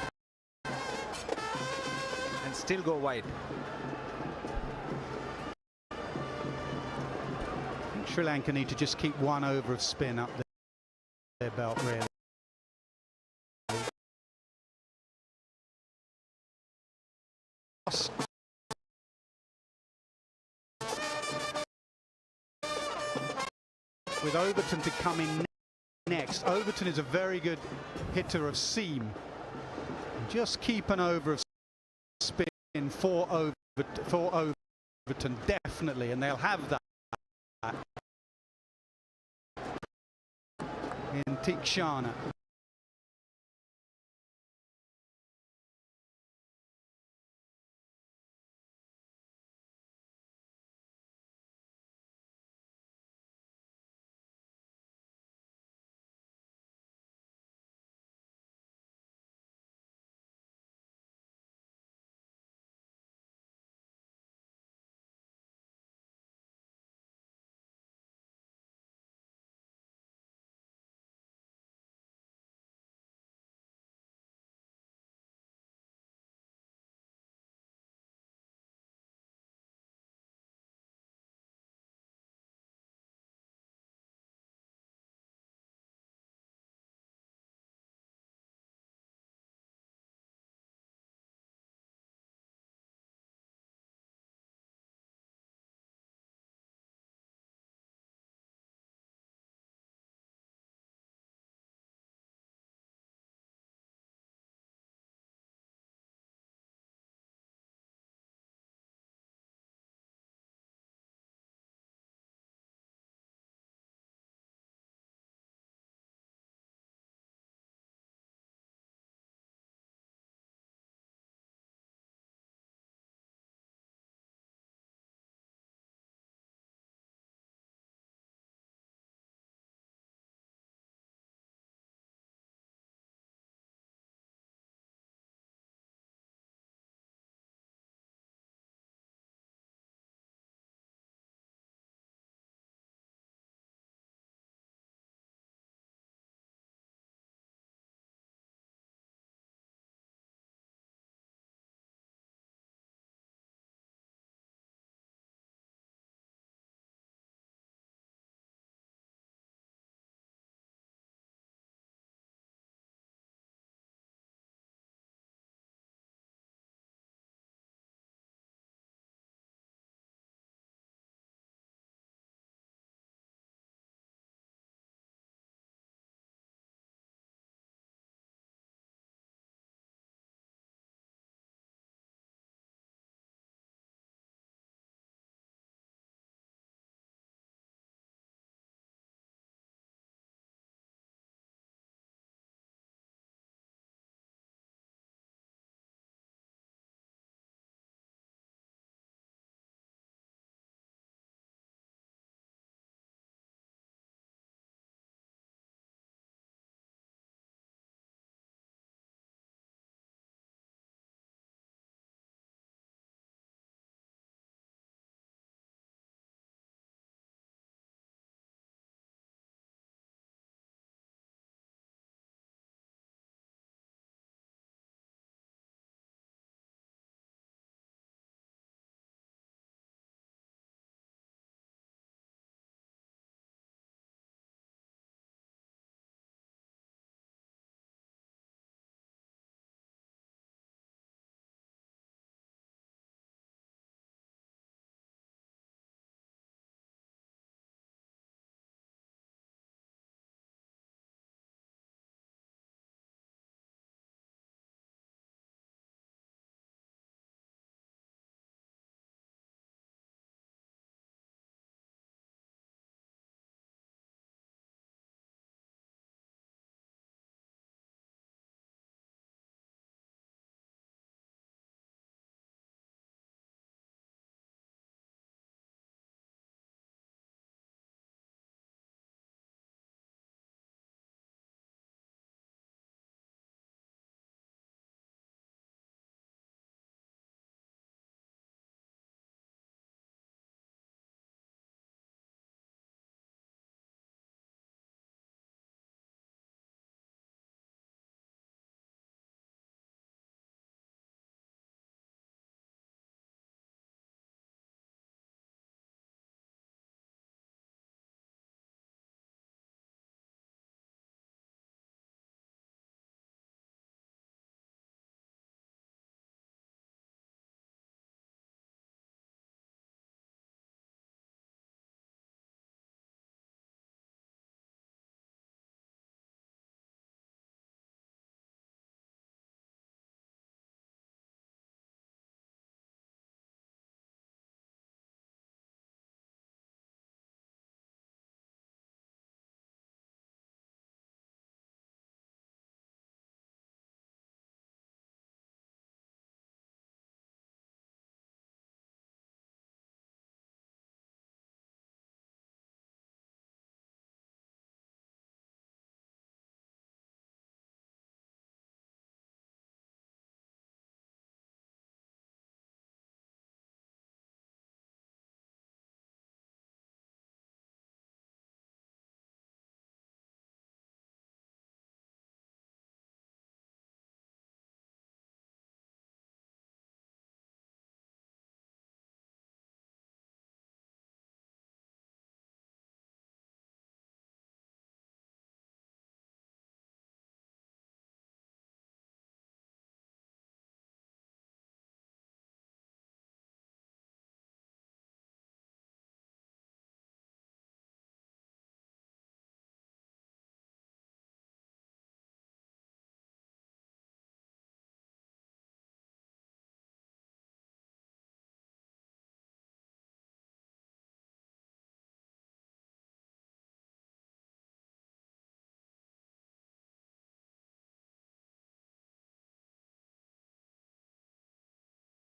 and still go wide. Sri Lanka need to just keep one over of spin up their belt, really. With Overton to come in next. Overton is a very good hitter of seam. Just keep an over of spin for Overton, definitely, and they'll have that in Tikshana.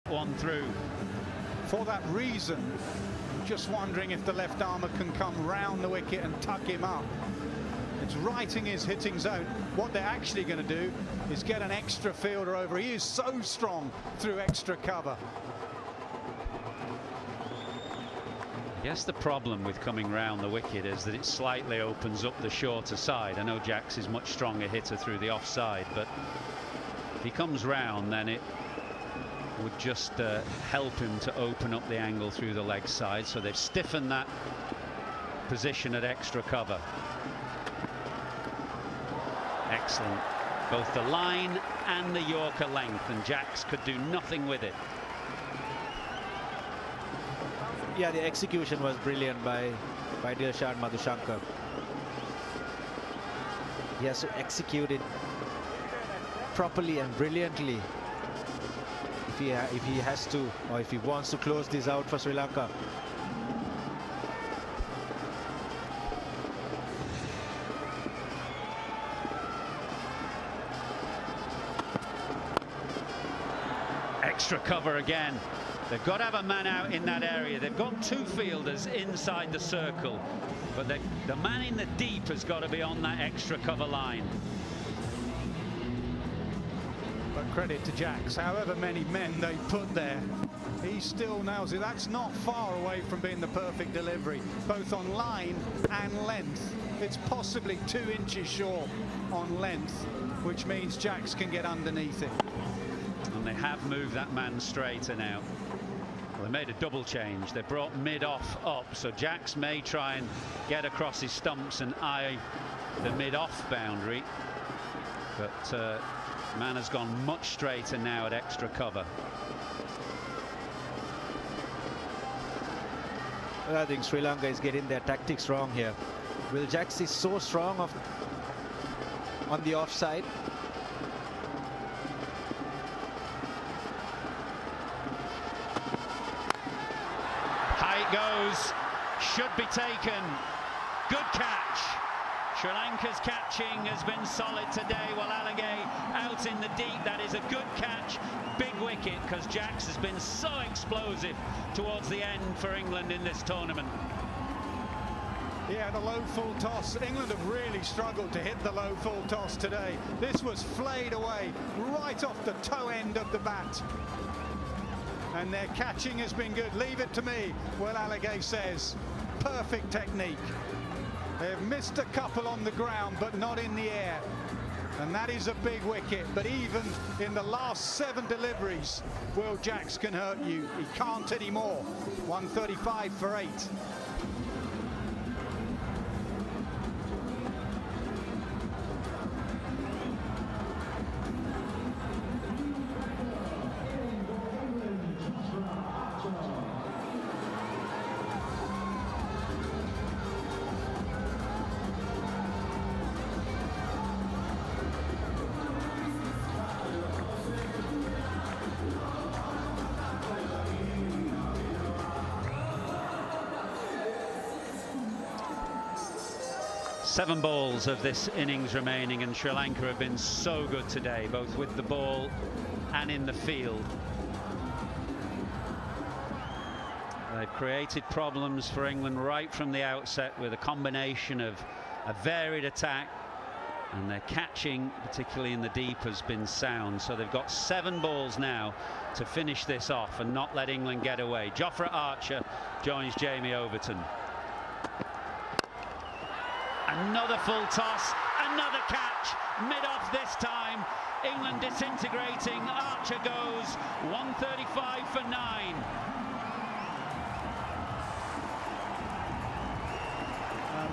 one through. For that reason, just wondering if the left armour can come round the wicket and tuck him up. It's right in his hitting zone. What they're actually going to do is get an extra fielder over. He is so strong through extra cover. I guess the problem with coming round the wicket is that it slightly opens up the shorter side. I know Jacks is much stronger hitter through the offside, but if he comes round, then it would just help him to open up the angle through the leg side. So they've stiffened that position at extra cover. Excellent. Both the line and the Yorker length, and Jacks could do nothing with it. Yeah, the execution was brilliant by Dilshan Madhushankar. He has to execute it properly and brilliantly if he has to, or if he wants to close this out for Sri Lanka. Extra cover again. They've got to have a man out in that area. They've got two fielders inside the circle, but the man in the deep has got to be on that extra cover line. But credit to Jacks, however many men they put there, he still nails it. That's not far away from being the perfect delivery, both on line and length. It's possibly 2 inches short on length, which means Jacks can get underneath it. And they have moved that man straighter now. Well, they made a double change. They brought mid-off up, so Jacks may try and get across his stumps and eye the mid-off boundary. But man has gone much straighter now at extra cover. Well, I think Sri Lanka is getting their tactics wrong here. Will Jacks is so strong on the offside. Goes, should be taken. Good catch. Sri Lanka's catching has been solid today, while Alagay out in the deep. That is a good catch. Big wicket, because Jacks has been so explosive towards the end for England in this tournament. Yeah, the low full toss. England have really struggled to hit the low full toss today. This was flayed away right off the toe end of the bat. And their catching has been good. Leave it to me, Will Alagay says. Perfect technique. They've missed a couple on the ground, but not in the air. And that is a big wicket. But even in the last 7 deliveries, Will Jacks can hurt you. He can't anymore. 135 for 8. Seven balls of this innings remaining, and Sri Lanka have been so good today, both with the ball and in the field. They've created problems for England right from the outset with a combination of a varied attack, and their catching, particularly in the deep, has been sound. So they've got 7 balls now to finish this off and not let England get away. Jofra Archer joins Jamie Overton. Another full toss, another catch, mid-off this time. England disintegrating. Archer goes 135 for 9.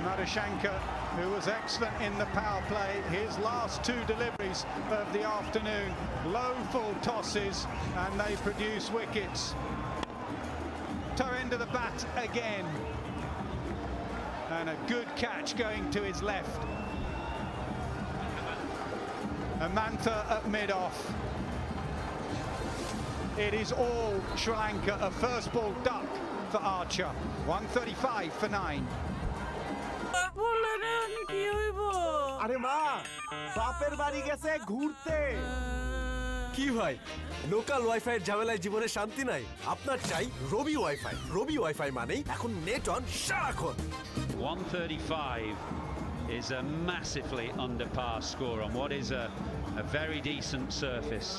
Madhushankar, who was excellent in the power play, his last 2 deliveries of the afternoon, low full tosses, and they produce wickets. Toe end of the bat again. And a good catch going to his left. Amantha at mid-off. It is all Sri Lanka. A first ball duck for Archer. 135 for 9. আরে মা বাপের বাড়ি গেছে ঘুরতে কি ভাই local wifi এর ঝামেলায় জীবনে শান্তি নাই আপনার চাই রবি ওয়াইফাই রবি ওয়াইফাই মানেই এখন নেট অন সারাক্ষণ 135 is a massively under par score on what is a very decent surface.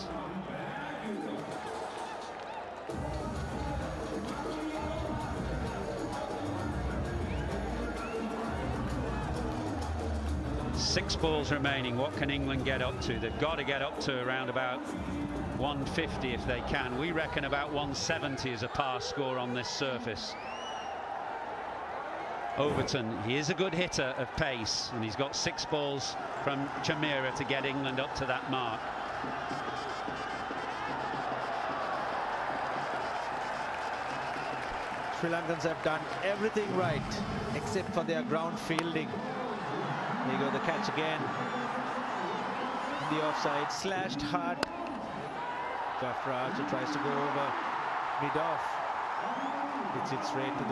Six balls remaining. What can England get up to? They've got to get up to around about 150 if they can. We reckon about 170 is a par score on this surface. Overton, he is a good hitter of pace, and he's got 6 balls from Chamira to get England up to that mark. Sri Lankans have done everything right except for their ground fielding. There you go, the catch again. The offside, slashed hard. Jafraj tries to go over mid-off. Hits it straight to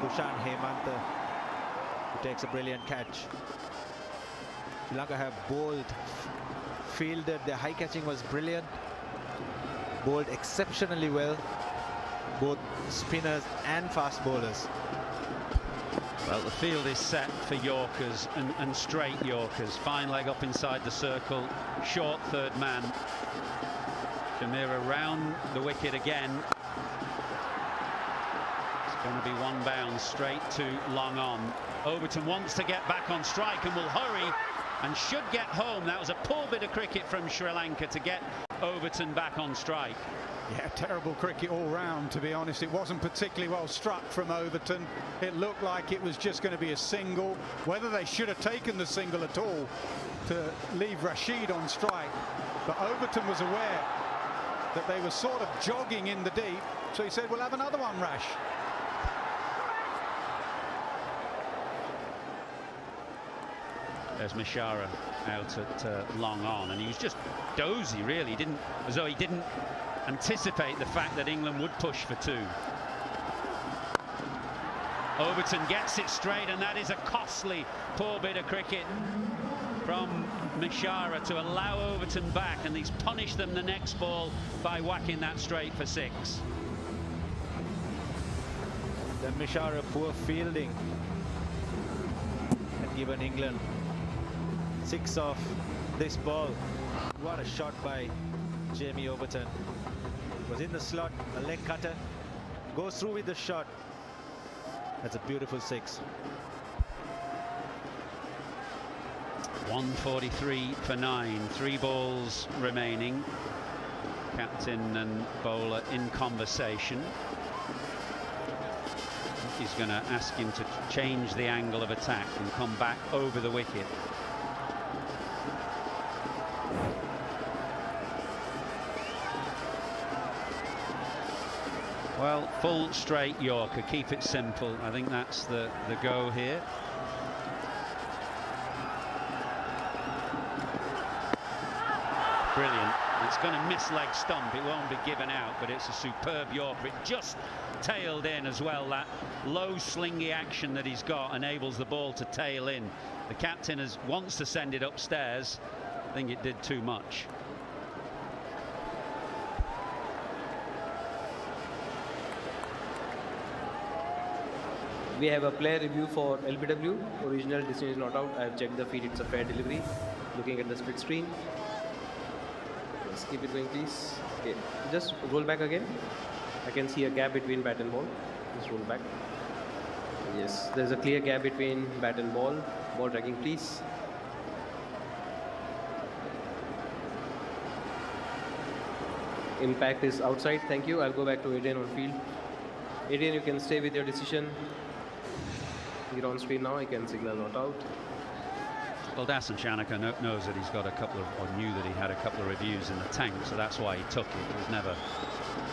Dushan Hemanta, who takes a brilliant catch. Sri Lanka have bowled, fielded. Their high catching was brilliant. Bowled exceptionally well, both spinners and fast bowlers. Well, the field is set for Yorkers and straight Yorkers. Fine leg up inside the circle, short third man. Chamira round the wicket again. It's going to be one bound straight to long on. Overton wants to get back on strike and will hurry and should get home. That was a poor bit of cricket from Sri Lanka to get Overton back on strike. Yeah, terrible cricket all round, to be honest. It wasn't particularly well struck from Overton. It looked like it was just going to be a single. Whether they should have taken the single at all to leave Rashid on strike. But Overton was aware that they were sort of jogging in the deep. So he said, we'll have another one, Rash. There's Mishara out at long on, and he was just dozy, really. As though he didn't anticipate the fact that England would push for 2. Overton gets it straight, and that is a costly poor bit of cricket from Mishara to allow Overton back, and he's punished them the next ball by whacking that straight for 6. Then Mishara, poor fielding, had given England 6 off this ball. What a shot by Jamie Overton. Was in the slot, a leg cutter, goes through with the shot. That's a beautiful 6. 143 for 9, 3 balls remaining. Captain and bowler in conversation. He's going to ask him to change the angle of attack and come back over the wicket. Well, full straight Yorker, keep it simple. I think that's the go here. Brilliant. It's going to miss leg stump. It won't be given out, but it's a superb Yorker. It just tailed in as well. That low slingy action that he's got enables the ball to tail in. The captain wants to send it upstairs. I think it did too much. We have a player review for LBW. Original decision is not out. I have checked the feed. It's a fair delivery. Looking at the split screen. Let's keep it going, please. Okay, just roll back again. I can see a gap between bat and ball. Just roll back. Yes, there's a clear gap between bat and ball. Ball tracking, please. Impact is outside. Thank you. I'll go back to Adrian on field. Adrian, you can stay with your decision. You're on screen now. I can signal not out. Well, Dasan Shanaka knows that he's got a couple of, or knew that he had a couple of reviews in the tank, so that's why he took it. It was never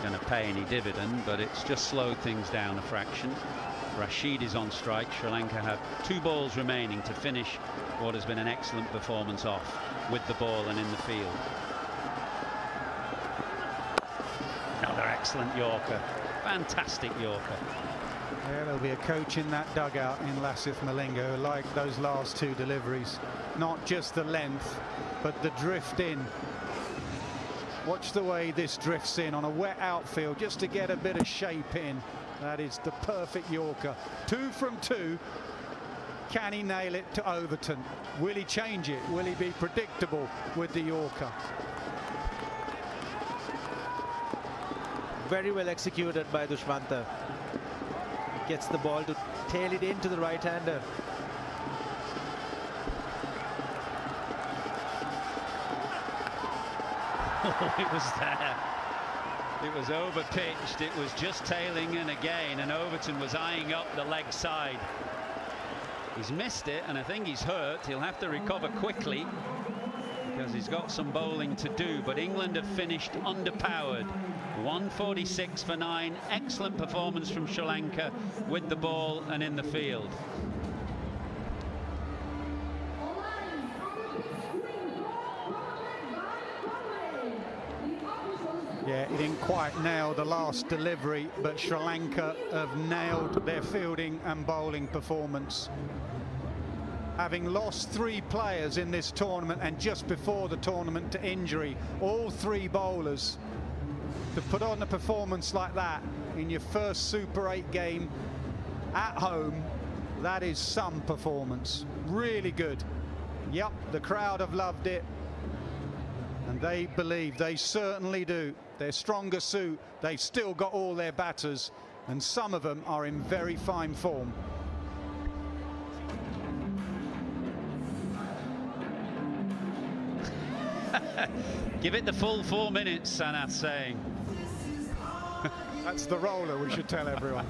going to pay any dividend, but it's just slowed things down a fraction. Rashid is on strike. Sri Lanka have 2 balls remaining to finish what has been an excellent performance off with the ball and in the field. Another excellent Yorker. Fantastic Yorker. Yeah, there'll be a coach in that dugout in Lasith Malinga who like those last 2 deliveries. Not just the length, but the drift in. Watch the way this drifts in on a wet outfield just to get a bit of shape in. That is the perfect Yorker. 2 from 2. Can he nail it to Overton? Will he change it? Will he be predictable with the Yorker? Very well executed by Dushmantha. Gets the ball to tail it into the right-hander. Oh, it was there. It was over-pitched. It was just tailing in again, and Overton was eyeing up the leg side. He's missed it, and I think he's hurt. He'll have to recover quickly because he's got some bowling to do, but England have finished underpowered. 146 for 9. Excellent performance from Sri Lanka with the ball and in the field. Yeah, he didn't quite nail the last delivery, but Sri Lanka have nailed their fielding and bowling performance. Having lost 3 players in this tournament and just before the tournament to injury, all 3 bowlers, to put on a performance like that in your first Super 8 game at home, that is some performance. Really good. Yep, the crowd have loved it. And they believe, they certainly do. Their stronger suit, they've still got all their batters, and some of them are in very fine form. Give it the full 4 minutes, Sanath's saying. That's the roller, we should tell everyone.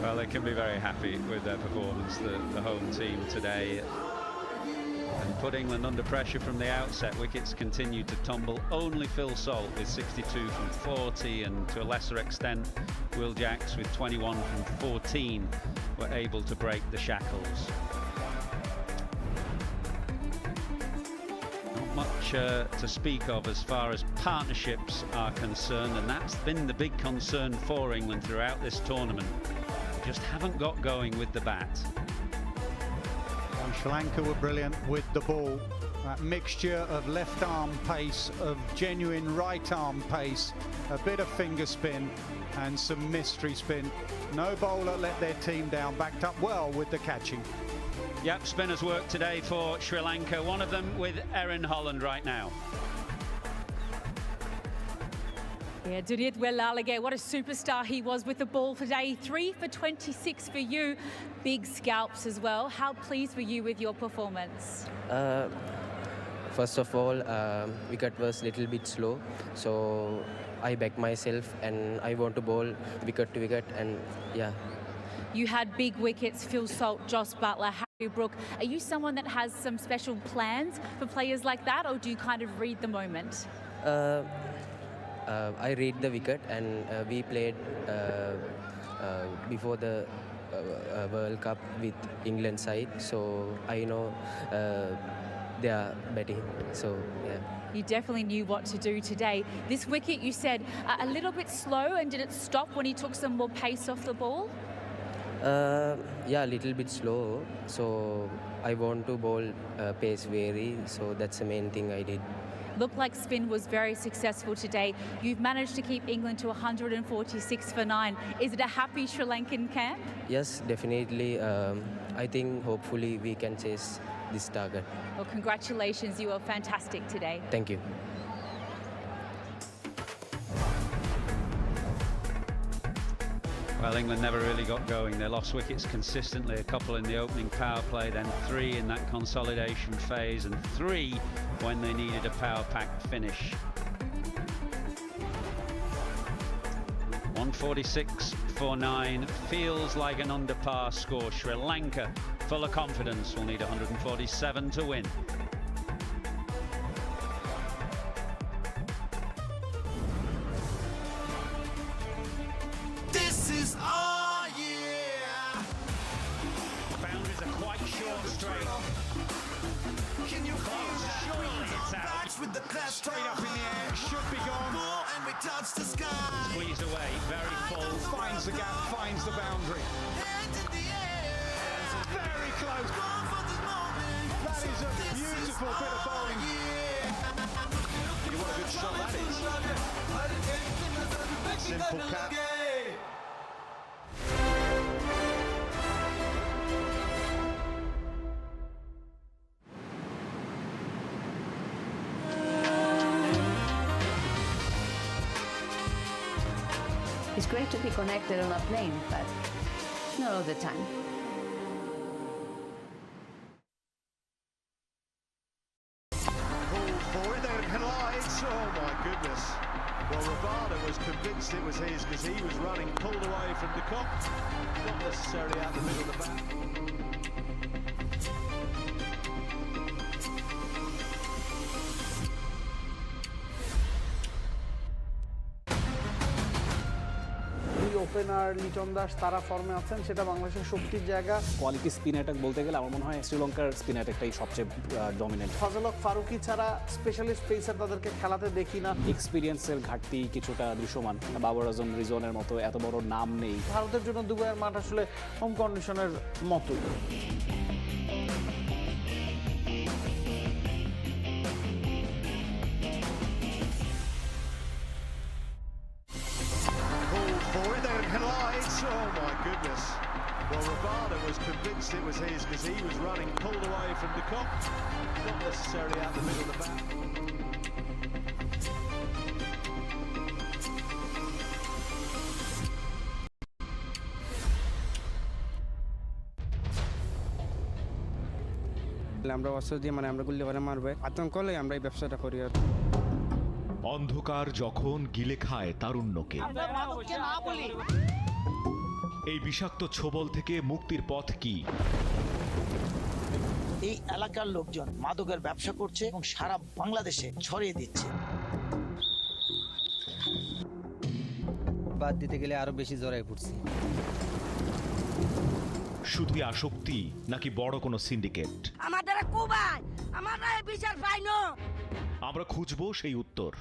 Well, they can be very happy with their performance, the home team today. And put England under pressure from the outset. Wickets continued to tumble. Only Phil Salt with 62 from 40, and to a lesser extent Will Jacks with 21 from 14 were able to break the shackles. Not much to speak of as far as partnerships are concerned, and that's been the big concern for England throughout this tournament. Just haven't got going with the bat. And Sri Lanka were brilliant with the ball. That mixture of left arm pace, of genuine right arm pace, a bit of finger spin and some mystery spin. No bowler let their team down, backed up well with the catching. Yep, spinners work today for Sri Lanka. One of them with Erin Holland right now. Yeah, Dunit Welalage, what a superstar he was with the ball today. 3 for 26 for you. Big scalps as well. How pleased were you with your performance? First of all, wicket was a little bit slow, so I backed myself and I want to bowl wicket to wicket, and yeah. You had big wickets, Phil Salt, Joss Buttler, Harry Brook. Are you someone that has some special plans for players like that, or do you kind of read the moment? I read the wicket, and we played before the World Cup with England side, so I know they are batting, so yeah. You definitely knew what to do today. This wicket, you said, a little bit slow, and did it stop when he took some more pace off the ball? Yeah, a little bit slow, so I want to bowl pace vary, so that's the main thing I did. Looked like spin was very successful today. You've managed to keep England to 146 for 9. Is it a happy Sri Lankan camp? Yes, definitely. I think hopefully we can chase this target. Well, congratulations. You were fantastic today. Thank you. Well, England never really got going. They lost wickets consistently, a couple in the opening power play, then 3 in that consolidation phase, and 3 when they needed a power-packed finish. 146 for 9 feels like an under par score. Sri Lanka, full of confidence, will need 147 to win. This is our year. Boundaries are quite short straight. Can you Close, surely it's out. with the class straight up in the air, should be gone. And we touch the sky. Squeezed away, very full. Finds the gap, finds the boundary. Hands in the air. Very close. Gone for the moment. That is a beautiful beautiful bit of bowling. What a good shot that is. Simple cap. It's great to be connected on a plane, but not all the time. For it, there collides. Oh my goodness. Well, Rabada was convinced it was his because he was running, pulled away from the cop. Not necessarily out the middle of the bat. Opener Liton Das তারা ফর্মে আছেন, সেটা বাংলাদেশের শক্তির জায়গা। Quality spin attack বলতে গেলে আমার মনে হয় শ্রীলঙ্কার স্পিন অ্যাটাকটাই সবচেয়ে ডমিনেন্ট। ফজলক ফারুকি ছাড়া স্পেশালিস্ট পেসার তাদেরকে খেলাতে দেখি না। এক্সপিরিয়েন্সের ঘাটতি কিছুটা দৃশ্যমান। বাবর আজম, রিজওয়ানের মতো এত বড় নাম নেই। ভারতের জন্য দুবাইয়ের মাঠ আসলে হোম কন্ডিশনের মতো। Oh my goodness. Well, Rabada was convinced it was his because he was running, pulled away from the cop. Not necessarily out the middle of the bat. আমরা অস্ত্র দিয়ে আমরা গুলি করে মারবে আতঙ্ক হলে আমরা এই ব্যবসাটা করি। অন্ধকার যখন গিলে খায় তারুণ্যকে, এই বিষাক্ত ছোবল থেকে মুক্তির পথ কি? এই এলাকার লোকজন মাদকের ব্যবসা করছে এবং সারা বাংলাদেশে ছড়িয়ে দিচ্ছে। বাদ দিতে গেলে আরো বেশি জড়াই পড়ছি। শুধু আসক্তি নাকি বড় কোনো সিন্ডিকেট? আমার দ্বারা কুবাই, আমার রায় বিচার পাই না। আমরা খুঁজবো সেই উত্তর।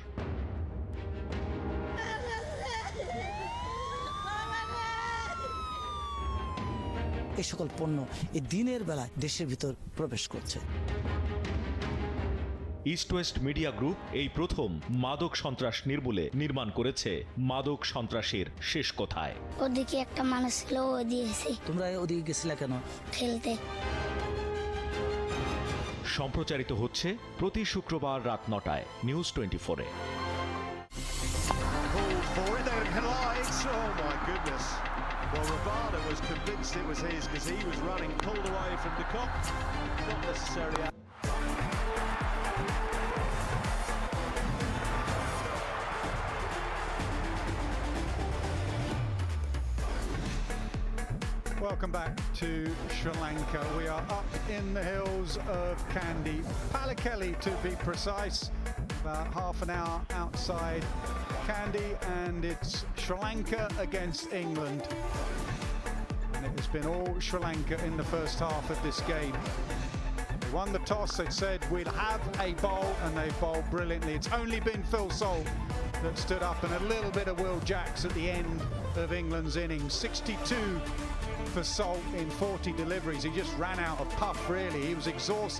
এই সকল পণ্য এই দিনের বেলায় দেশের ভিতর প্রবেশ করছে। ইস্ট ওয়েস্ট মিডিয়া গ্রুপ এই প্রথম মাদক সন্ত্রাস নির্মূলে নির্মাণ করেছে মাদক সন্ত্রাসের শেষ কোথায়। ওদিকে একটা মানুষ ছিল, ও দিয়েছে। তোমরা ওদিকে গেছিলে কেন? খেলতে। সম্প্রচারিত হচ্ছে প্রতি শুক্রবার রাত 9টায় news 24-এ। Oh my goodness. Well, Rabada was convinced it was his because he was running, pulled away from the cop. Not necessarily out. Welcome back to Sri Lanka. We are up in the hills of Kandy, Pallekele to be precise, about half an hour outside Kandy, and it's Sri Lanka against England. And it has been all Sri Lanka in the first half of this game. They won the toss, they said we'd have a bowl, and they bowled brilliantly. It's only been Phil Salt that stood up, and a little bit of Will Jacks at the end of England's innings. 62 for Salt in 40 deliveries. He just ran out of puff, really. He was exhausted.